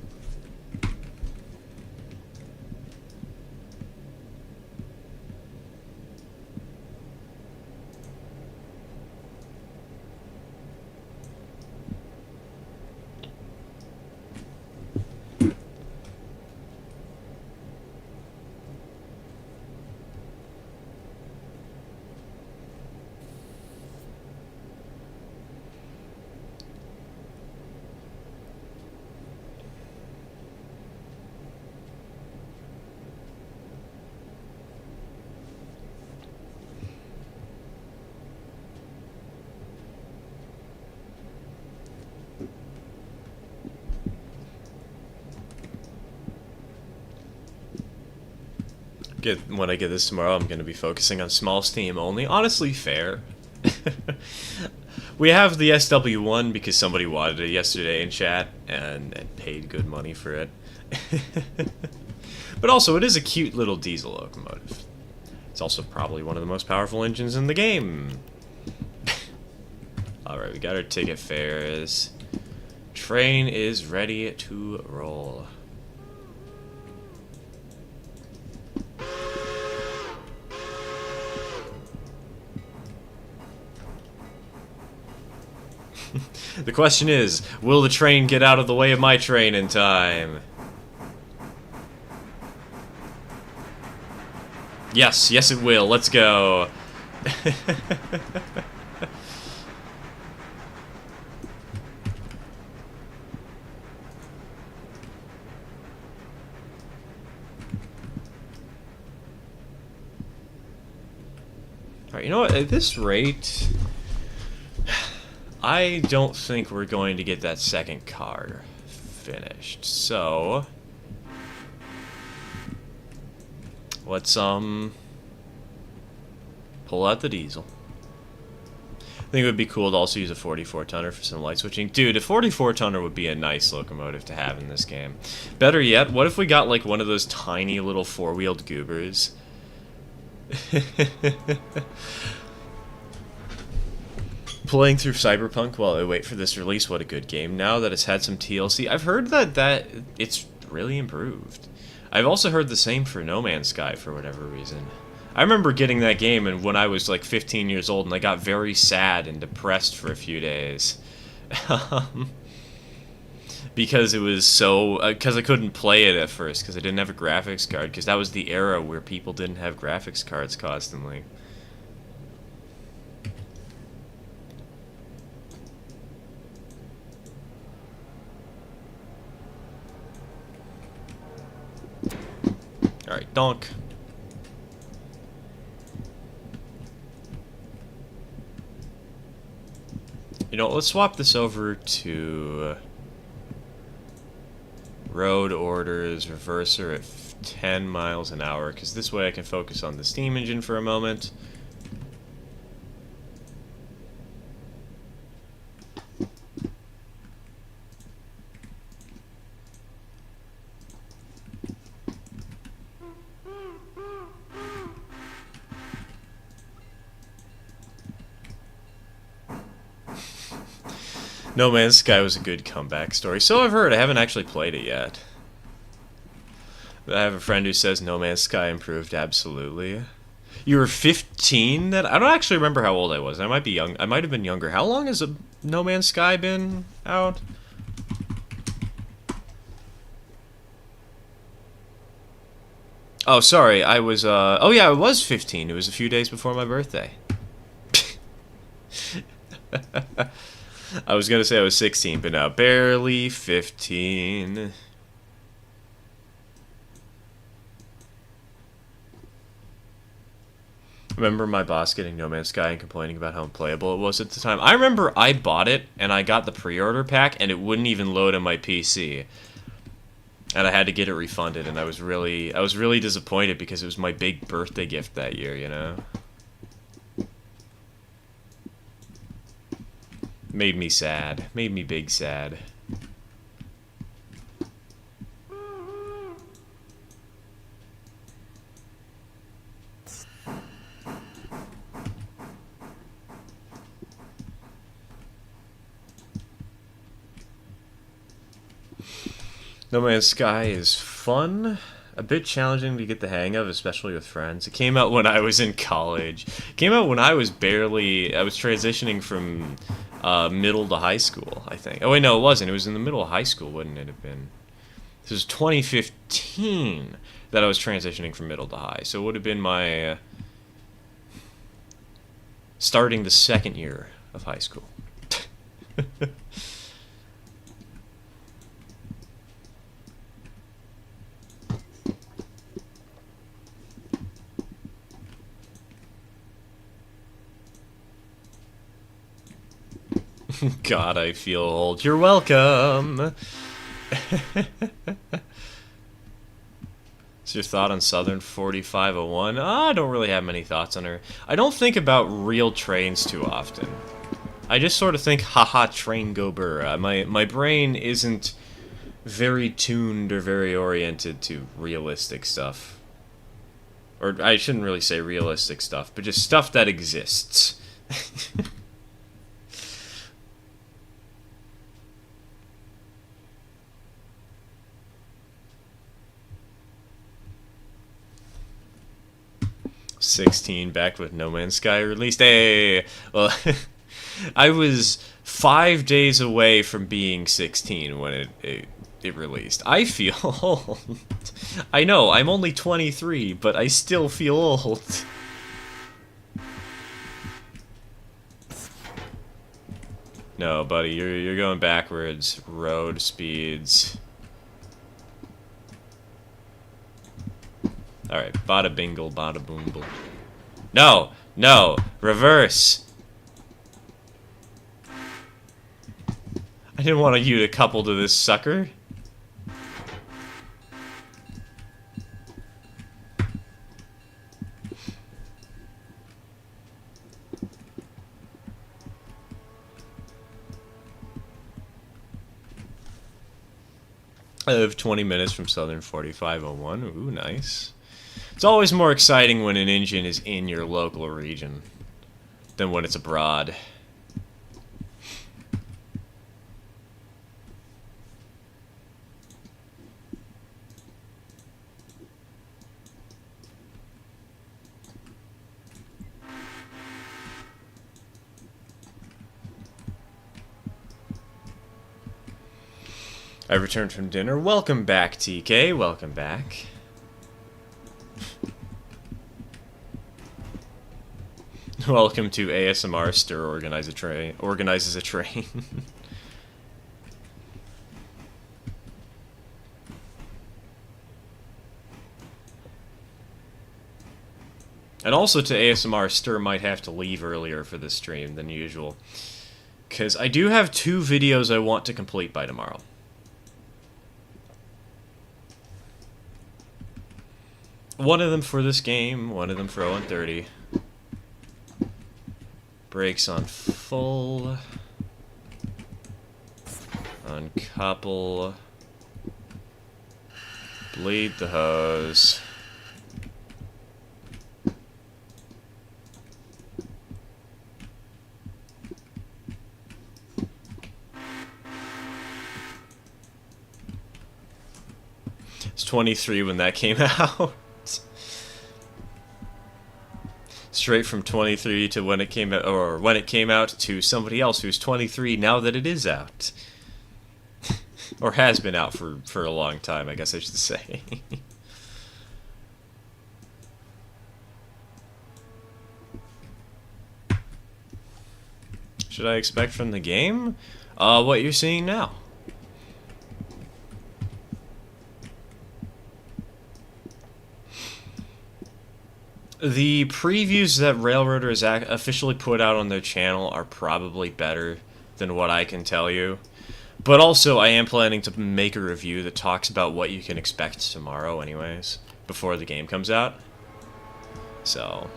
When I get this tomorrow, I'm going to be focusing on small steam only. Honestly, fair. We have the SW1 because somebody wanted it yesterday in chat and paid good money for it. But also, it is a cute little diesel locomotive. It's also probably one of the most powerful engines in the game. Alright, we got our ticket fares. Train is ready to roll. The question is, will the train get out of the way of my train in time? Yes, yes it will. Let's go. Alright, you know what? At this rate, I don't think we're going to get that second car finished, so let's pull out the diesel. I think it would be cool to also use a 44-tonner for some light switching. Dude, a 44-tonner would be a nice locomotive to have in this game. Better yet, what if we got like one of those tiny little four-wheeled goobers? Playing through Cyberpunk while I wait for this release, what a good game. Now that it's had some TLC, I've heard that it's really improved. I've also heard the same for No Man's Sky for whatever reason. I remember getting that game and when I was like 15 years old and I got very sad and depressed for a few days. Because it was so... because I couldn't play it at first because I didn't have a graphics card, because that was the era where people didn't have graphics cards constantly. Alright, donk. You know, let's swap this over to road orders, reverser at 10 miles an hour, because this way I can focus on the steam engine for a moment. No Man's Sky was a good comeback story. So I've heard. I haven't actually played it yet. I have a friend who says No Man's Sky improved absolutely. You were 15? That I don't actually remember how old I was. I might be young. I might have been younger. How long has No Man's Sky been out? Oh, sorry, I was, oh yeah, I was 15. It was a few days before my birthday. I was gonna say I was 16, but now barely 15. Remember my boss getting No Man's Sky and complaining about how unplayable it was at the time? I remember I bought it, and I got the pre-order pack, and it wouldn't even load on my PC. And I had to get it refunded, and I was really disappointed because it was my big birthday gift that year, you know? Made me sad. Made me big sad. No Man's Sky is fun, a bit challenging to get the hang of, especially with friends. It came out when I was in college. It came out when I was transitioning from middle to high school, I think. Oh wait, no, it wasn't. It was in the middle of high school, wouldn't it have been? This was 2015 that I was transitioning from middle to high. So it would have been my starting the second year of high school. God, I feel old. You're welcome. What's your thought on Southern 4501? I don't really have many thoughts on her. I don't think about real trains too often. I just sort of think, haha, train go burr. My brain isn't very tuned or very oriented to realistic stuff. Or I shouldn't really say realistic stuff, but just stuff that exists. 16 back with No Man's Sky released. Hey, well, I was 5 days away from being 16 when it released. I feel old. I know, I'm only 23, but I still feel old. No, buddy, you're going backwards. Road speeds. Alright, bada bingle, bada boomble. No! No! Reverse! I didn't want you to couple to this sucker. I live 20 minutes from Southern 4501. Ooh, nice. It's always more exciting when an engine is in your local region than when it's abroad. I returned from dinner. Welcome back, TK. Welcome back. Welcome to ASMR Stir organizes a train. And also to ASMR Stir might have to leave earlier for this stream than usual. Because I do have 2 videos I want to complete by tomorrow. One of them for this game, one of them for 0-30. Brakes on full. Uncouple. Bleed the hose. It's 23 when that came out. Straight from 23 to when it came out, or when it came out to somebody else who's 23 now that it is out. Or has been out for a long time, I guess I should say. should I expect from the game? What you're seeing now. The previews that Railroader has officially put out on their channel are probably better than what I can tell you. But also, I am planning to make a review that talks about what you can expect tomorrow anyways, before the game comes out. So...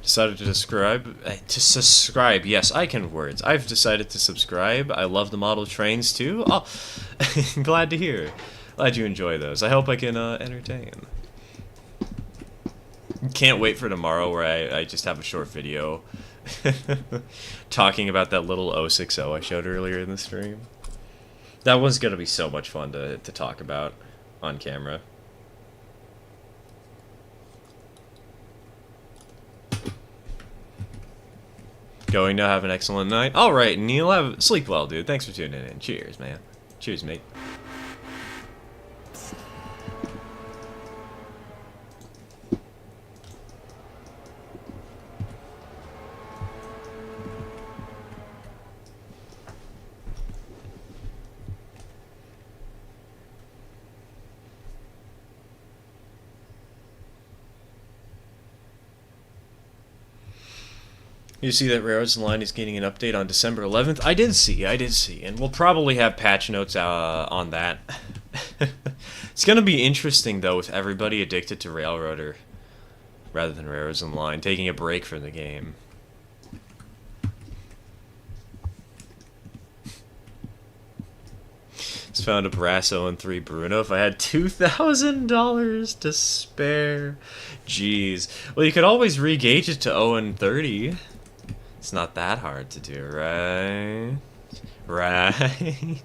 decided to subscribe. Yes, I can words. I've decided to subscribe. I love the model trains too. Oh, glad to hear. Glad you enjoy those. I hope I can entertain. Can't wait for tomorrow where I just have a short video talking about that little 060 I showed earlier in the stream. That one's gonna be so much fun to talk about on camera. Going to have an excellent night. All right, Neil, sleep well, dude. Thanks for tuning in. Cheers, man. Cheers, mate. You see that Railroads Online is getting an update on December 11th? I did see, and we'll probably have patch notes on that. It's gonna be interesting, though, with everybody addicted to Railroader, rather than Railroads Online, taking a break from the game. Just found a brass 0-3 Bruno if I had $2,000 to spare. Jeez. Well, you could always re-gauge it to 0-30. It's not that hard to do, right? Right?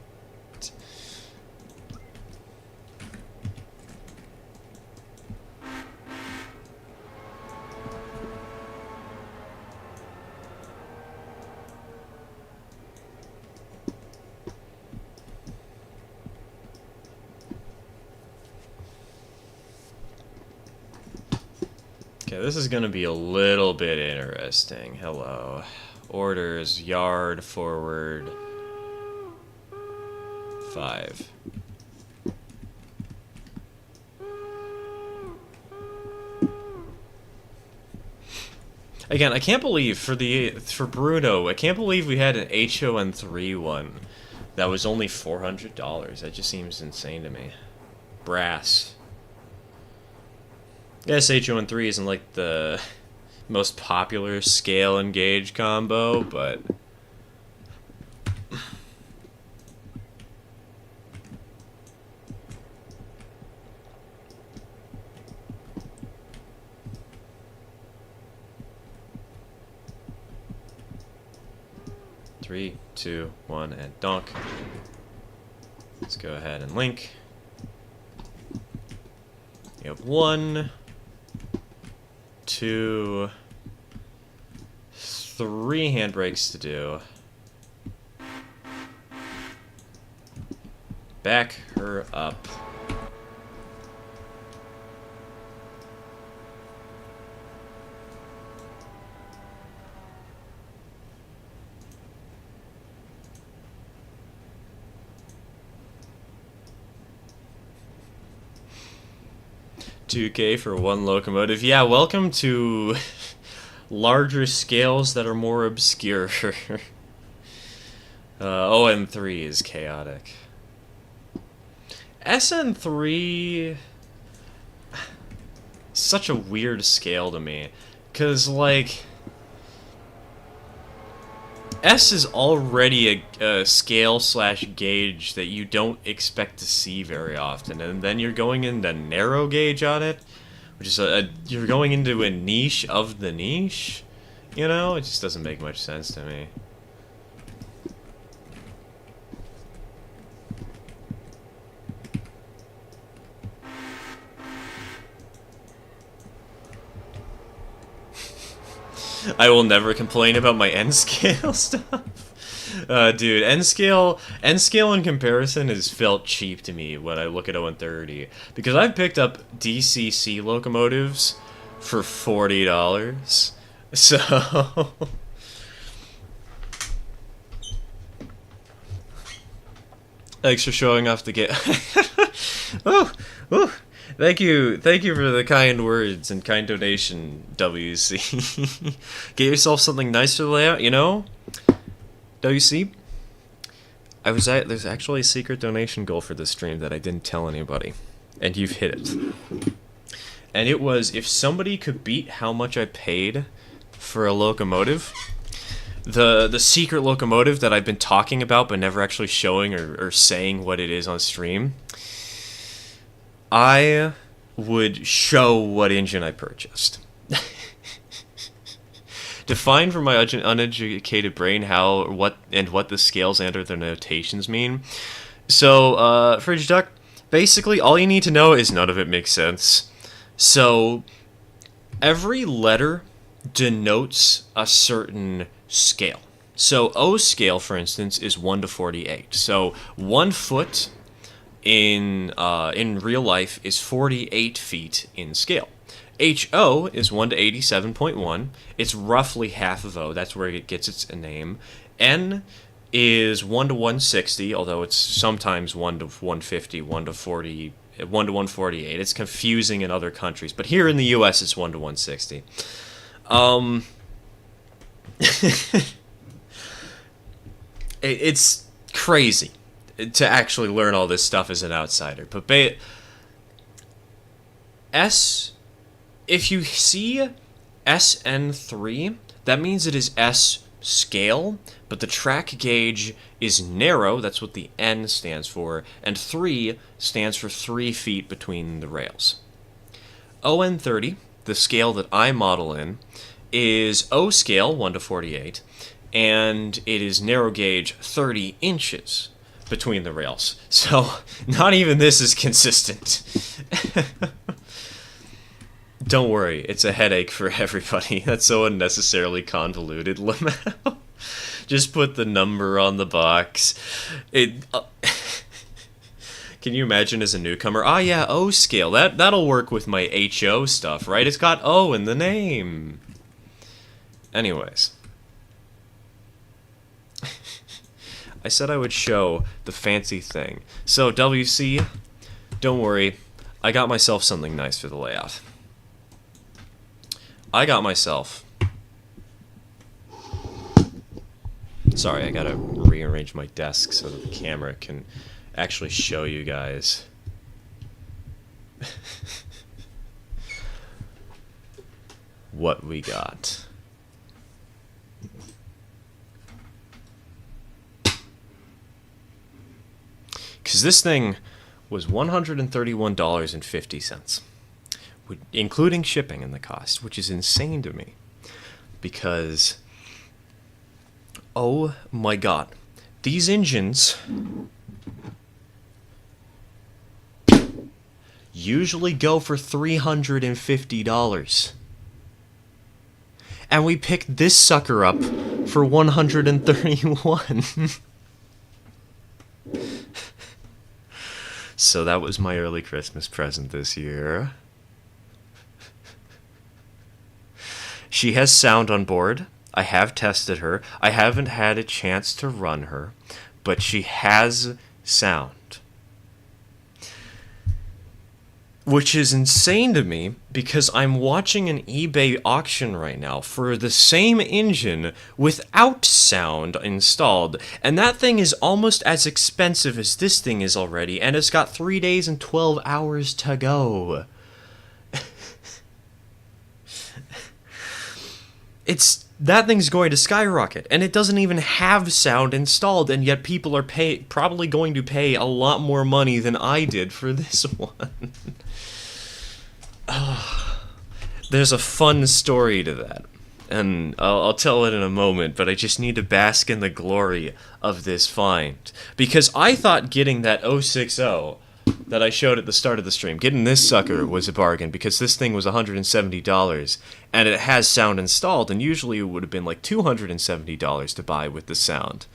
Okay, this is gonna be a little bit interesting. Hello. Orders, yard, forward. 5. Again, I can't believe for Bruno, I can't believe we had an HON3 one that was only $400. That just seems insane to me. Brass. Yes, HON3 isn't like the most popular scale and gauge combo, but three, two, one, and donk. Let's go ahead and link. You have 1, 2, 3 handbrakes to do. Back her up. $2K for 1 locomotive. Yeah, welcome to larger scales that are more obscure. ON3 is chaotic. SN3... such a weird scale to me. Because, like... S is already a scale/gauge that you don't expect to see very often, and then you're going into narrow gauge on it, which is you're going into a niche of the niche, you know? It just doesn't make much sense to me. I will never complain about my N scale stuff. Dude, N scale in comparison has felt cheap to me when I look at 0-30 because I've picked up DCC locomotives for $40. So thanks for showing off the game. Oh, oh. Thank you for the kind words and kind donation, WC. Get yourself something nice for the layout, you know? WC, there's actually a secret donation goal for this stream that I didn't tell anybody, and you've hit it. And it was, if somebody could beat how much I paid for a locomotive, the secret locomotive that I've been talking about but never actually showing or saying what it is on stream, I would show what engine I purchased. Define for my uneducated brain what the scales and or their notations mean. So, Fridge Duck, basically all you need to know is none of it makes sense. So, every letter denotes a certain scale. So, O scale, for instance, is 1-48. So, 1 foot in real life is 48 feet in scale. HO is 1-87.1. It's roughly half of O. That's where it gets its name. N is 1-160, although it's sometimes 1-150, 1-40, 1-148. It's confusing in other countries, but here in the U.S. it's 1-160. It's crazy to actually learn all this stuff as an outsider. But if you see SN3, that means it is S scale, but the track gauge is narrow, that's what the N stands for, and 3 stands for 3 feet between the rails. ON30, the scale that I model in, is O scale, 1-48, and it is narrow gauge 30 inches between the rails. So, not even this is consistent. Don't worry, it's a headache for everybody. That's so unnecessarily convoluted, Lamau. Just put the number on the box. Can you imagine as a newcomer? Ah, yeah, O scale. That'll work with my HO stuff, right? It's got O in the name. Anyways. I said I would show the fancy thing. So, WC, don't worry. I got myself something nice for the layout. I got myself... Sorry, I gotta rearrange my desk so that the camera can actually show you guys. What we got. Because this thing was $131.50. Including shipping and the cost, which is insane to me. Because, oh my god, these engines usually go for $350. And we picked this sucker up for $131. So that was my early Christmas present this year. She has sound on board. I have tested her. I haven't had a chance to run her, but she has sound. Which is insane to me because I'm watching an eBay auction right now for the same engine without sound installed, and that thing is almost as expensive as this thing is already, and it's got 3 days and 12 hours to go. That thing's going to skyrocket, and it doesn't even have sound installed, and yet people are probably going to pay a lot more money than I did for this one. There's a fun story to that, and I'll tell it in a moment, but I just need to bask in the glory of this find. Because I thought getting that 060 that I showed at the start of the stream. Getting this sucker was a bargain because this thing was $170 and it has sound installed, and usually it would have been like $270 to buy with the sound.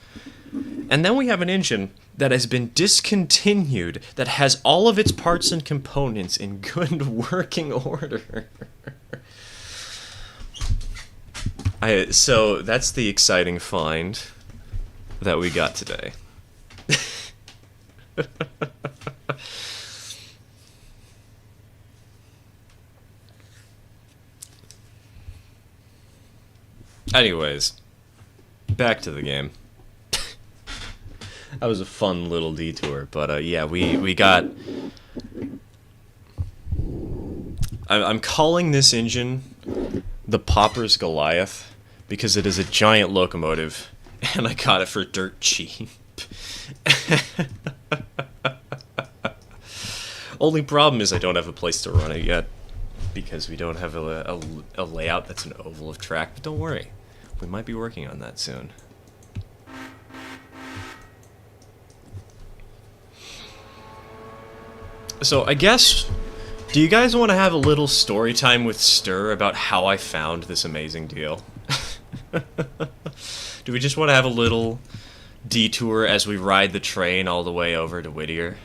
And then we have an engine that has been discontinued that has all of its parts and components in good working order. So that's the exciting find that we got today. Anyways, back to the game. That was a fun little detour, but yeah, we got... I'm calling this engine the Popper's Goliath because it is a giant locomotive, and I got it for dirt cheap. Only problem is I don't have a place to run it yet because we don't have a layout that's an oval of track, but don't worry. We might be working on that soon. So I guess, do you guys want to have a little story time with Stir about how I found this amazing deal? Do we just want to have a little detour as we ride the train all the way over to Whittier?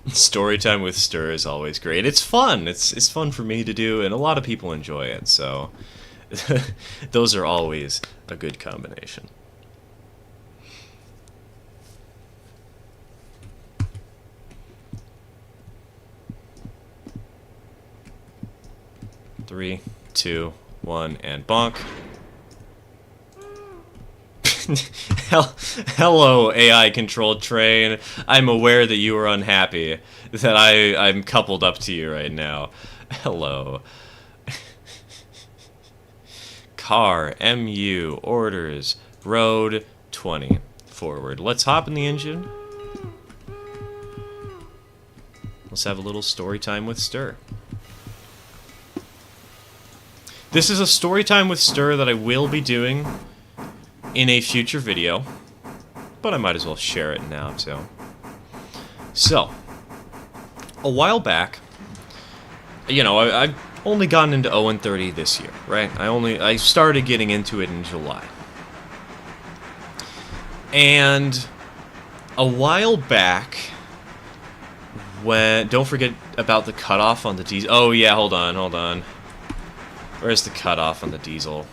Story time with Stir is always great. It's fun. It's fun for me to do, and a lot of people enjoy it, so those are always a good combination. Three, two, one, and bonk. Hello, AI-controlled train. I'm aware that you are unhappy, that I'm coupled up to you right now. Hello. Car, MU, orders, road, 20, forward. Let's hop in the engine. Let's have a little story time with Stir. This is a story time with Stir that I will be doing in a future video, but I might as well share it now too. So, a while back, you know, I've only gotten into 0-30 this year, right? I started getting into it in July. And a while back, when, don't forget about the cutoff on the diesel. Oh yeah, hold on. Where's the cutoff on the diesel?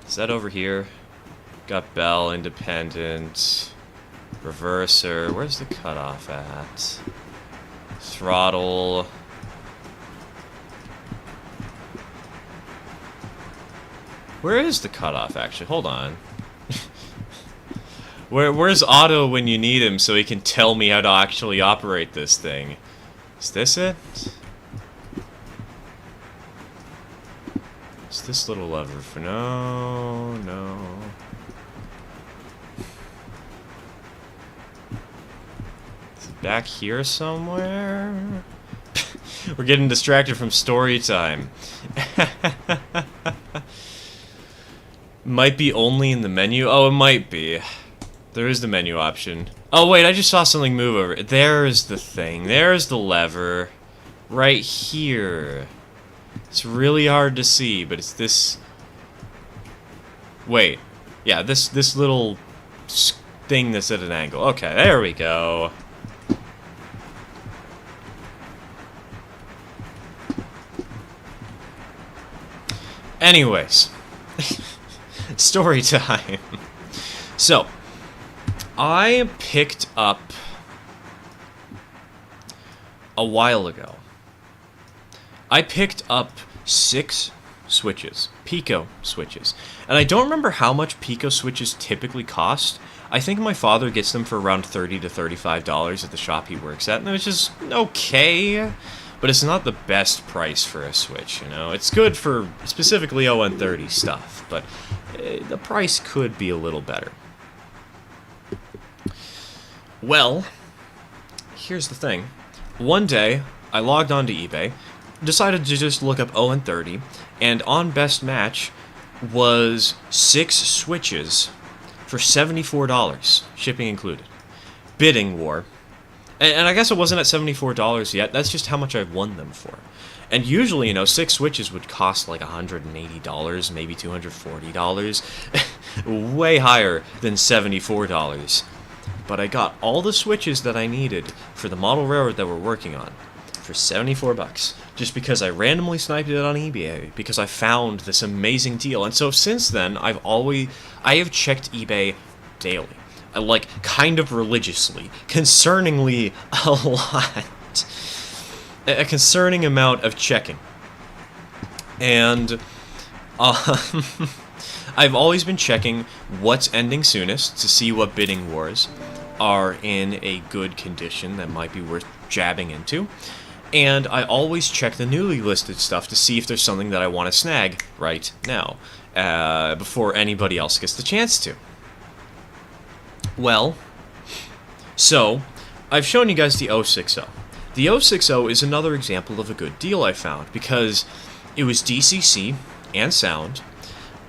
Is that over here? Got bell, independent, reverser. Where's the cutoff at? Throttle. Where is the cutoff, actually? Hold on. Where's Otto when you need him so he can tell me how to actually operate this thing? Is this it? Is this little lever for... No. Is it back here somewhere? We're getting distracted from story time. Might be only in the menu. Oh, it might be. There is the menu option. Oh, wait, I just saw something move over. There's the thing. There's the lever. Right here. It's really hard to see, but it's this... Wait. Yeah, this little thing that's at an angle. Okay, there we go. Anyways. Story time. So, I picked up a while ago. I picked up 6 switches, Pico switches. And I don't remember how much Pico switches typically cost. I think my father gets them for around $30 to $35 at the shop he works at, which is okay, but it's not the best price for a Switch, you know? It's good for specifically 0-30 stuff, but the price could be a little better. Well, here's the thing. One day, I logged onto eBay, decided to just look up ON30, and on Best Match was 6 switches for $74, shipping included. Bidding war. And I guess it wasn't at $74 yet, that's just how much I've won them for. And usually, 6 switches would cost like $180, maybe $240. Way higher than $74. But I got all the switches that I needed for the model railroad that we're working on for $74, just because I randomly sniped it on eBay, because I found this amazing deal. And so since then, I have checked eBay daily, like kind of religiously, concerningly a lot, a concerning amount of checking. And I've always been checking what's ending soonest to see what bidding wars are in a good condition that might be worth jabbing into. And I always check the newly listed stuff to see if there's something that I want to snag right now, before anybody else gets the chance to. Well, so, I've shown you guys the 060. The 060 is another example of a good deal I found, because it was DCC and sound.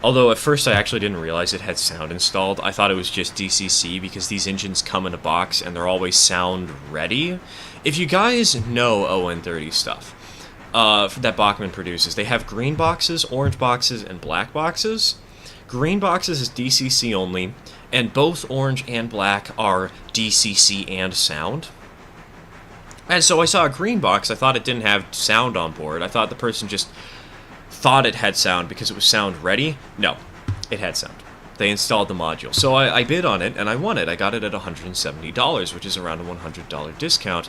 Although at first I actually didn't realize it had sound installed. I thought it was just DCC because these engines come in a box and they're always sound ready. If you guys know ON30 stuff that Bachmann produces, they have green boxes, orange boxes, and black boxes. Green boxes is DCC only, and both orange and black are DCC and sound. And so I saw a green box, I thought it didn't have sound on board. I thought the person just thought it had sound because it was sound ready. No, it had sound. They installed the module. So I bid on it, and I won it. I got it at $170, which is around a $100 discount,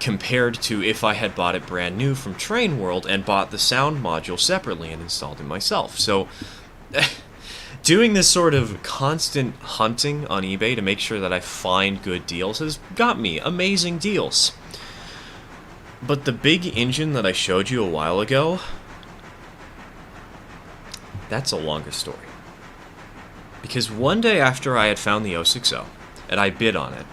compared to if I had bought it brand new from Train World and bought the sound module separately and installed it myself. So doing this sort of constant hunting on eBay to make sure that I find good deals has got me amazing deals. But the big engine that I showed you a while ago, that's a longer story. Because one day after I had found the 060, and I bid on it,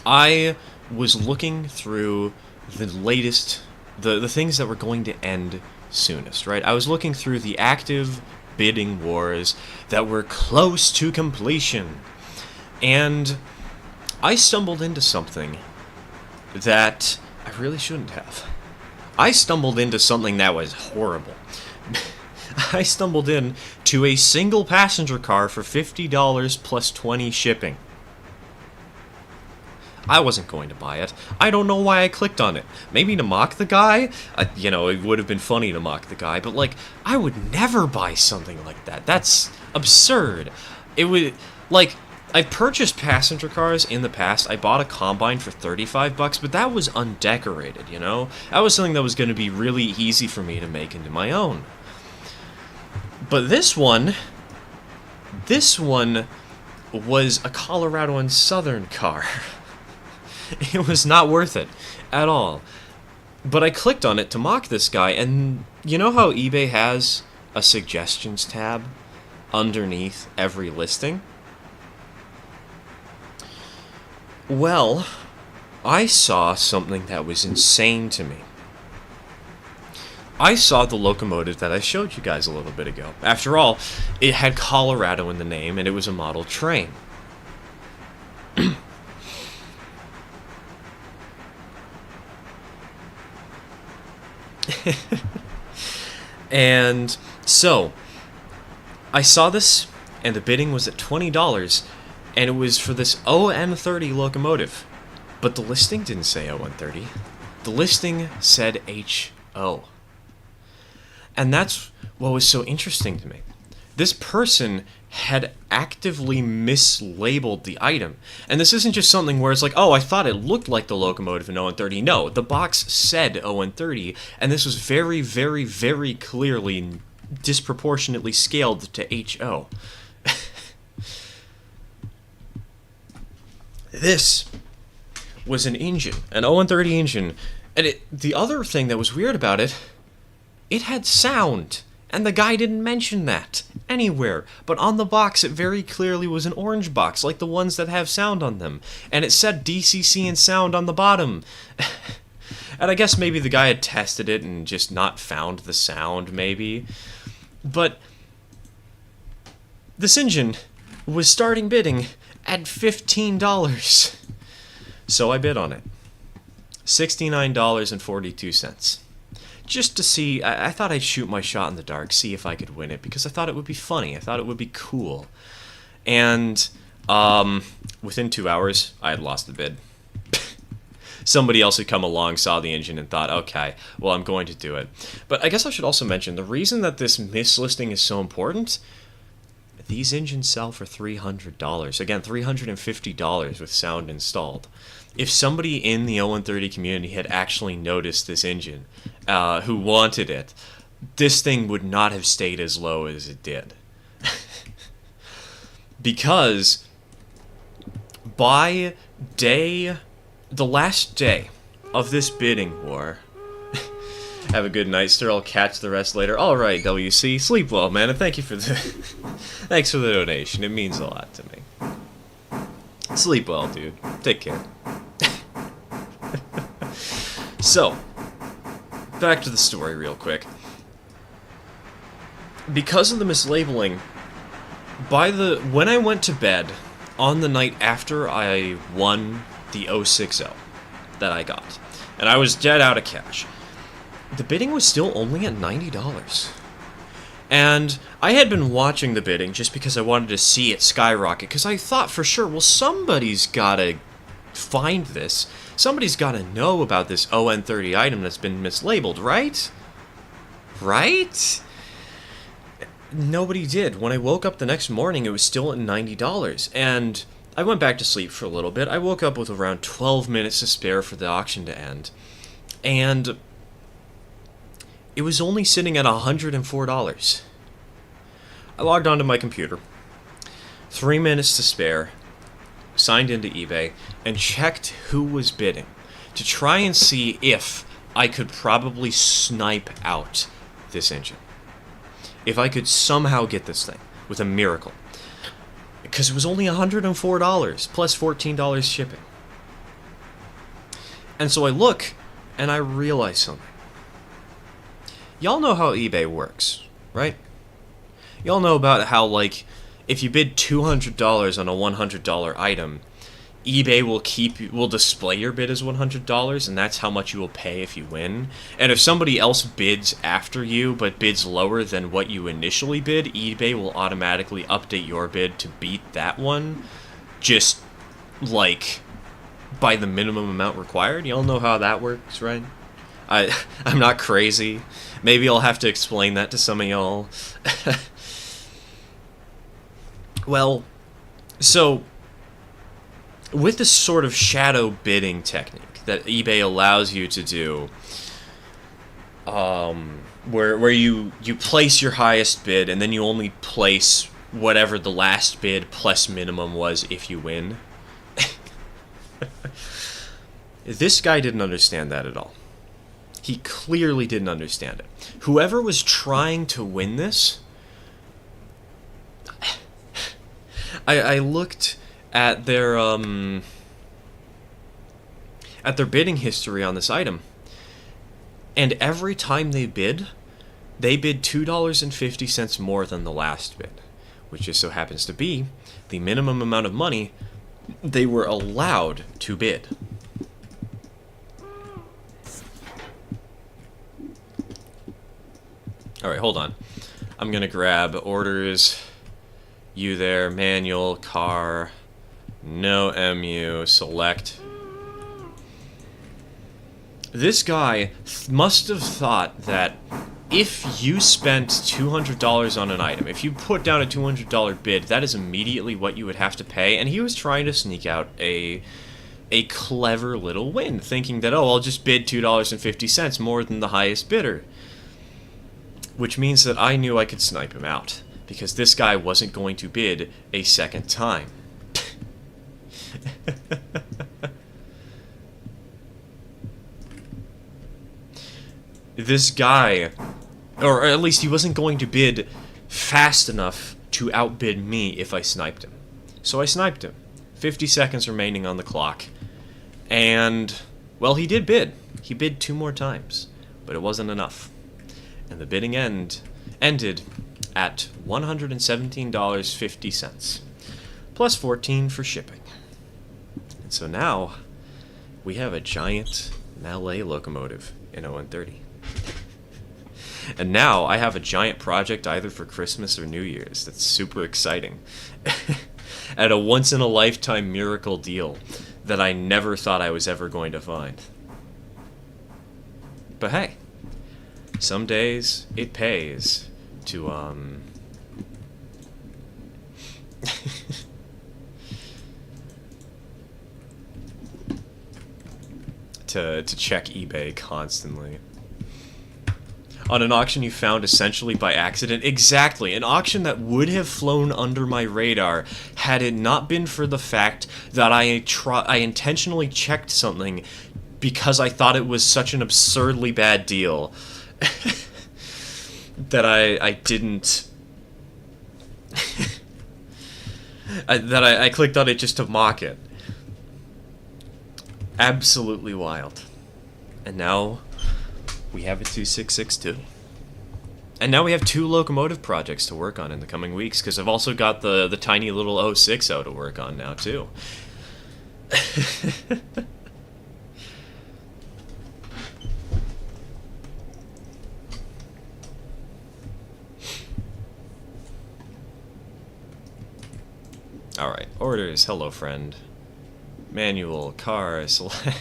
I was looking through the latest, the things that were going to end soonest, right? I was looking through the active bidding wars that were close to completion. And I stumbled into something that I really shouldn't have. I stumbled into something that was horrible. I stumbled into a single passenger car for $50 plus 20 shipping. I wasn't going to buy it. I don't know why I clicked on it. Maybe to mock the guy? It would have been funny to mock the guy, but, I would never buy something like that. That's absurd. It would, I've purchased passenger cars in the past. I bought a Combine for $35, but that was undecorated, That was something that was going to be really easy for me to make into my own. But this one was a Colorado and Southern car. It was not worth it at all. But I clicked on it to mock this guy, and you know how eBay has a suggestions tab underneath every listing? Well, I saw something that was insane to me. I saw the locomotive that I showed you guys a little bit ago. After all, it had Colorado in the name, and it was a model train. And so, I saw this, and the bidding was at $20, and it was for this ON30 locomotive. But the listing didn't say ON30. The listing said HO. And that's what was so interesting to me. This person had actively mislabeled the item. And this isn't just something where it's like, oh, I thought it looked like the locomotive in ON30. No, the box said ON30, and this was very, very, very clearly disproportionately scaled to HO. This was an engine, an ON30 engine, and the other thing that was weird about it, it had sound, And the guy didn't mention that anywhere. But on the box, it very clearly was an orange box, like the ones that have sound on them. And it said DCC and sound on the bottom. And I guess maybe the guy had tested it and just not found the sound, maybe. But this engine was starting bidding at $15. So I bid on it. $69.42. Just to see, I thought I'd shoot my shot in the dark, see if I could win it, because I thought it would be funny, I thought it would be cool. And within 2 hours, I had lost the bid. Somebody else had come along, saw the engine, and thought, okay, well, I'm going to do it. But I guess I should also mention, the reason that this mislisting is so important, these engines sell for $300. Again, $350 with sound installed. If somebody in the 0130 community had actually noticed this engine, who wanted it, this thing would not have stayed as low as it did. Because by the last day of this bidding war, have a good night, sir. I'll catch the rest later. All right, WC, sleep well, man, and thank you for the thanks for the donation. It means a lot to me. Sleep well, dude. Take care. So, back to the story real quick. Because of the mislabeling, when I went to bed on the night after I won the 060 that I got, and I was dead out of cash, the bidding was still only at $90. And I had been watching the bidding just because I wanted to see it skyrocket, because I thought for sure, well, somebody's gotta find this. Somebody's gotta know about this ON30 item that's been mislabeled, right? Right? Nobody did. When I woke up the next morning, it was still at $90. And I went back to sleep for a little bit. I woke up with around 12 minutes to spare for the auction to end. And it was only sitting at $104. I logged onto my computer. 3 minutes to spare. Signed into eBay, and checked who was bidding to try and see if I could probably snipe out this engine. If I could somehow get this thing with a miracle. Because it was only $104 plus $14 shipping. And so I look, and I realize something. Y'all know how eBay works, right? Y'all know about how, like, if you bid $200 on a $100 item, eBay will display your bid as $100, and that's how much you will pay if you win. And if somebody else bids after you, but bids lower than what you initially bid, eBay will automatically update your bid to beat that one, just, like, by the minimum amount required. Y'all know how that works, right? I'm not crazy. Maybe I'll have to explain that to some of y'all. Well, so with this sort of shadow bidding technique that eBay allows you to do, where you place your highest bid and then you only place whatever the last bid plus minimum was if you win. This guy didn't understand that at all. He clearly didn't understand it. Whoever was trying to win this, I looked at their bidding history on this item, and every time they bid $2.50 more than the last bid, which just so happens to be the minimum amount of money they were allowed to bid. Alright, hold on. I'm gonna grab orders. You there, manual, car, no MU, select. This guy must have thought that if you spent $200 on an item, if you put down a $200 bid, that is immediately what you would have to pay, and he was trying to sneak out a clever little win, thinking that, oh, I'll just bid $2.50 more than the highest bidder. Which means that I knew I could snipe him out, because this guy wasn't going to bid a second time. This guy Or at least he wasn't going to bid fast enough to outbid me if I sniped him. So I sniped him. 50 seconds remaining on the clock. And, well, he did bid. He bid 2 more times. But it wasn't enough. And the bidding ended at $117.50. Plus $14 for shipping. And so now, we have a giant Mallet locomotive in 0130. And now I have a giant project either for Christmas or New Year's. That's super exciting. At a once-in-a-lifetime miracle deal that I never thought I was ever going to find. But hey, some days it pays to, to check eBay constantly. On an auction you found essentially by accident. Exactly, an auction that would have flown under my radar had it not been for the fact that I intentionally checked something because I thought it was such an absurdly bad deal that I didn't... I clicked on it just to mock it. Absolutely wild. And now we have a 2662. And now we have 2 locomotive projects to work on in the coming weeks, because I've also got the tiny little 060 to work on now, too. Alright, orders, hello friend. Manual, car, select.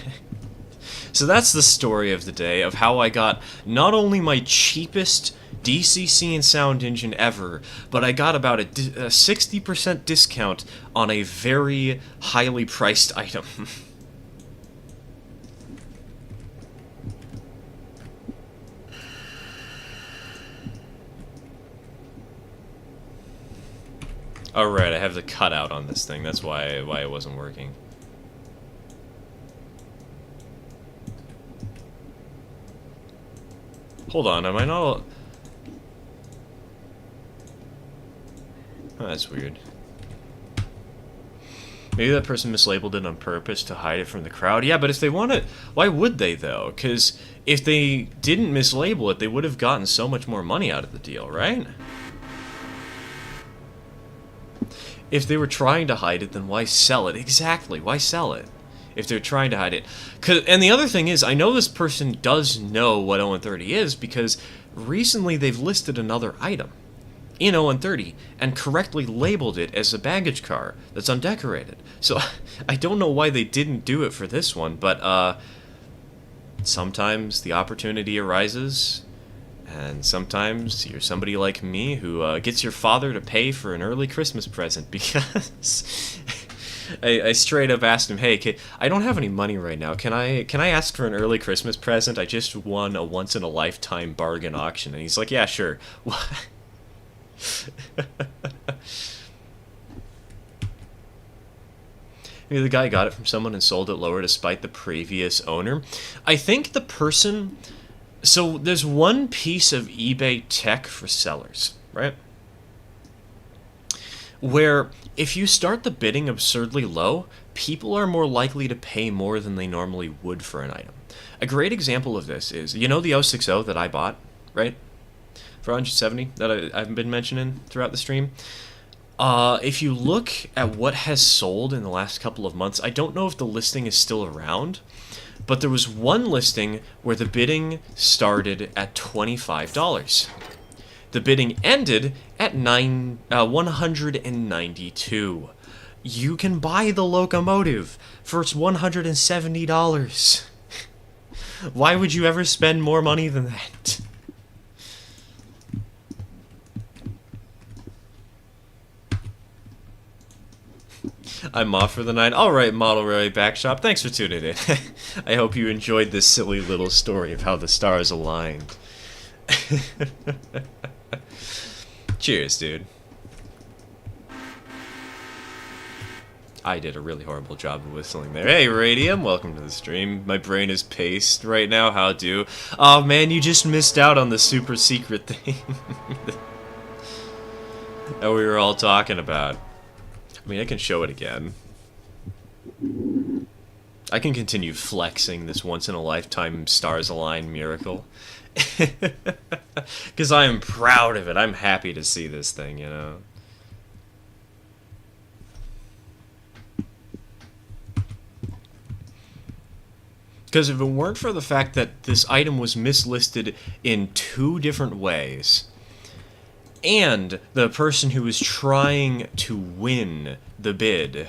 So that's the story of the day, of how I got not only my cheapest DCC and sound engine ever, but I got about a 60% discount on a very highly priced item. Alright, I have the cutout on this thing, that's why it wasn't working. Hold on, am I not... Oh, that's weird. Maybe that person mislabeled it on purpose to hide it from the crowd. Yeah, but if they want it, why would they, though? Because if they didn't mislabel it, they would have gotten so much more money out of the deal, right? If they were trying to hide it, then why sell it? Exactly, why sell it? If they're trying to hide it. And the other thing is, I know this person does know what 0130 is, because recently they've listed another item in 0130 and correctly labeled it as a baggage car that's undecorated. So I don't know why they didn't do it for this one, but sometimes the opportunity arises, and sometimes you're somebody like me who gets your father to pay for an early Christmas present because... I straight up asked him, hey, I don't have any money right now. Can I ask for an early Christmas present? I just won a once-in-a-lifetime bargain auction. And he's like, yeah, sure. Maybe the guy got it from someone and sold it lower despite the previous owner. I think the person... So there's one piece of eBay tech for sellers, right? Where if you start the bidding absurdly low, people are more likely to pay more than they normally would for an item. A great example of this is, you know the 060 that I bought, right? For 170 that I've been mentioning throughout the stream? If you look at what has sold in the last couple of months, I don't know if the listing is still around, but there was one listing where the bidding started at $25. The bidding ended at $192. You can buy the locomotive for $170. Why would you ever spend more money than that? I'm off for the night. Alright, Model Railway Backshop, thanks for tuning in. I hope you enjoyed this silly little story of how the stars aligned. Cheers, dude. I did a really horrible job of whistling there. Hey, Radium, welcome to the stream. My brain is paced right now. How do? Oh man, you just missed out on the super secret thing that we were all talking about. I mean, I can show it again. I can continue flexing this once-in-a-lifetime stars-align miracle. Because I am proud of it. I'm happy to see this thing, you know? Because if it weren't for the fact that this item was mislisted in 2 different ways, and the person who was trying to win the bid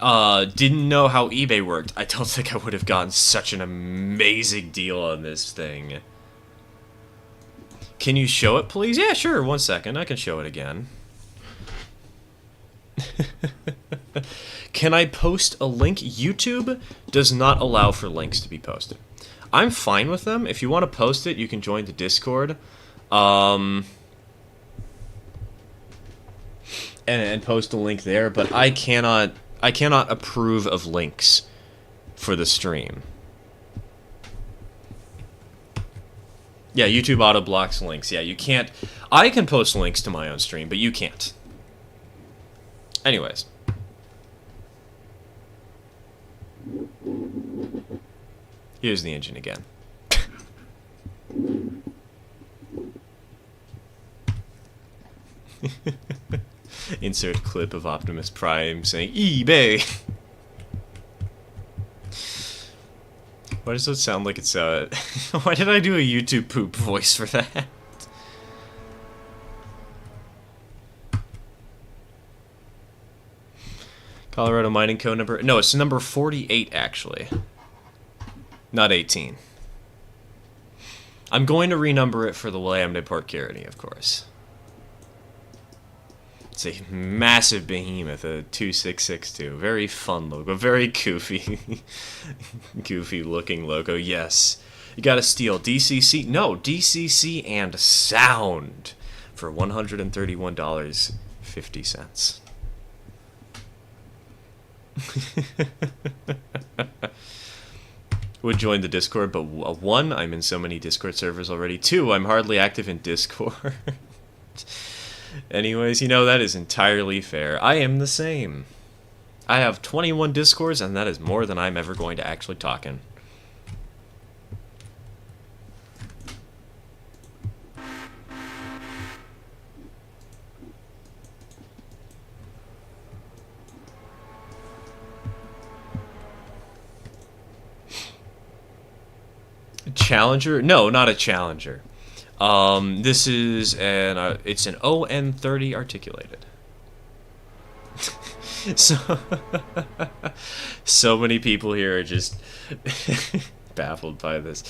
didn't know how eBay worked, I don't think I would have gotten such an amazing deal on this thing. Can you show it, please? Yeah, sure, 1 second. I can show it again. Can I post a link? YouTube does not allow for links to be posted. I'm fine with them. If you want to post it, you can join the Discord. And post a link there, but I cannot approve of links for the stream. Yeah, YouTube auto blocks links. Yeah, you can't. I can post links to my own stream, but you can't. Anyways. Here's the engine again. Insert clip of Optimus Prime saying eBay. Why does it sound like it's why did I do a YouTube poop voice for that? Colorado mining code number, no, it's number 48 actually. Not 18. I'm going to renumber it for the Lambda Port Carity, of course. It's a massive behemoth, a 2662. Very fun logo, very goofy. Goofy looking logo, yes. You gotta steal DCC, no, DCC and sound for $131.50. Would join the Discord, but 1, I'm in so many Discord servers already. 2, I'm hardly active in Discord. Anyways, you know, that is entirely fair. I am the same. I have 21 Discords, and that is more than I'm ever going to actually talk in. Challenger? No, not a Challenger. This is an it's an ON30 articulated. So many people here are just baffled by this.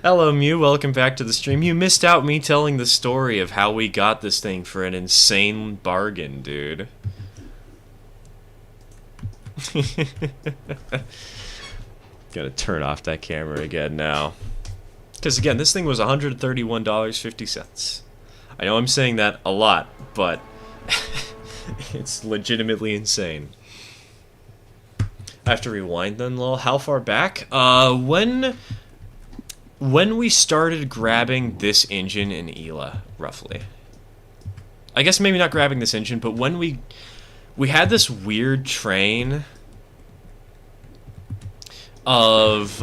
Hello, Mew. Welcome back to the stream. You missed out me telling the story of how we got this thing for an insane bargain, dude. Gotta turn off that camera again now. Because again, this thing was $131.50. I know I'm saying that a lot, but it's legitimately insane. I have to rewind then, lol. How far back? When we started grabbing this engine in Ela, roughly. I guess maybe not grabbing this engine, but when we had this weird train of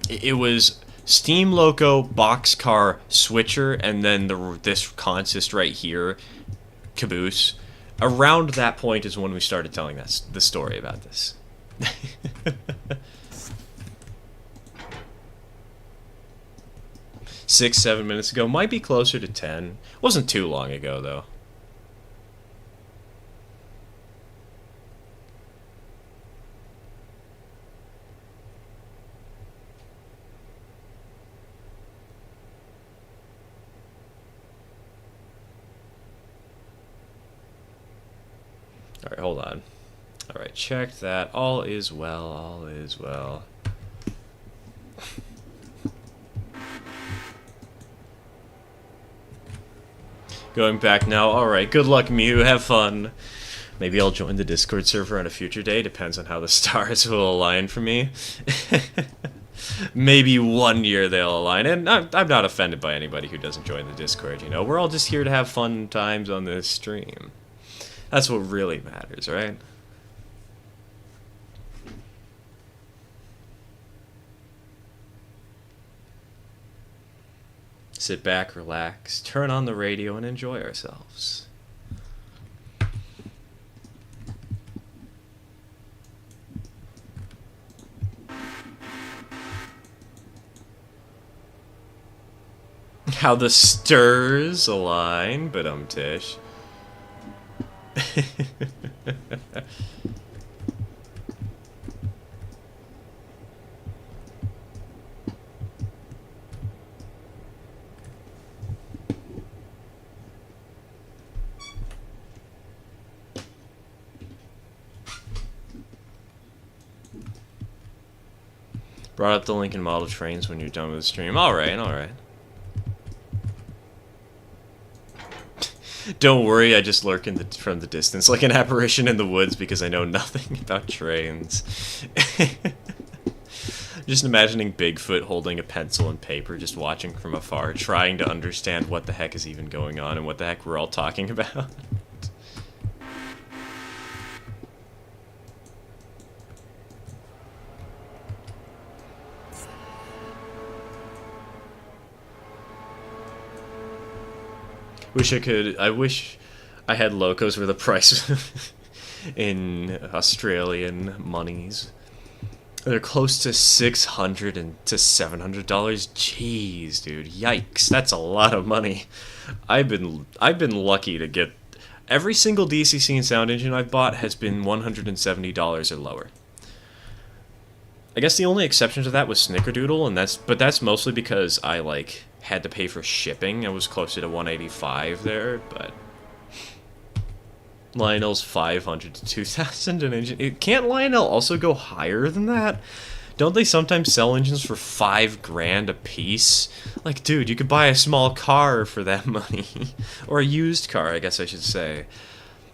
it was Steam Loco, Boxcar, Switcher, and then this consist right here, Caboose. Around that point is when we started telling the story about this. 6, 7 minutes ago. Might be closer to 10. Wasn't too long ago, though. Alright, hold on. Alright, check that. All is well, all is well. Going back now. Alright, good luck, Mew. Have fun. Maybe I'll join the Discord server on a future day. Depends on how the stars will align for me. Maybe one year they'll align. And I'm not offended by anybody who doesn't join the Discord, you know? We're all just here to have fun times on this stream. That's what really matters, right? Sit back, relax, turn on the radio, and enjoy ourselves. How the stars align, but Tish. Brought up the Lincoln Model trains when you're done with the stream. Alright, alright. Don't worry, I just lurk from the distance like an apparition in the woods because I know nothing about trains. Just imagining Bigfoot holding a pencil and paper, just watching from afar, trying to understand what the heck is even going on and what the heck we're all talking about. I wish I had locos where the price in Australian monies. They're close to $600 to $700. Jeez, dude. Yikes. That's a lot of money. I've been lucky to get every single DCC and sound engine I've bought has been $170 or lower. I guess the only exception to that was Snickerdoodle, and that's mostly because I had to pay for shipping. I was closer to $185 there, but Lionel's $500 to $2,000 an engine. Can't Lionel also go higher than that? Don't they sometimes sell engines for $5,000 a piece? Like, dude, you could buy a small car for that money, or a used car, I guess I should say.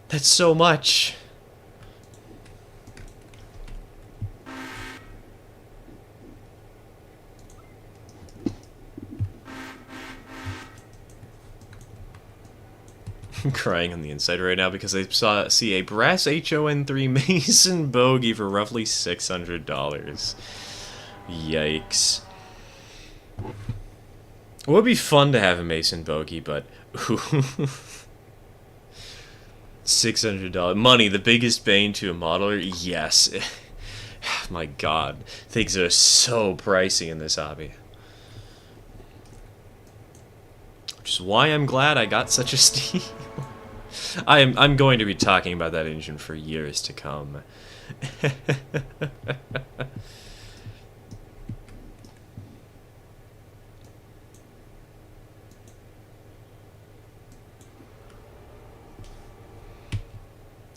That's so much. I'm crying on the inside right now because I see a brass HON3 Mason Bogey for roughly $600. Yikes. It would be fun to have a Mason Bogey, but $600 money, the biggest bane to a modeler. Yes. My God, things are so pricey in this hobby. Which is why I'm glad I got such a steal. I'm going to be talking about that engine for years to come.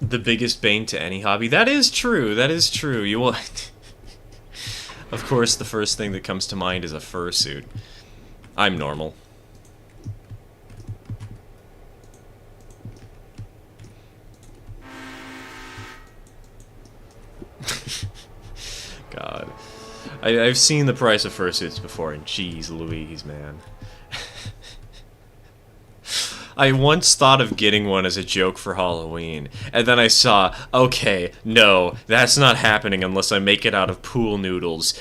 The biggest bane to any hobby. That is true. That is true. You will. Of course, the first thing that comes to mind is a fursuit. I'm normal. God. I've seen the price of fursuits before, and geez Louise, man. I once thought of getting one as a joke for Halloween, and then I saw, okay, no, that's not happening unless I make it out of pool noodles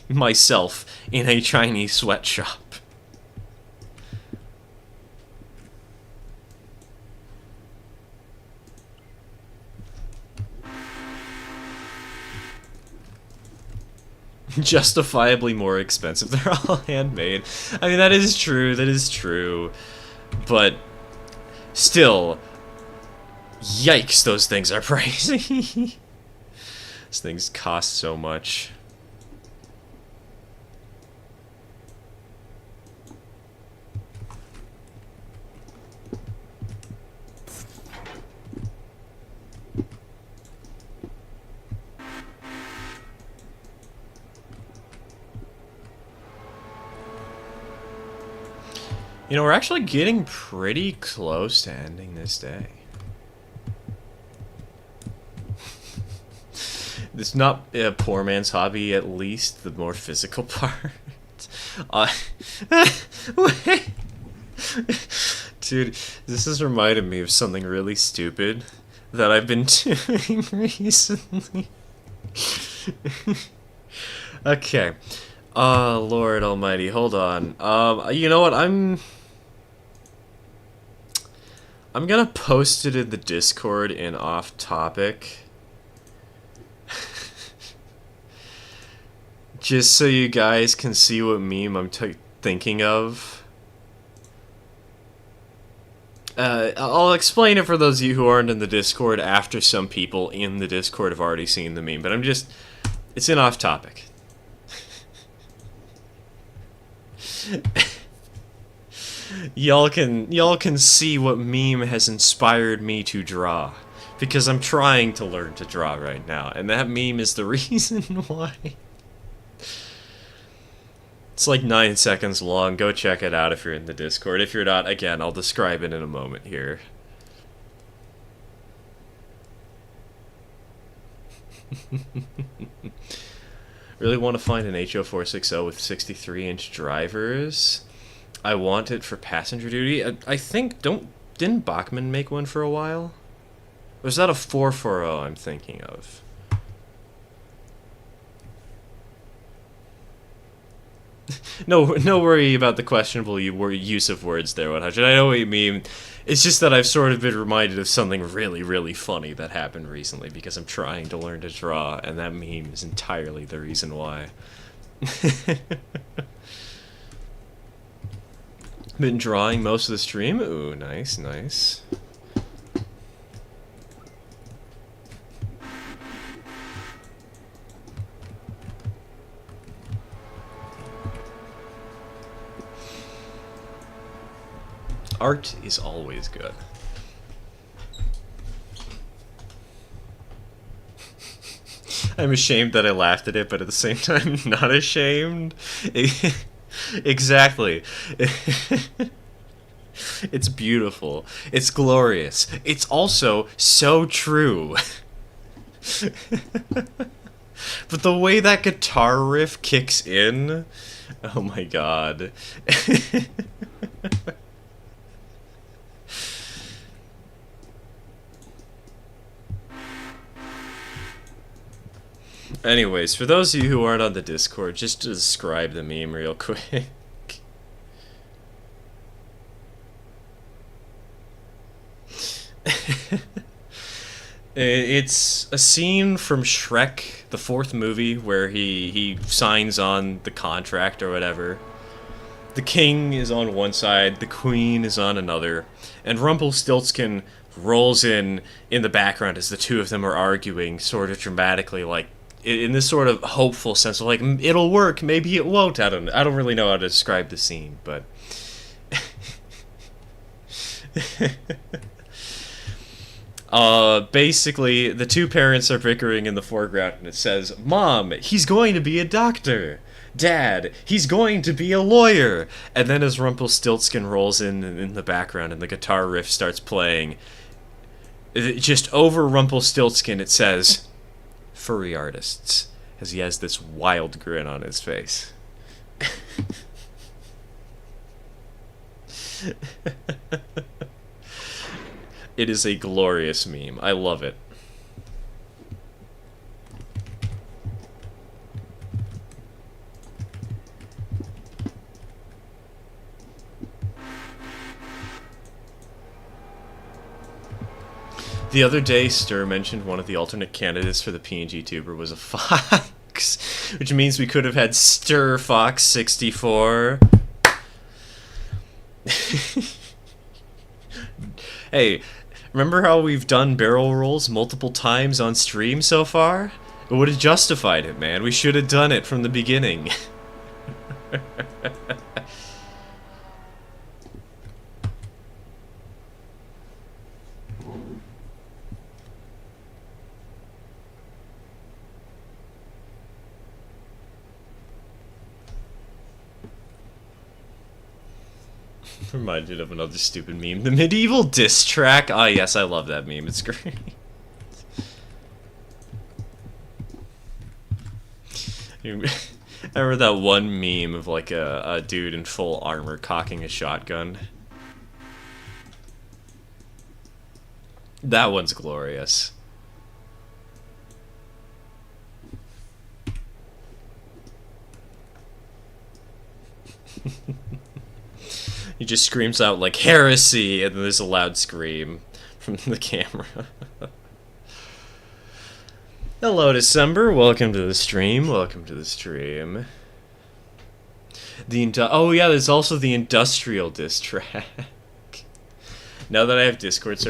myself in a Chinese sweatshop. Justifiably more expensive. They're all handmade. I mean, that is true. That is true. But still, yikes, those things are pricey. These things cost so much. You know, we're actually getting pretty close to ending this day. It's not a poor man's hobby, at least the more physical part. Uh, wait. Dude, this has reminded me of something really stupid that I've been doing recently. Okay. Oh, Lord Almighty, hold on. You know what? I'm gonna post it in the Discord in off topic. Just so you guys can see what meme I'm thinking of. I'll explain it for those of you who aren't in the Discord after some people in the Discord have already seen the meme, but it's in off topic. Y'all can see what meme has inspired me to draw, because I'm trying to learn to draw right now, and that meme is the reason why. It's like 9 seconds long. Go check it out if you're in the Discord. If you're not, again, I'll describe it in a moment here. Really want to find an HO460 with 63-inch drivers. I want it for passenger duty. I think, didn't Bachmann make one for a while? Or is that a 440 I'm thinking of? No worry about the questionable use of words there, 100. I know what you mean. It's just that I've sort of been reminded of something really, really funny that happened recently because I'm trying to learn to draw, and that meme is entirely the reason why. Been drawing most of the stream? Ooh, nice, nice. Art is always good. I'm ashamed that I laughed at it, but at the same time, not ashamed. Exactly. It's beautiful. It's glorious. It's also so true. But the way that guitar riff kicks in, oh my god. Anyways, for those of you who aren't on the Discord, just to describe the meme real quick. It's a scene from Shrek, the 4th movie, where he signs on the contract or whatever. The king is on one side, the queen is on another, and Rumpelstiltskin rolls in the background as the two of them are arguing, sort of dramatically, like, in this sort of hopeful sense of like, it'll work, maybe it won't. I don't really know how to describe the scene, but basically the two parents are bickering in the foreground, and it says, "Mom, he's going to be a doctor. Dad, he's going to be a lawyer." And then as Rumpelstiltskin rolls in the background and the guitar riff starts playing, just over Rumpelstiltskin it says, "Furry artists," as he has this wild grin on his face. It is a glorious meme. I love it. The other day, Stir mentioned one of the alternate candidates for the PNG tuber was a fox, which means we could have had Stir Fox 64. Hey, remember how we've done barrel rolls multiple times on stream so far? It would have justified it, man. We should have done it from the beginning. Reminded of another stupid meme. The medieval diss track. Ah, yes, I love that meme. It's great. I remember that one meme of like a dude in full armor cocking a shotgun. That one's glorious. He just screams out like heresy, and then there's a loud scream from the camera. Hello, December. Welcome to the stream. Welcome to the stream. Oh yeah, there's also the industrial diss track. Now that I have Discord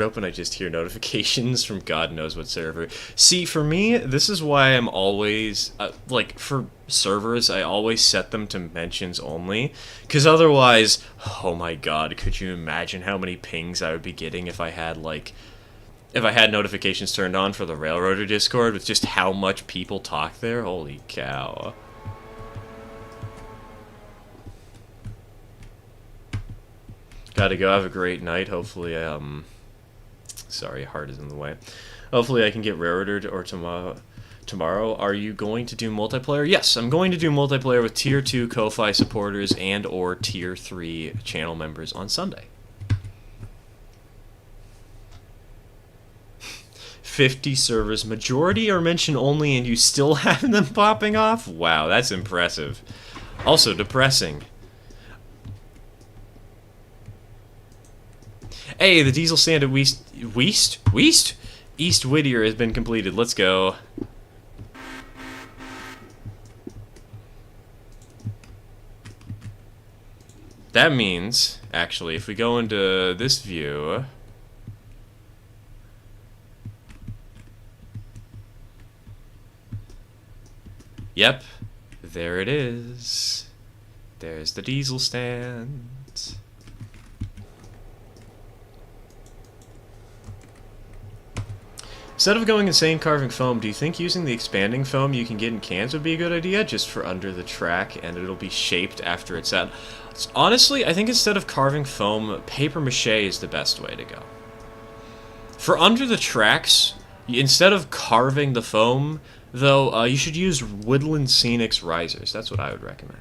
open, I just hear notifications from God knows what server. See, for me, this is why I'm always like for servers, I always set them to mentions only, because otherwise, oh my God, could you imagine how many pings I would be getting if I had notifications turned on for the Railroader Discord with just how much people talk there? Holy cow. Gotta go. Have a great night. Hopefully, sorry, heart is in the way. Hopefully I can get Railroader or tomorrow. Are you going to do multiplayer? Yes, I'm going to do multiplayer with Tier 2 Ko-Fi supporters and or Tier 3 channel members on Sunday. 50 servers. Majority are mention only and you still have them popping off? Wow, that's impressive. Also depressing. Hey, the diesel stand at East Whittier has been completed. Let's go. That means, actually, if we go into this view... Yep, there it is. There's the diesel stand. Instead of going insane carving foam, do you think using the expanding foam you can get in cans would be a good idea? Just for under the track, and it'll be shaped after it's out. Honestly, I think instead of carving foam, paper mache is the best way to go. For under the tracks, instead of carving the foam, though, you should use Woodland Scenics risers. That's what I would recommend.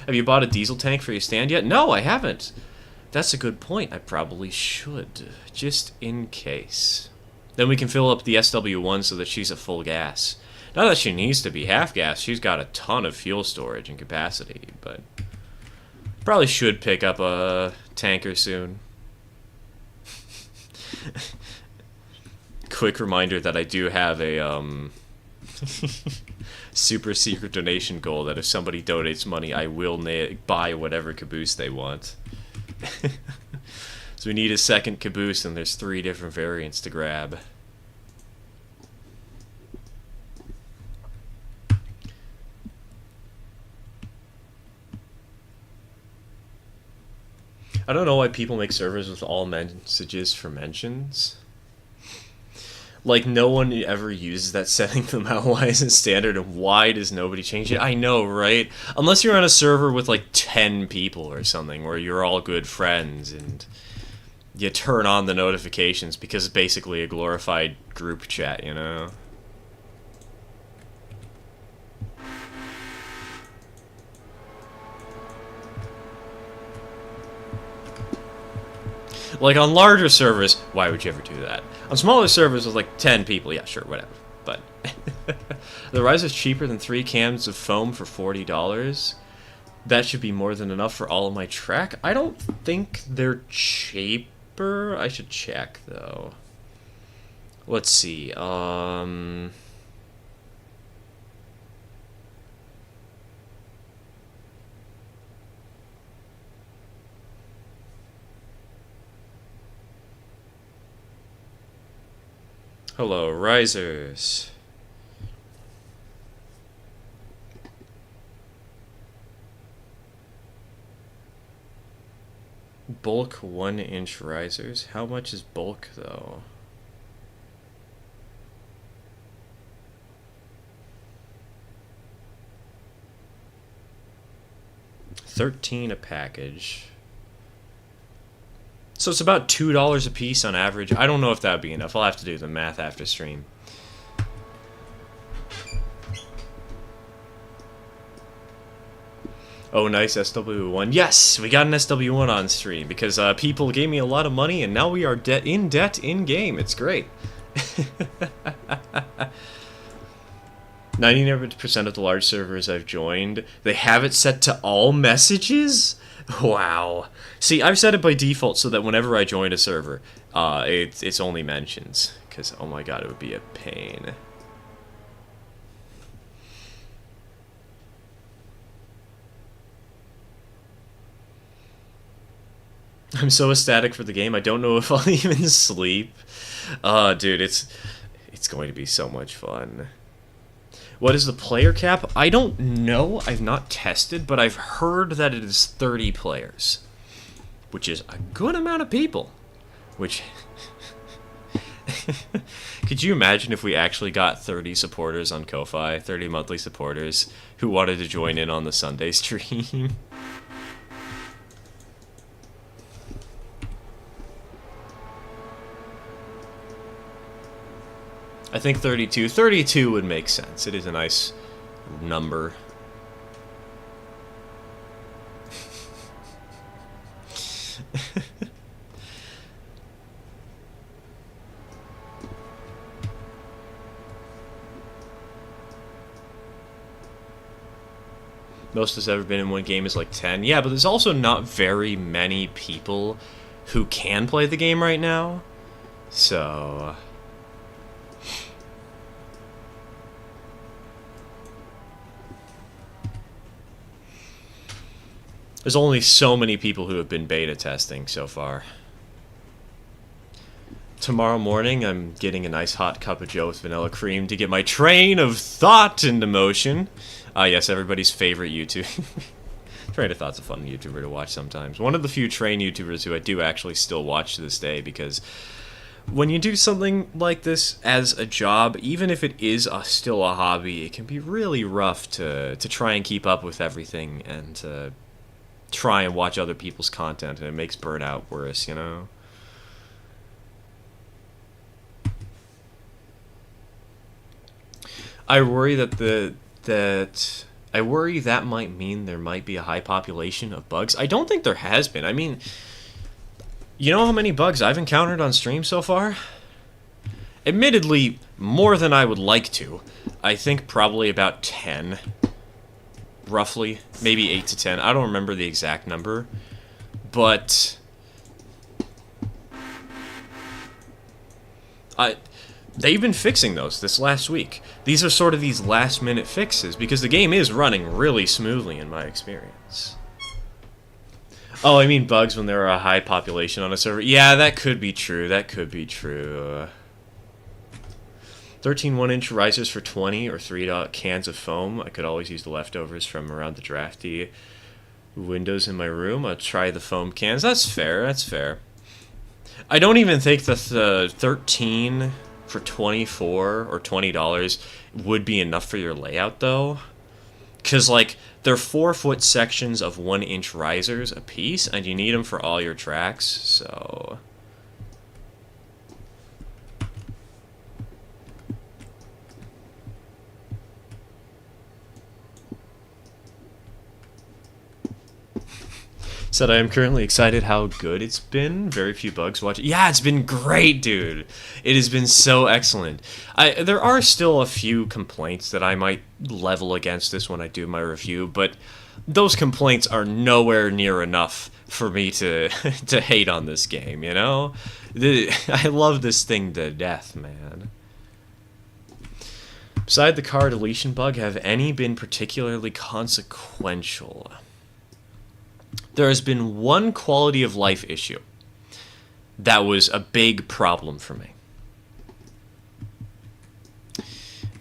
Have you bought a diesel tank for your stand yet? No, I haven't. That's a good point. I probably should, just in case. Then we can fill up the SW1 so that she's a full gas. Not that she needs to be half gas. She's got a ton of fuel storage and capacity, but probably should pick up a tanker soon. Quick reminder that I do have a super secret donation goal that if somebody donates money, I will buy whatever caboose they want. So we need a second caboose, and there's 3 different variants to grab. I don't know why people make servers with all messages for mentions. Like, no one ever uses that setting them out. Why is it standard, and why does nobody change it? I know, right? Unless you're on a server with, like, 10 people or something, where you're all good friends, and you turn on the notifications, because it's basically a glorified group chat, you know? Like, on larger servers, why would you ever do that? On smaller servers with, like, 10 people, yeah, sure, whatever. But the riser's cheaper than 3 cans of foam for $40. That should be more than enough for all of my track. I don't think they're cheaper. I should check, though. Let's see. Hello, risers. Bulk 1-inch risers. How much is bulk, though? $13 a package. So it's about $2 a piece on average. I don't know if that would be enough. I'll have to do the math after stream. Oh, nice SW1. Yes, we got an SW1 on stream because people gave me a lot of money, and now we are in debt in game. It's great. 99% of the large servers I've joined, they have it set to all messages? Wow. See, I've set it by default so that whenever I join a server, it's only mentions. Because, oh my god, it would be a pain. I'm so ecstatic for the game, I don't know if I'll even sleep. Dude, it's going to be so much fun. What is the player cap? I don't know. I've not tested, but I've heard that it is 30 players. Which is a good amount of people. Which... Could you imagine if we actually got 30 supporters on Ko-Fi? 30 monthly supporters who wanted to join in on the Sunday stream? I think 32. 32 would make sense. It is a nice number. Most has ever been in one game is like 10. Yeah, but there's also not very many people who can play the game right now. So... there's only so many people who have been beta testing so far. Tomorrow morning, I'm getting a nice hot cup of joe with vanilla cream to get my train of thought into motion. Yes, everybody's favorite YouTuber. Train of Thought's a fun YouTuber to watch sometimes. One of the few train YouTubers who I do actually still watch to this day, because when you do something like this as a job, even if it is still a hobby, it can be really rough to try and keep up with everything and to try and watch other people's content, and it makes burnout worse, you know? I worry I worry that might mean there might be a high population of bugs. I don't think there has been. I mean, you know how many bugs I've encountered on stream so far? Admittedly, more than I would like to. I think probably about 10. Roughly. Maybe 8 to 10. I don't remember the exact number. But... they've been fixing those this last week. These are sort of these last-minute fixes, because the game is running really smoothly in my experience. Oh, I mean bugs when there are a high population on a server. Yeah, that could be true. That could be true. 13 1-inch risers for 20 or 3 cans of foam. I could always use the leftovers from around the drafty windows in my room. I'll try the foam cans. That's fair. That's fair. I don't even think the 13 for 24 or $20 would be enough for your layout, though. Because, like, they're 4-foot sections of 1-inch risers a piece, and you need them for all your tracks, so... Said I am currently excited how good it's been. Very few bugs watching. Yeah, it's been great, dude. It has been so excellent. There are still a few complaints that I might level against this when I do my review, but those complaints are nowhere near enough for me to to hate on this game, you know? I love this thing to death, man. Beside the car deletion bug, have any been particularly consequential? There has been one quality of life issue that was a big problem for me.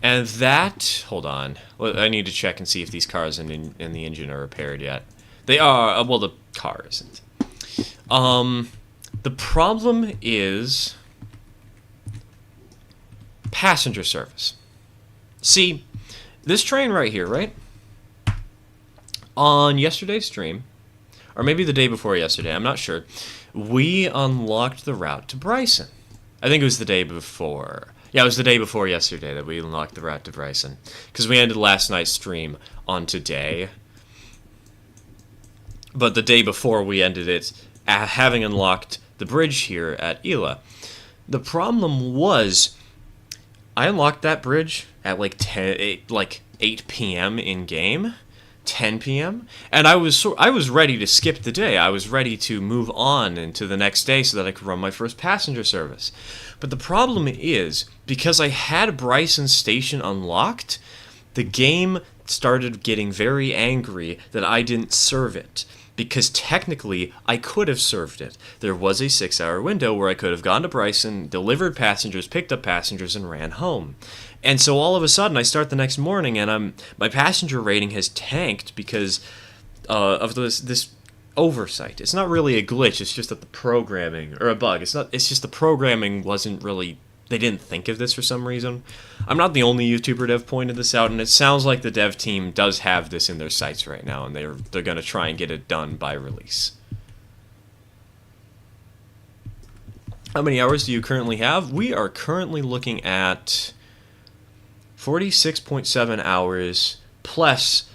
And that... hold on. I need to check and see if these cars in the engine are repaired yet. They are... well, the car isn't. The problem is passenger service. See, this train right here, right? On yesterday's stream... or maybe the day before yesterday, I'm not sure, we unlocked the route to Bryson. I think it was the day before. Yeah, it was the day before yesterday that we unlocked the route to Bryson. Because we ended last night's stream on today. But the day before we ended it, having unlocked the bridge here at Ela. The problem was, I unlocked that bridge at like 8 p.m. in game, 10 p.m. and I was ready to skip the day. I was ready to move on into the next day so that I could run my first passenger service. But the problem is, because I had Bryson Station unlocked, the game started getting very angry that I didn't serve it. Because technically, I could have served it. There was a 6-hour window where I could have gone to Bryson, delivered passengers, picked up passengers, and ran home. And so all of a sudden, I start the next morning, and my passenger rating has tanked because of this oversight. It's not really a glitch. It's just that the programming, or a bug. It's just the programming wasn't really. They didn't think of this for some reason. I'm not the only YouTuber to have pointed this out, and it sounds like the dev team does have this in their sights right now, and they're going to try and get it done by release. How many hours do you currently have? We are currently looking at 46.7 hours plus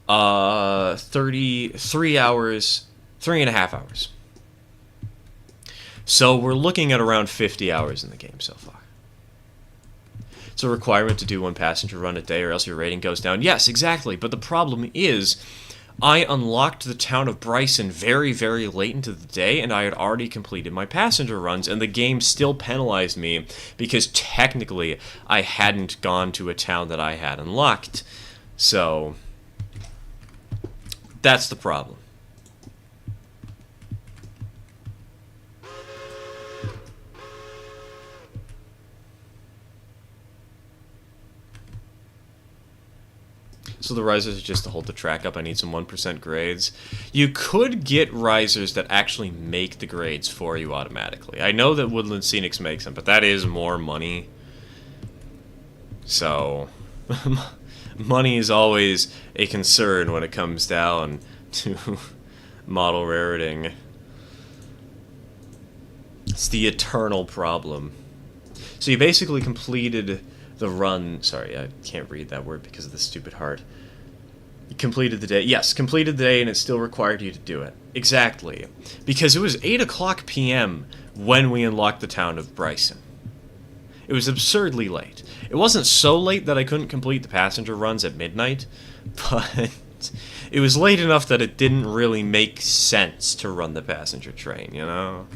33 hours, 3.5 hours. So we're looking at around 50 hours in the game so far. It's a requirement to do one passenger run a day or else your rating goes down. Yes, exactly. But the problem is, I unlocked the town of Bryson very, very late into the day, and I had already completed my passenger runs, and the game still penalized me because technically I hadn't gone to a town that I had unlocked. So that's the problem. So the risers are just to hold the track up. I need some 1% grades. You could get risers that actually make the grades for you automatically. I know that Woodland Scenics makes them, but that is more money. So, money is always a concern when it comes down to model rariting. It's the eternal problem. So you basically completed the run. Sorry, I can't read that word because of the stupid heart. You completed the day. Yes, completed the day, and it still required you to do it. Exactly. Because it was 8 o'clock p.m. when we unlocked the town of Bryson. It was absurdly late. It wasn't so late that I couldn't complete the passenger runs at midnight, but it was late enough that it didn't really make sense to run the passenger train, you know?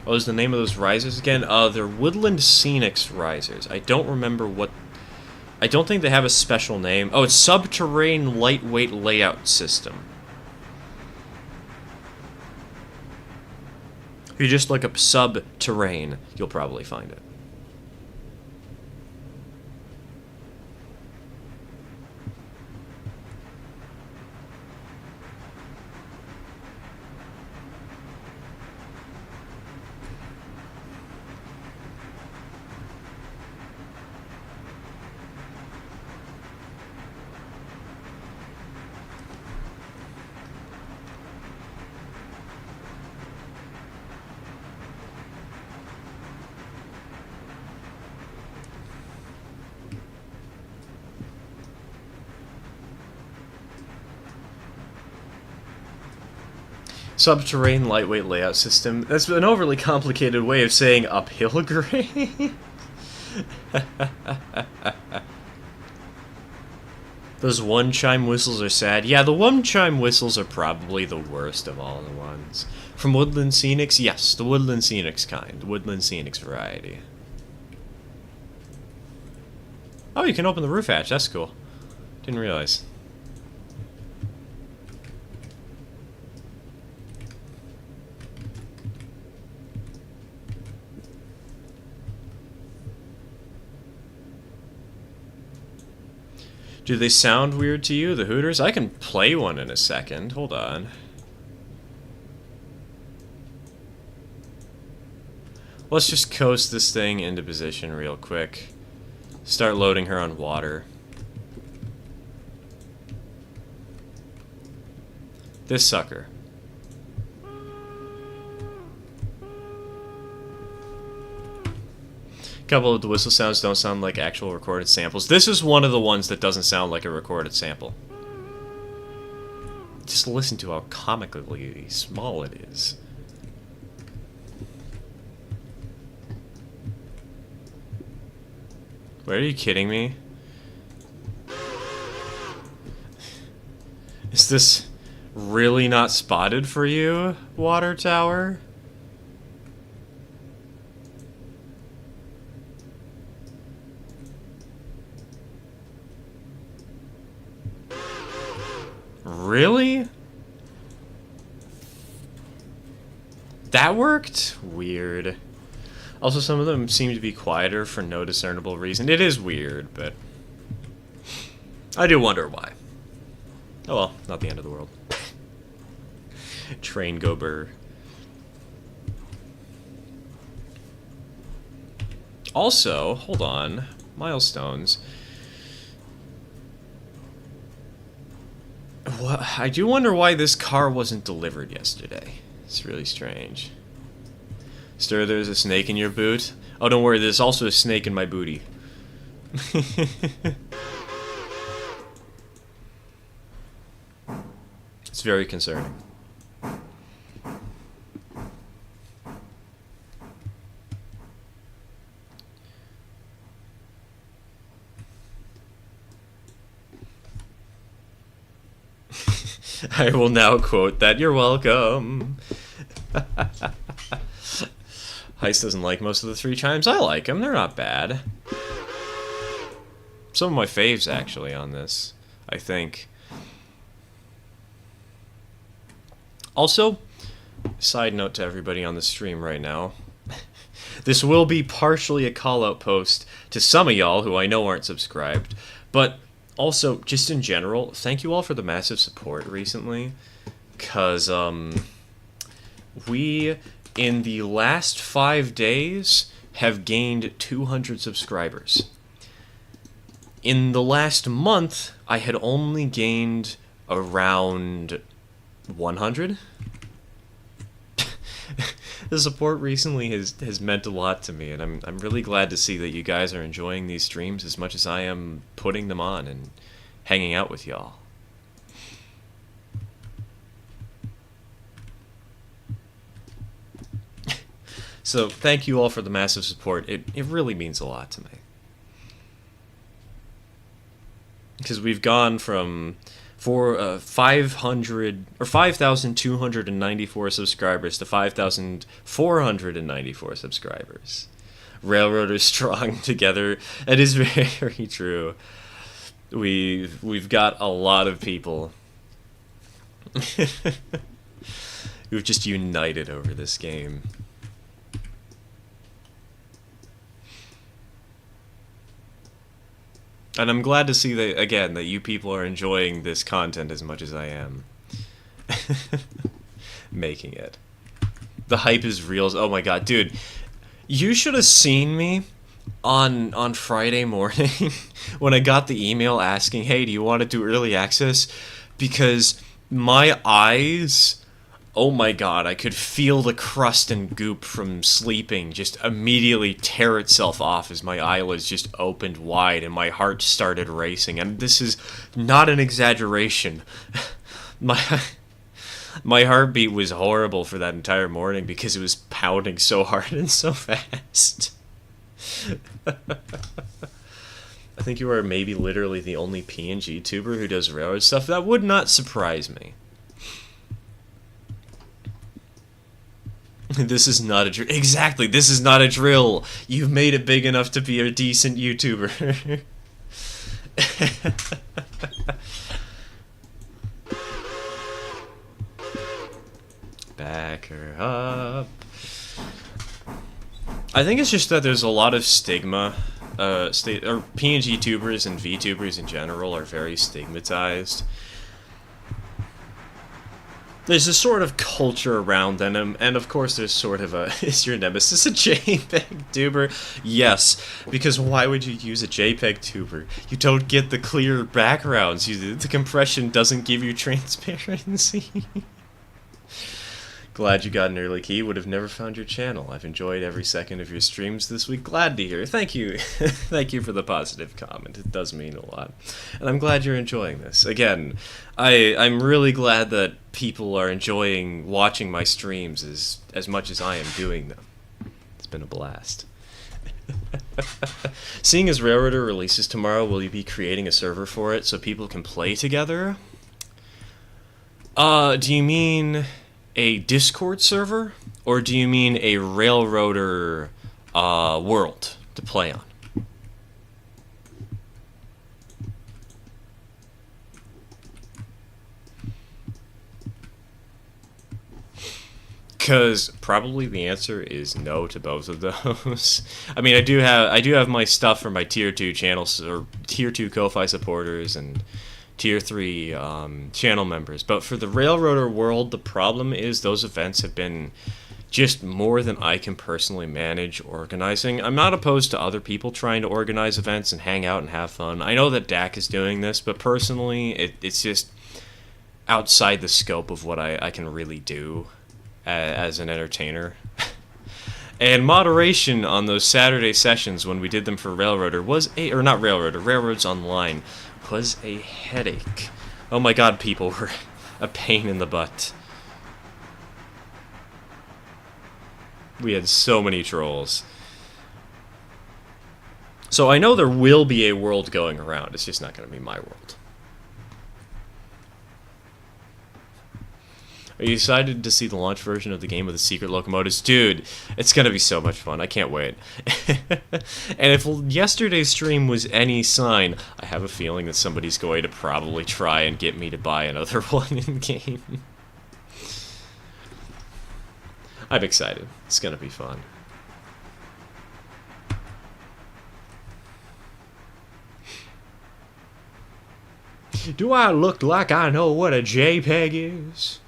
What was the name of those risers again? They're Woodland Scenics risers. I don't remember what. I don't think they have a special name. Oh, it's Subterranean Lightweight Layout System. If you just look up Subterranean, you'll probably find it. Subterranean lightweight layout system. That's an overly complicated way of saying uphill grade. Those one-chime whistles are sad. Yeah, the one-chime whistles are probably the worst of all the ones. From Woodland Scenics? Yes, the Woodland Scenics kind. The Woodland Scenics variety. Oh, you can open the roof hatch. That's cool. Didn't realize. Do they sound weird to you, the Hooters? I can play one in a second. Hold on. Let's just coast this thing into position real quick. Start loading her on water. This sucker. A couple of the whistle sounds don't sound like actual recorded samples. This is one of the ones that doesn't sound like a recorded sample. Just listen to how comically small it is. Wait, are you kidding me? Is this really not spotted for you, water tower? Really? That worked? Weird. Also, some of them seem to be quieter for no discernible reason. It is weird, but I do wonder why. Oh well, not the end of the world. Train go burr. Also, hold on. Milestones. Well, I do wonder why this car wasn't delivered yesterday. It's really strange. Stir, there's a snake in your boot. Oh, don't worry, there's also a snake in my booty. It's very concerning. I will now quote that. You're welcome. Heist doesn't like most of the 3 chimes. I like them. They're not bad. Some of my faves, actually, on this, I think. Also, side note to everybody on the stream right now. This will be partially a call-out post to some of y'all who I know aren't subscribed, but also, just in general, thank you all for the massive support recently, because, we, in the last 5 days, have gained 200 subscribers. In the last month, I had only gained around 100. The support recently has meant a lot to me, and I'm really glad to see that you guys are enjoying these streams as much as I am putting them on and hanging out with y'all. So thank you all for the massive support. It really means a lot to me. Because we've gone from 5,294 subscribers to 5,494 subscribers. Railroaders strong together. It is very true. We've got a lot of people who've just united over this game. And I'm glad to see that, again, that you people are enjoying this content as much as I am. Making it. The hype is real. Oh my god, dude. You should have seen me on Friday morning when I got the email asking, hey, do you want to do early access? Because my eyes... Oh my god, I could feel the crust and goop from sleeping just immediately tear itself off as my eyelids just opened wide and my heart started racing. And this is not an exaggeration. My heartbeat was horrible for that entire morning because it was pounding so hard and so fast. I think you are maybe literally the only PNG tuber who does railroad stuff. That would not surprise me. This is not a drill. Exactly, this is not a drill. You've made it big enough to be a decent YouTuber. Back her up. I think it's just that there's a lot of stigma. PNG tubers and VTubers in general are very stigmatized. there's a sort of culture around them, and of course there's sort of a, is your nemesis a JPEG tuber? Yes, because why would you use a JPEG tuber? You don't get the clear backgrounds, the compression doesn't give you transparency. Glad you got an early key. Would have never found your channel. I've enjoyed every second of your streams this week. Glad to hear. Thank you. Thank you for the positive comment. It does mean a lot. And I'm glad you're enjoying this. Again, I'm really glad that people are enjoying watching my streams as much as I am doing them. It's been a blast. Seeing as Railroader releases tomorrow, will you be creating a server for it so people can play together? Do you mean a Discord server, or do you mean a Railroader world to play on? Because probably the answer is no to both of those. I mean, I do have my stuff for my tier 2 channels, or tier 2 Ko-Fi supporters and tier 3 channel members, but for the Railroader world, the problem is those events have been just more than I can personally manage organizing. I'm not opposed to other people trying to organize events and hang out and have fun. I know that Dak is doing this, but personally, it's just outside the scope of what I can really do as an entertainer. And moderation on those Saturday sessions when we did them for Railroader was or not Railroader, Railroads Online, was a headache. Oh my god, people were a pain in the butt. We had so many trolls. So I know there will be a world going around, it's just not going to be my world. Are you excited to see the launch version of the game with the secret locomotives? Dude, it's going to be so much fun. I can't wait. And if yesterday's stream was any sign, I have a feeling that somebody's going to probably try and get me to buy another one in-game. I'm excited. It's going to be fun. Do I look like I know what a JPEG is?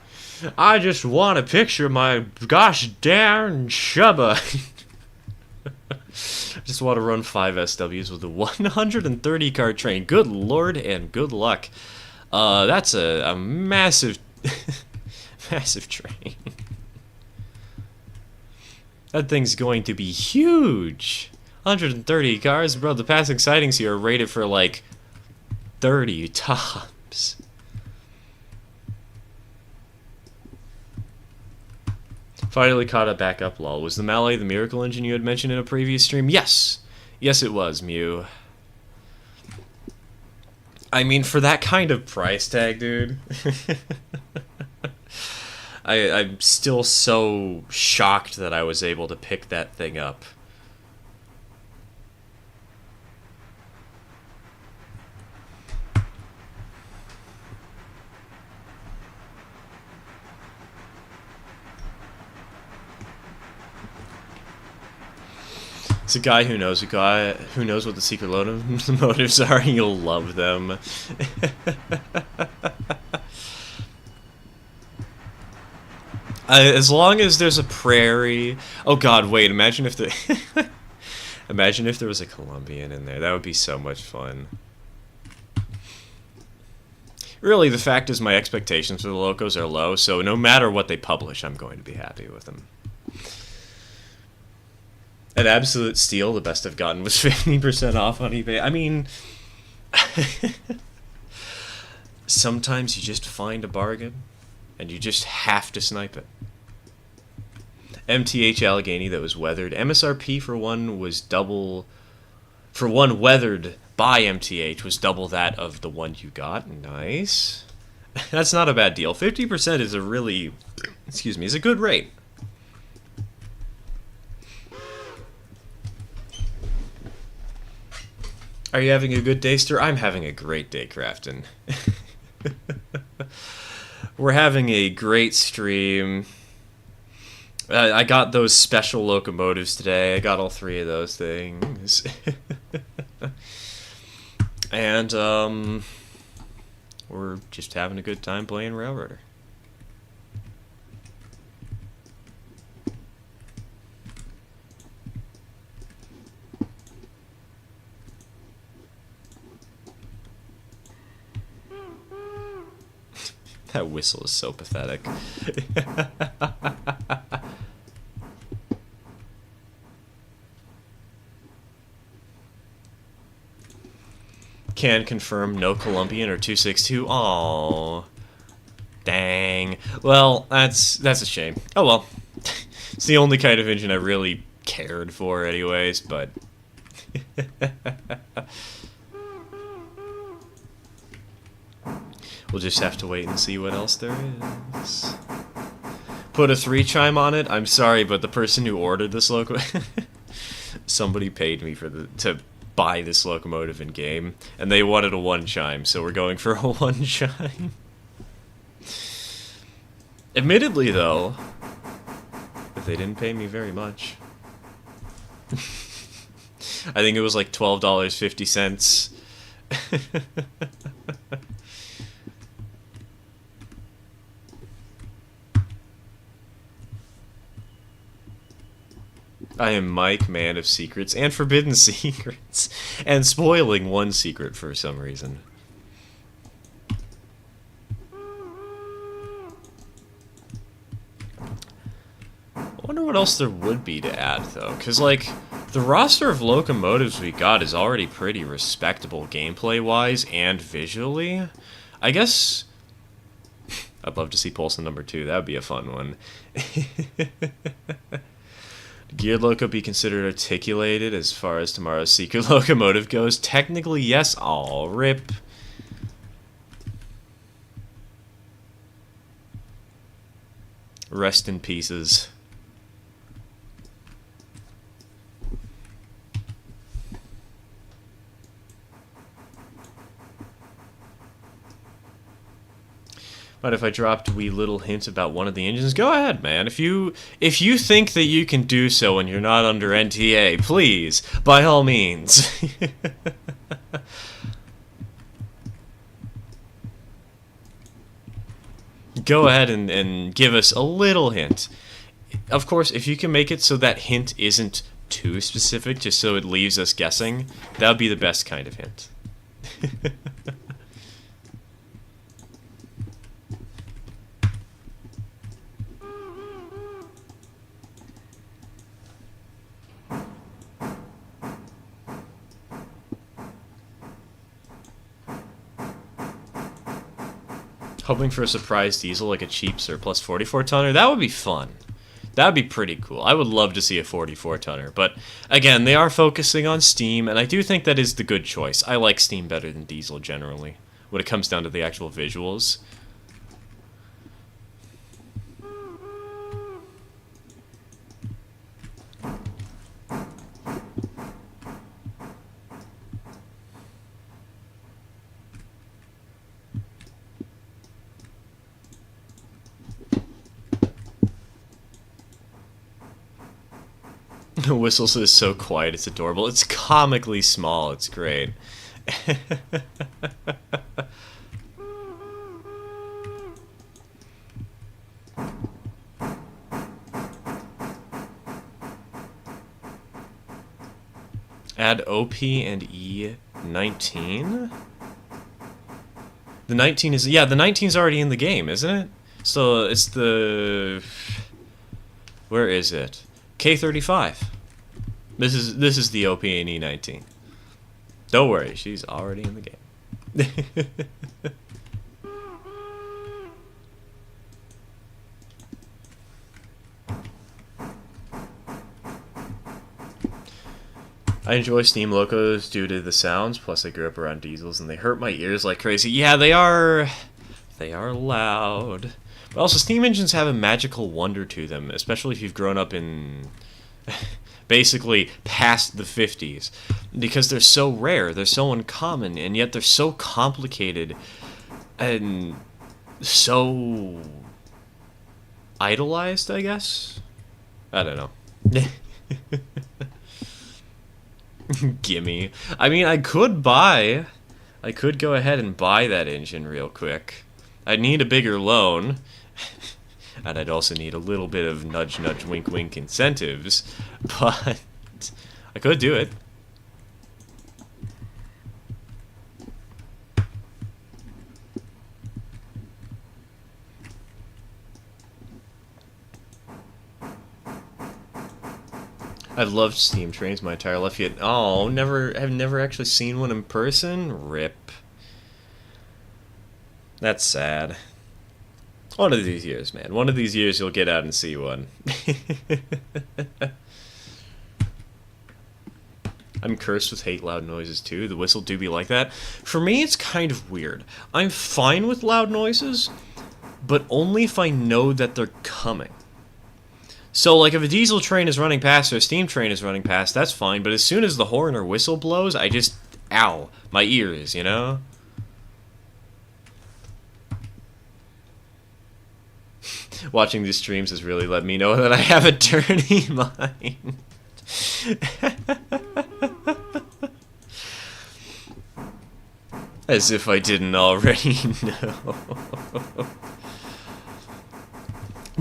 I just want to picture my gosh darn Shubba. I just want to run 5 SWs with a 130 car train. Good lord and good luck. That's a massive, massive train. That thing's going to be huge. 130 cars, bro. The passing sightings here are rated for like 30 tops. Finally caught a backup, lol. Was the Malay the miracle engine you had mentioned in a previous stream? Yes! Yes, it was, Mew. I mean, for that kind of price tag, dude. I'm still so shocked that I was able to pick that thing up. It's a guy who knows what the secret motives are, and you'll love them. As long as there's a prairie. Oh God, wait! Imagine if imagine if there was a Colombian in there. That would be so much fun. Really, the fact is my expectations for the locos are low, so no matter what they publish, I'm going to be happy with them. An absolute steal, the best I've gotten was 50% off on eBay. I mean, sometimes you just find a bargain, and you just have to snipe it. MTH Allegheny that was weathered. MSRP for one was double... For one weathered by MTH was double that of the one you got. Nice. That's not a bad deal. 50% is a really... Excuse me, is a good rate. Are you having a good day, Stir? I'm having a great day, Crafton. We're having a great stream. I got those special locomotives today. I got all 3 of those things. And, we're just having a good time playing Railroader. That whistle is so pathetic. Can confirm no Colombian or 262. Aww. Dang. Well, that's a shame. Oh well. It's the only kind of engine I really cared for anyways, but... We'll just have to wait and see what else there is. Put a 3 chime on it? I'm sorry, but the person who ordered this locomotive... Somebody paid me to buy this locomotive in game, and they wanted a 1 chime, so we're going for a 1 chime. Admittedly, though, if they didn't pay me very much. I think it was like $12.50. I am Mike, man of secrets and forbidden secrets, and spoiling one secret for some reason. I wonder what else there would be to add, though, because, like, the roster of locomotives we got is already pretty respectable gameplay-wise and visually. I guess... I'd love to see Polson number 2. That would be a fun one. Geared loco be considered articulated as far as tomorrow's secret locomotive goes? Technically, yes. Aw, rip. Rest in pieces. But if I dropped a wee little hint about one of the engines, go ahead, man. If you think that you can do so and you're not under NTA, please, by all means. Go ahead and give us a little hint. Of course, if you can make it so that hint isn't too specific, just so it leaves us guessing, that would be the best kind of hint. Hoping for a surprise diesel like a cheap surplus 44 tonner. That would be fun. That would be pretty cool. I would love to see a 44 tonner. But again, they are focusing on Steam, and I do think that is the good choice. I like Steam better than diesel generally when it comes down to the actual visuals. The whistles is so quiet, it's adorable. It's comically small, it's great. Add OP and E19? The 19 is... Yeah, the 19's already in the game, isn't it? So, it's the... Where is it? K35. This is the OP and E19. Don't worry, she's already in the game. I enjoy Steam locos due to the sounds, plus I grew up around diesels and they hurt my ears like crazy. Yeah, they are loud. But also, Steam engines have a magical wonder to them, especially if you've grown up in basically past the 50s, because they're so rare, they're so uncommon, and yet they're so complicated and so idolized, I guess? I don't know. Gimme. I mean, I could go ahead and buy that engine real quick. I'd need a bigger loan. And I'd also need a little bit of nudge, nudge, wink, wink incentives. But I could do it. I've loved steam trains my entire life. Yet, oh, have never actually seen one in person. Rip. That's sad. One of these years, man. One of these years, you'll get out and see one. I'm cursed with hate loud noises too. The whistle do be like that. For me, it's kind of weird. I'm fine with loud noises, but only if I know that they're coming. So, like, if a diesel train is running past or a steam train is running past, that's fine. But as soon as the horn or whistle blows, I just... Ow. My ears, you know? Watching these streams has really let me know that I have a dirty mind. As if I didn't already know.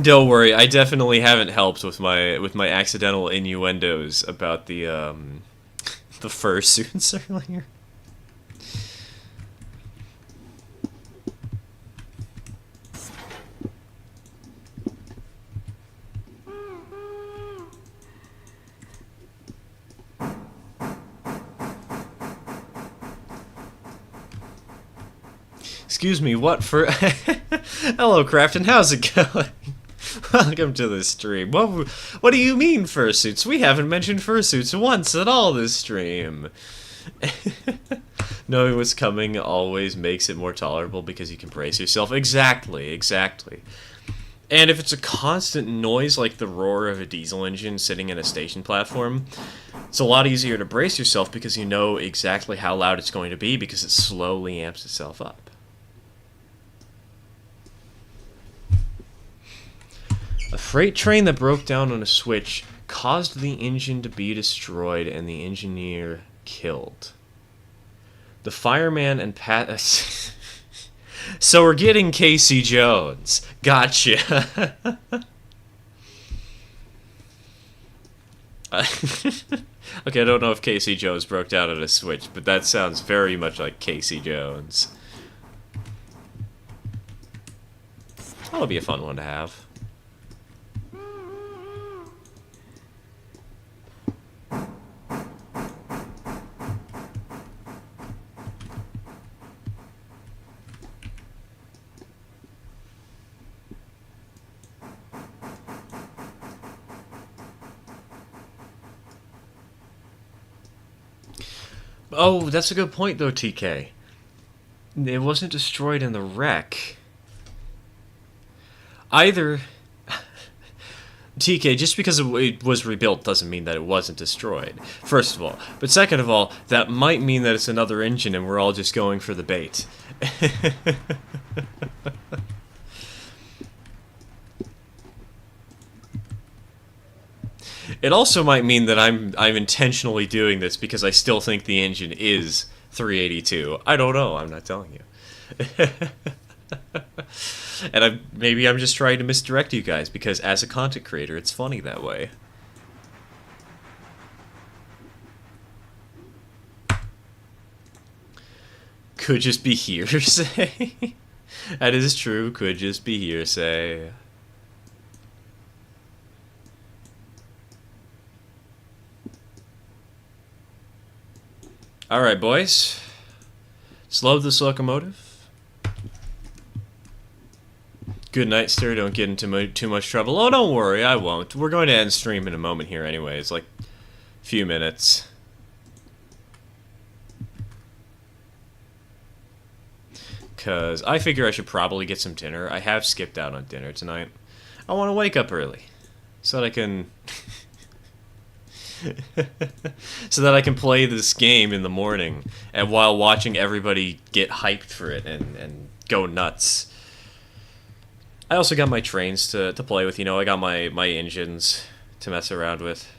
Don't worry, I definitely haven't helped with my accidental innuendos about the fursuits earlier. Excuse me, what for? Hello, Crafton, how's it going? Welcome to the stream. What do you mean, fursuits? We haven't mentioned fursuits once at all this stream. Knowing what's coming always makes it more tolerable because you can brace yourself. Exactly, exactly. And if it's a constant noise like the roar of a diesel engine sitting in a station platform, it's a lot easier to brace yourself because you know exactly how loud it's going to be because it slowly amps itself up. A freight train that broke down on a switch caused the engine to be destroyed and the engineer killed. The fireman and So we're getting Casey Jones. Gotcha. Okay, I don't know if Casey Jones broke down on a switch, but that sounds very much like Casey Jones. That'll be a fun one to have. Oh, that's a good point, though, TK. It wasn't destroyed in the wreck. Either... TK, just because it was rebuilt doesn't mean that it wasn't destroyed, first of all. But second of all, that might mean that it's another engine and we're all just going for the bait. It also might mean that I'm intentionally doing this because I still think the engine is 382. I don't know. I'm not telling you. And maybe I'm just trying to misdirect you guys because as a content creator, it's funny that way. Could just be hearsay. That is true. Could just be hearsay. Alright, boys. Slow this locomotive. Good night, sir. Don't get into too much trouble. Oh, don't worry. I won't. We're going to end stream in a moment here anyways. Like, a few minutes. Because I figure I should probably get some dinner. I have skipped out on dinner tonight. I want to wake up early. So that I can... so that I can play this game in the morning and while watching everybody get hyped for it and go nuts. I also got my trains to play with, you know, I got my engines to mess around with.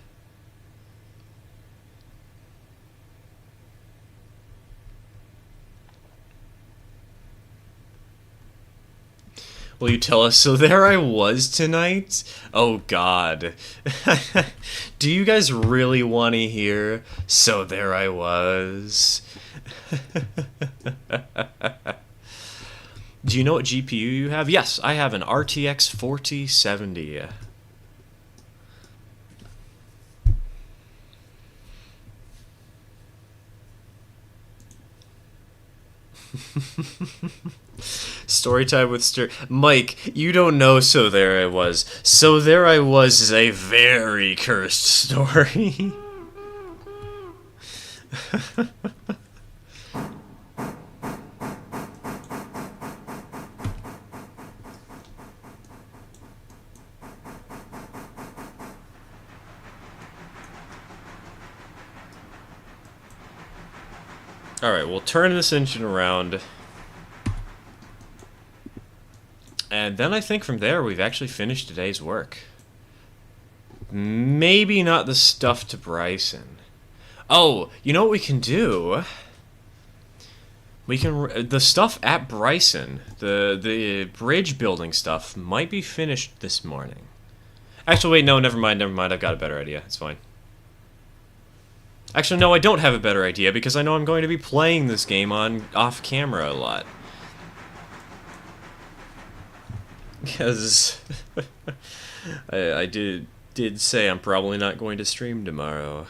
Will you tell us? So there I was tonight? Oh god. Do you guys really want to hear? So there I was. Do you know what GPU you have? Yes, I have an RTX 4070. Storytime with Mike, you don't know So There I Was. So There I Was is a very cursed story. Alright, we'll turn this engine around. And then I think from there we've actually finished today's work. Maybe not the stuff to Bryson. Oh, you know what we can do? We can... The stuff at Bryson, the bridge building stuff, might be finished this morning. Actually, wait, no, never mind. I've got a better idea. It's fine. Actually, no, I don't have a better idea because I know I'm going to be playing this game off camera a lot. Because I did say I'm probably not going to stream tomorrow.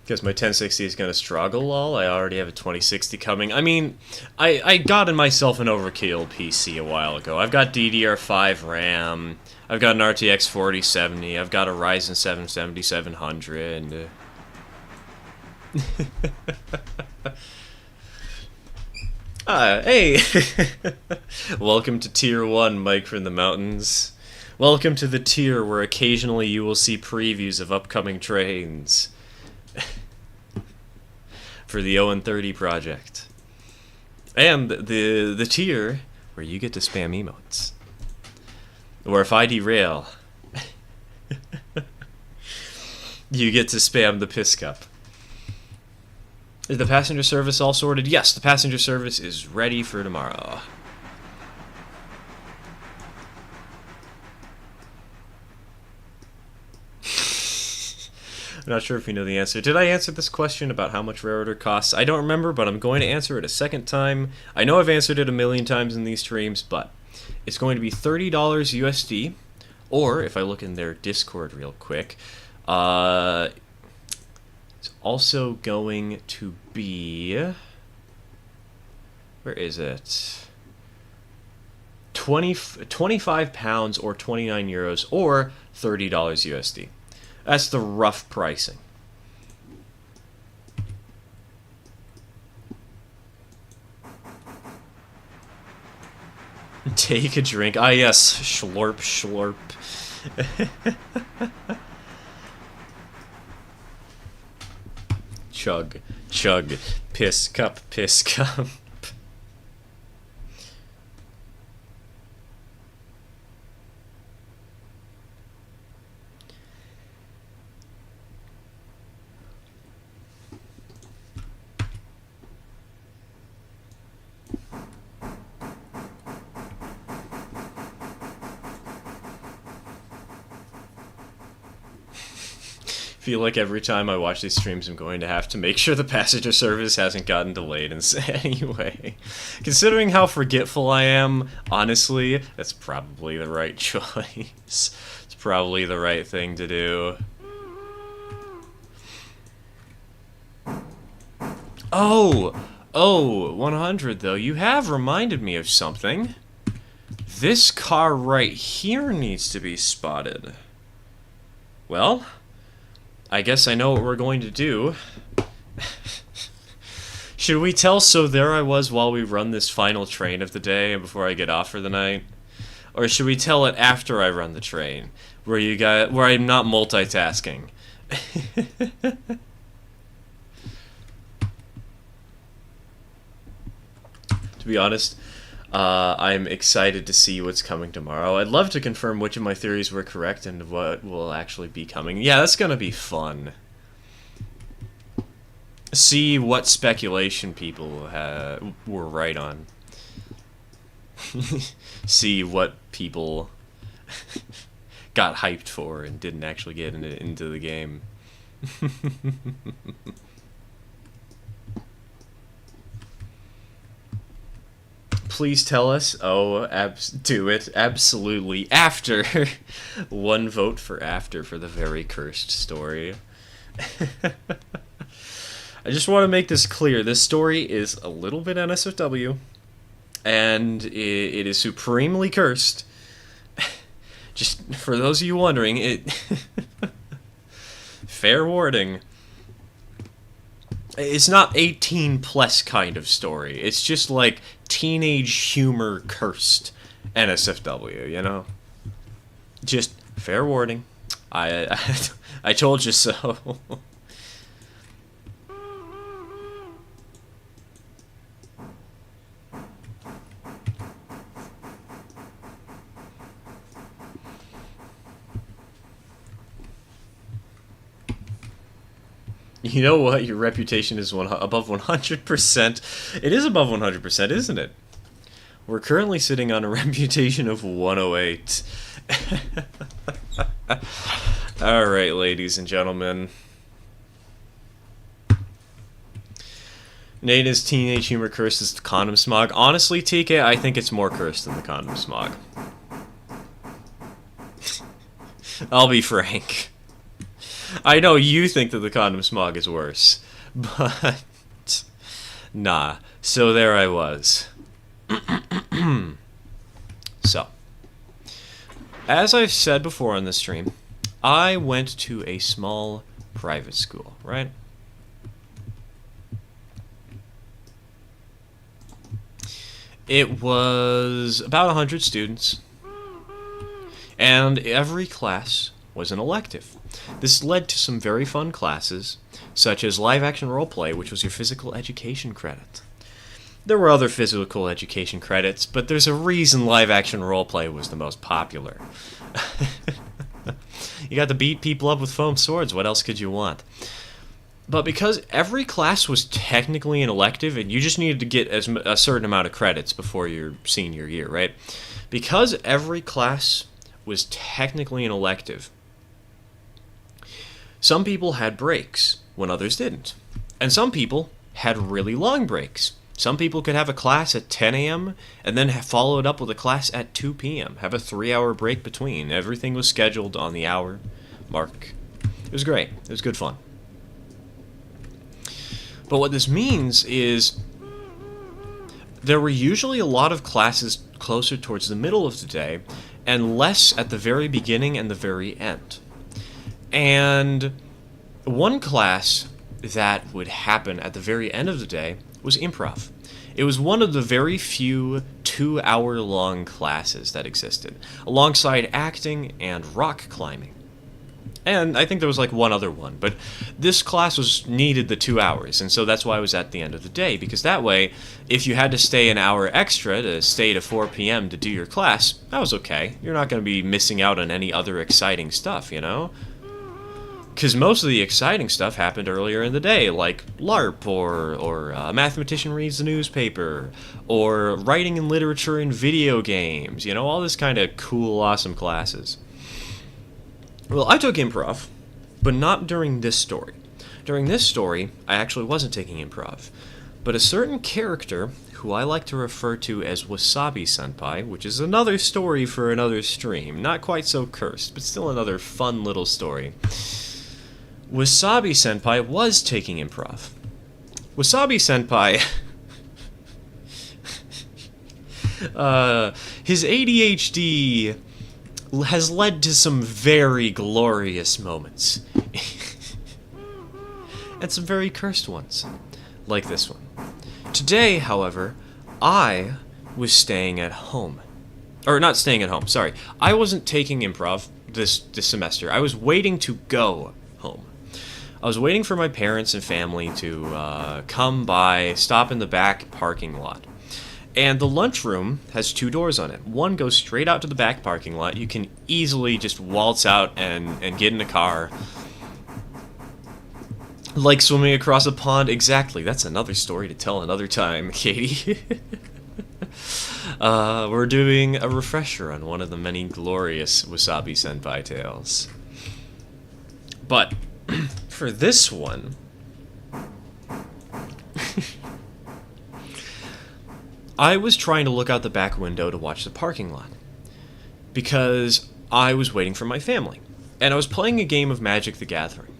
Because my 1060 is going to struggle, lol. I already have a 2060 coming. I mean, I got in myself an overkill PC a while ago. I've got DDR5 RAM. I've got an RTX 4070. I've got a Ryzen 7 7700. Hey! Welcome to Tier 1, Mike from the Mountains. Welcome to the tier where occasionally you will see previews of upcoming trains. For the Owen 30 project. And the tier where you get to spam emotes. Or if I derail, you get to spam the piss cup. Is the passenger service all sorted? Yes, the passenger service is ready for tomorrow. I'm not sure if you know the answer. Did I answer this question about how much Railroader costs? I don't remember, but I'm going to answer it a second time. I know I've answered it a million times in these streams, but it's going to be $30 USD, or if I look in their Discord real quick, it's also going to be... Where is it? 25 pounds or 29 euros or $30 USD. That's the rough pricing. Take a drink. Ah, yes. Schlorp, schlorp. Chug, chug. Piss cup, piss cup. Feel like every time I watch these streams I'm going to have to make sure the passenger service hasn't gotten delayed in any way. Considering how forgetful I am, honestly, that's probably the right choice. It's probably the right thing to do. Oh, 100 though, you have reminded me of something. This car right here needs to be spotted. Well, I guess I know what we're going to do. Should we tell So There I Was while we run this final train of the day and before I get off for the night? Or should we tell it after I run the train, where I'm not multitasking? To be honest, I'm excited to see what's coming tomorrow. I'd love to confirm which of my theories were correct and what will actually be coming. Yeah, that's gonna be fun. See what speculation people were right on. See what people got hyped for and didn't actually get into the game. please tell us. Oh, do it. Absolutely. After. One vote for after for the very cursed story. I just want to make this clear. This story is a little bit NSFW, and it is supremely cursed. Just for those of you wondering, it fair warning. It's not 18 plus kind of story. It's just like teenage humor cursed NSFW, you know? Just fair warning. I told you so. You know what? Your reputation is above 100%. It is above 100%, isn't it? We're currently sitting on a reputation of 108. Alright, ladies and gentlemen. Nada's teenage humor cursed is the condom smog. Honestly, TK, I think it's more cursed than the condom smog. I'll be frank. I know you think that the condom smog is worse, but nah. So there I was. So, as I've said before on this stream, I went to a small private school, right? It was about 100 students, and every class was an elective. This led to some very fun classes, such as live-action roleplay, which was your physical education credit. There were other physical education credits, but there's a reason live-action roleplay was the most popular. You got to beat people up with foam swords, what else could you want? But because every class was technically an elective, and you just needed to get a certain amount of credits before your senior year, right? Because every class was technically an elective, some people had breaks when others didn't. And some people had really long breaks. Some people could have a class at 10 a.m. and then follow it up with a class at 2 p.m. Have a 3-hour break between. Everything was scheduled on the hour mark. It was great. It was good fun. But what this means is there were usually a lot of classes closer towards the middle of the day and less at the very beginning and the very end. And one class that would happen at the very end of the day was improv. It was one of the very few 2-hour-long classes that existed, alongside acting and rock climbing. And I think there was like one other one, but this class needed the 2 hours, and so that's why I was at the end of the day, because that way, if you had to stay an hour extra to stay to 4 p.m. to do your class, that was okay. You're not going to be missing out on any other exciting stuff, you know? Because most of the exciting stuff happened earlier in the day, like LARP, or a mathematician reads the newspaper, or writing and literature in video games, you know, all this kind of cool, awesome classes. Well, I took improv, but not during this story. During this story, I actually wasn't taking improv, but a certain character, who I like to refer to as Wasabi-senpai, which is another story for another stream, not quite so cursed, but still another fun little story. Wasabi-senpai was taking improv. Wasabi-senpai, his ADHD has led to some very glorious moments. And some very cursed ones, like this one. Today, however, I was staying at home. Or not staying at home, sorry. I wasn't taking improv this semester. I was waiting to go home. I was waiting for my parents and family to come by, stop in the back parking lot. And the lunchroom has 2 doors on it. One goes straight out to the back parking lot. You can easily just waltz out and get in a car. Like swimming across a pond. Exactly. That's another story to tell another time, Katie. We're doing a refresher on one of the many glorious Wasabi-senpai tales. But for this one, I was trying to look out the back window to watch the parking lot because I was waiting for my family, and I was playing a game of Magic the Gathering.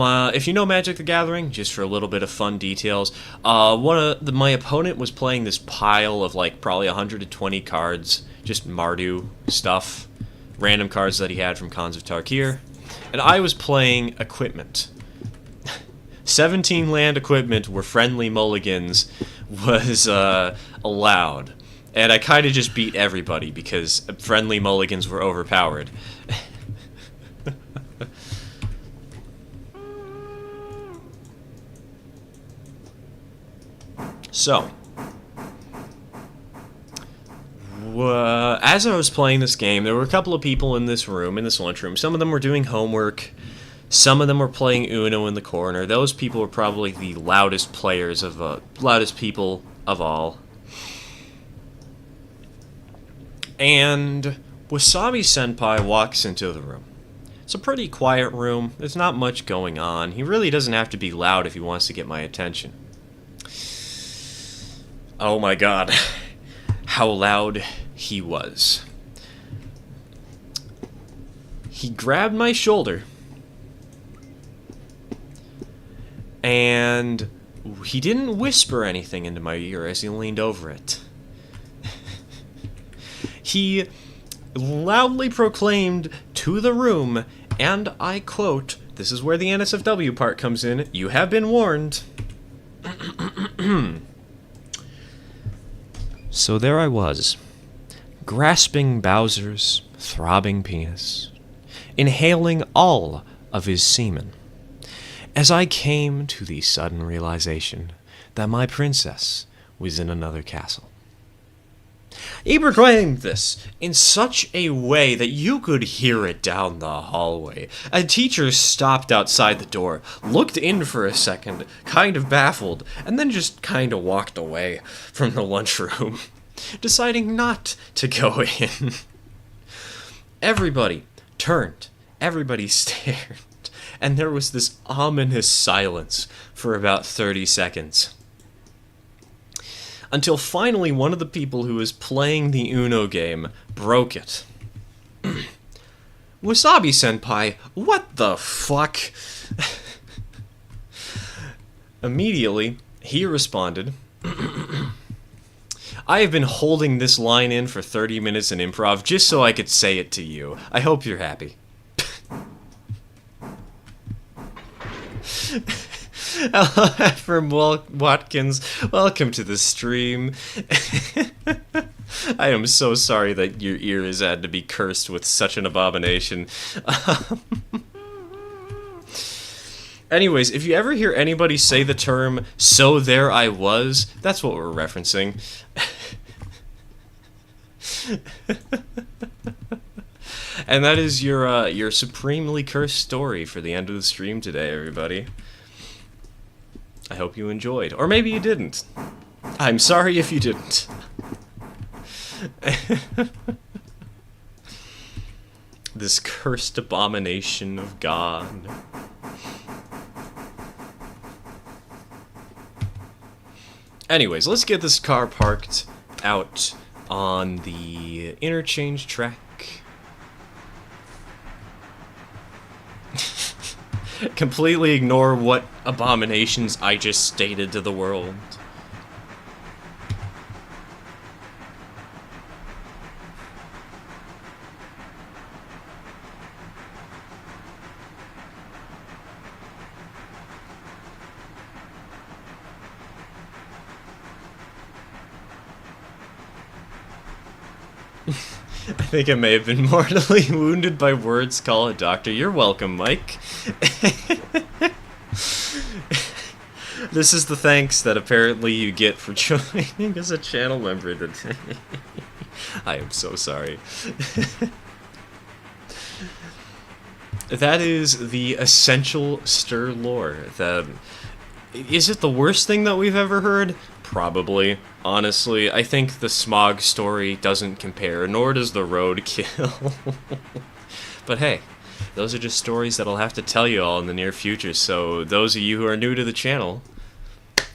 If you know Magic the Gathering, just for a little bit of fun details, my opponent was playing this pile of like probably 120 cards, just Mardu stuff, random cards that he had from Khans of Tarkir, and I was playing equipment. 17 land equipment where friendly mulligans was allowed, and I kind of just beat everybody because friendly mulligans were overpowered. So, as I was playing this game, there were a couple of people in this lunchroom. Some of them were doing homework. Some of them were playing Uno in the corner. Those people were probably the loudest people of all. And Wasabi Senpai walks into the room. It's a pretty quiet room. There's not much going on. He really doesn't have to be loud if he wants to get my attention. Oh my god, how loud he was. He grabbed my shoulder, and he didn't whisper anything into my ear as he leaned over it. He loudly proclaimed to the room, and I quote, this is where the NSFW part comes in, "You have been warned." So there I was, grasping Bowser's throbbing penis, inhaling all of his semen, as I came to the sudden realization that my princess was in another castle. He proclaimed this in such a way that you could hear it down the hallway. A teacher stopped outside the door, looked in for a second, kind of baffled, and then just kind of walked away from the lunchroom, deciding not to go in. Everybody turned, everybody stared, and there was this ominous silence for about 30 seconds. Until finally one of the people who was playing the Uno game broke it. "Wasabi Senpai, what the fuck?" Immediately, he responded, "I have been holding this line in for 30 minutes in improv just so I could say it to you. I hope you're happy." From Watkins, welcome to the stream. I am so sorry that your ear has had to be cursed with such an abomination. Anyways, if you ever hear anybody say the term, "so there I was," that's what we're referencing. And that is your supremely cursed story for the end of the stream today, everybody. I hope you enjoyed. Or maybe you didn't. I'm sorry if you didn't. This cursed abomination of God. Anyways, let's get this car parked out on the interchange track. Completely ignore what abominations I just stated to the world. I think I may have been mortally wounded by words. Call a doctor. You're welcome, Mike. This is the thanks that apparently you get for joining as a channel member today. I am so sorry. That is the essential stir lore. Is it the worst thing that we've ever heard? Probably. Honestly, I think the Smog story doesn't compare, nor does the Roadkill. But hey, those are just stories that I'll have to tell you all in the near future, so those of you who are new to the channel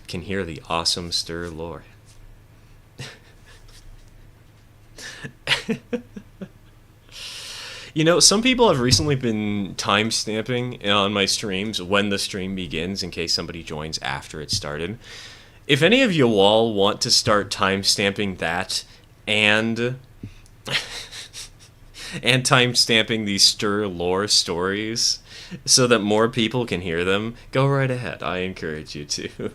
can hear the awesome stir lore. You know, some people have recently been timestamping on my streams when the stream begins in case somebody joins after it started. If any of you all want to start timestamping that and and timestamping these Stir lore stories so that more people can hear them, go right ahead. I encourage you to.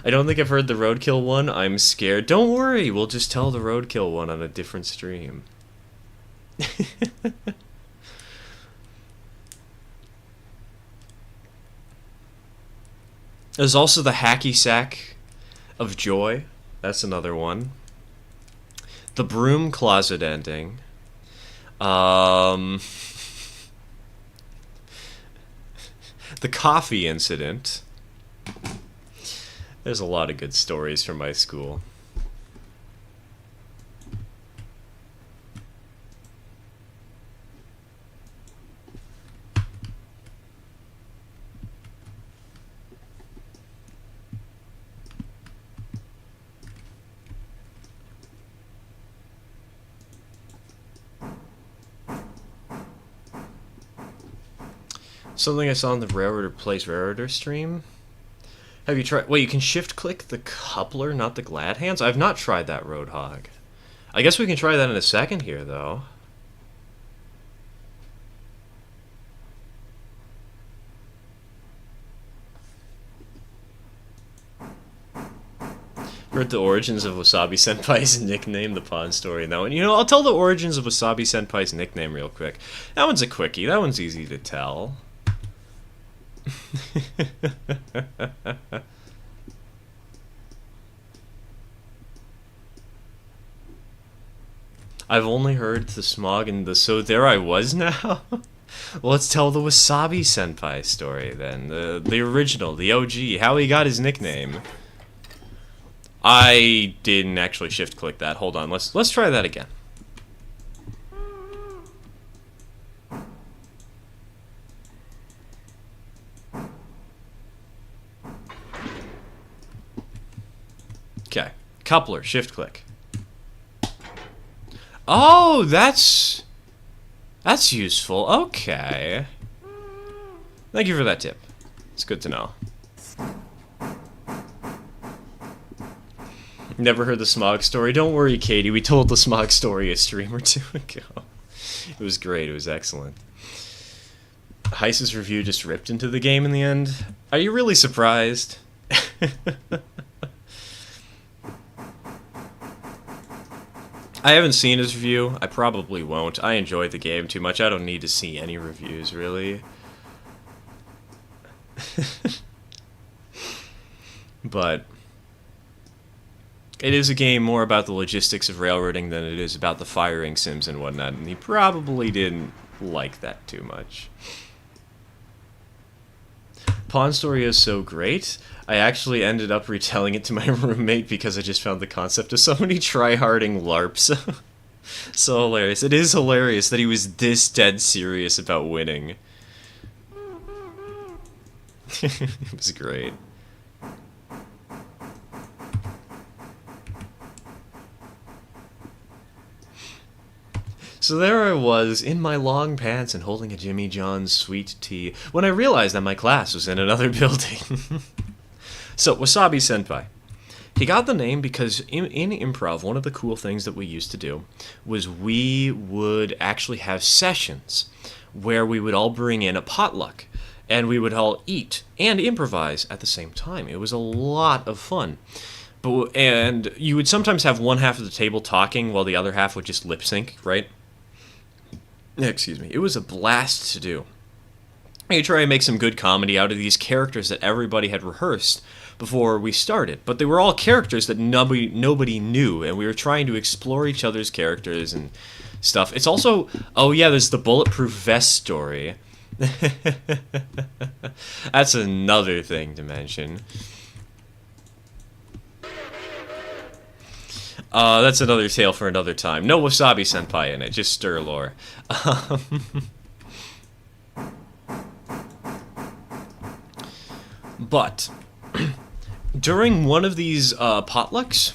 I don't think I've heard the Roadkill one. I'm scared. Don't worry, we'll just tell the Roadkill one on a different stream. There's also the Hacky Sack of Joy. That's another one. The Broom Closet ending. The coffee incident. There's a lot of good stories from my school. Something I saw on the Railroader Plays Railroader stream. Have you tried... Wait, you can shift-click the coupler, not the glad hands? I've not tried that, Roadhog. I guess we can try that in a second here, though. Heard the origins of Wasabi Senpai's nickname, the Pawn Story, and that one. You know, I'll tell the origins of Wasabi Senpai's nickname real quick. That one's a quickie. That one's easy to tell. I've only heard the smog and the so there I was now. Well, let's tell the Wasabi Senpai story then. The original, the OG, how he got his nickname. I didn't actually shift click that. Hold on, let's try that again. Okay, coupler, shift click. Oh, that's useful. Okay. Thank you for that tip. It's good to know. Never heard the smog story. Don't worry, Katie. We told the smog story a stream or two ago. It was great. It was excellent. Heiss's review just ripped into the game in the end. Are you really surprised? I haven't seen his review. I probably won't. I enjoyed the game too much. I don't need to see any reviews, really. But it is a game more about the logistics of railroading than it is about the firing sims and whatnot, and he probably didn't like that too much. Pawn Story is so great. I actually ended up retelling it to my roommate because I just found the concept of somebody tryharding LARPs so hilarious. It is hilarious that he was this dead serious about winning. It was great. So there I was, in my long pants and holding a Jimmy John's sweet tea, when I realized that my class was in another building. So, Wasabi Senpai. He got the name because in improv, one of the cool things that we used to do was we would actually have sessions where we would all bring in a potluck, and we would all eat and improvise at the same time. It was a lot of fun. And you would sometimes have one half of the table talking while the other half would just lip sync, right? Excuse me. It was a blast to do. You try and make some good comedy out of these characters that everybody had rehearsed before we started, but they were all characters that nobody knew, and we were trying to explore each other's characters and stuff. It's also, oh yeah, there's the bulletproof vest story. That's another thing to mention. That's another tale for another time. No Wasabi Senpai in it, just Stir lore. But during one of these potlucks,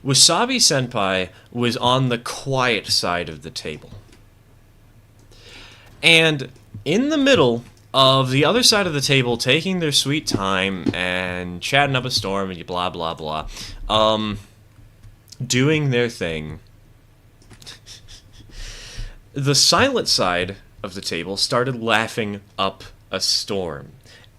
Wasabi Senpai was on the quiet side of the table. And in the middle of the other side of the table, taking their sweet time and chatting up a storm and blah, blah, blah, doing their thing, the silent side of the table started laughing up a storm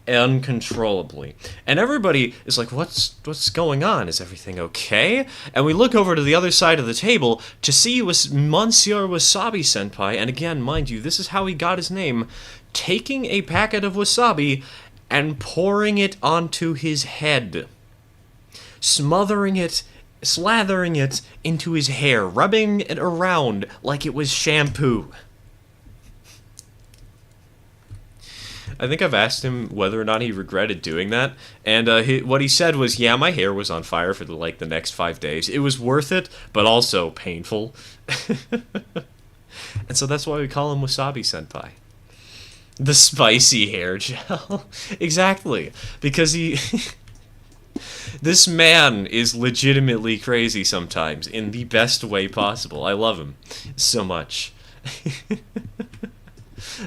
uncontrollably. And everybody is like, what's going on? Is everything okay? And we look over to the other side of the table to see Monsieur Wasabi Senpai, and again, mind you, this is how he got his name, taking a packet of wasabi and pouring it onto his head. Slathering it into his hair, rubbing it around like it was shampoo. I think I've asked him whether or not he regretted doing that, and what he said was, yeah, my hair was on fire for the next 5 days. It was worth it, but also painful. And so that's why we call him Wasabi Senpai. The spicy hair gel. Exactly. Because he... This man is legitimately crazy sometimes, in the best way possible. I love him so much.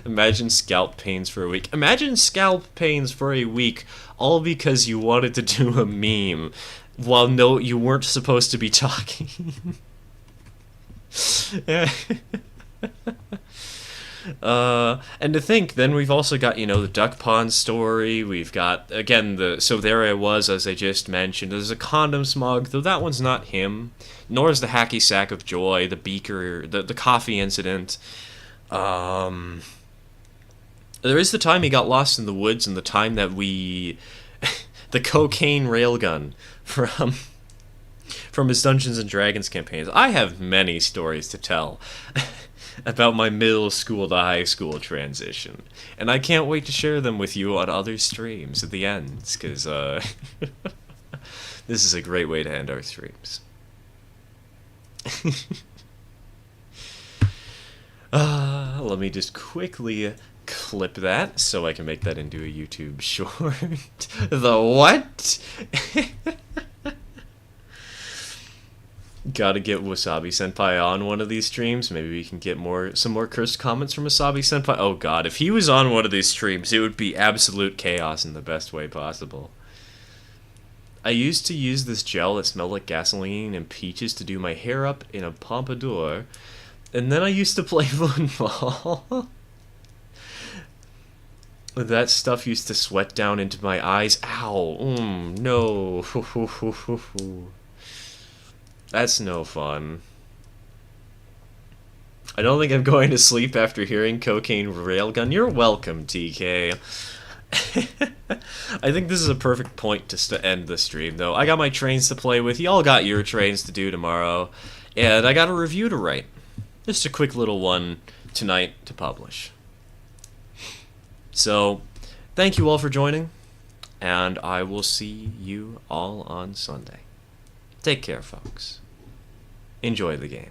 Imagine scalp pains for a week. Imagine scalp pains for a week, all because you wanted to do a meme, while no, you weren't supposed to be talking. And to think, then we've also got, the duck pond story. We've got, again, so there I was, as I just mentioned. There's a condom smug, though that one's not him. Nor is the hacky sack of joy, the beaker, the coffee incident. There is the time he got lost in the woods, and the time that the cocaine railgun from his Dungeons and Dragons campaigns. I have many stories to tell about my middle school to high school transition, and I can't wait to share them with you on other streams at the end, because this is a great way to end our streams. Let me just quickly clip that so I can make that into a YouTube short. The what? Gotta get Wasabi Senpai on one of these streams. Maybe we can get some more cursed comments from Wasabi Senpai. Oh god, if he was on one of these streams, it would be absolute chaos in the best way possible. I used to use this gel that smelled like gasoline and peaches to do my hair up in a pompadour, and then I used to play football. That stuff used to sweat down into my eyes. Ow. No. That's no fun. I don't think I'm going to sleep after hearing Cocaine Railgun. You're welcome, TK. I think this is a perfect point to end the stream, though. I got my trains to play with. Y'all got your trains to do tomorrow. And I got a review to write. Just a quick little one tonight to publish. So, thank you all for joining, and I will see you all on Sunday. Take care, folks. Enjoy the game.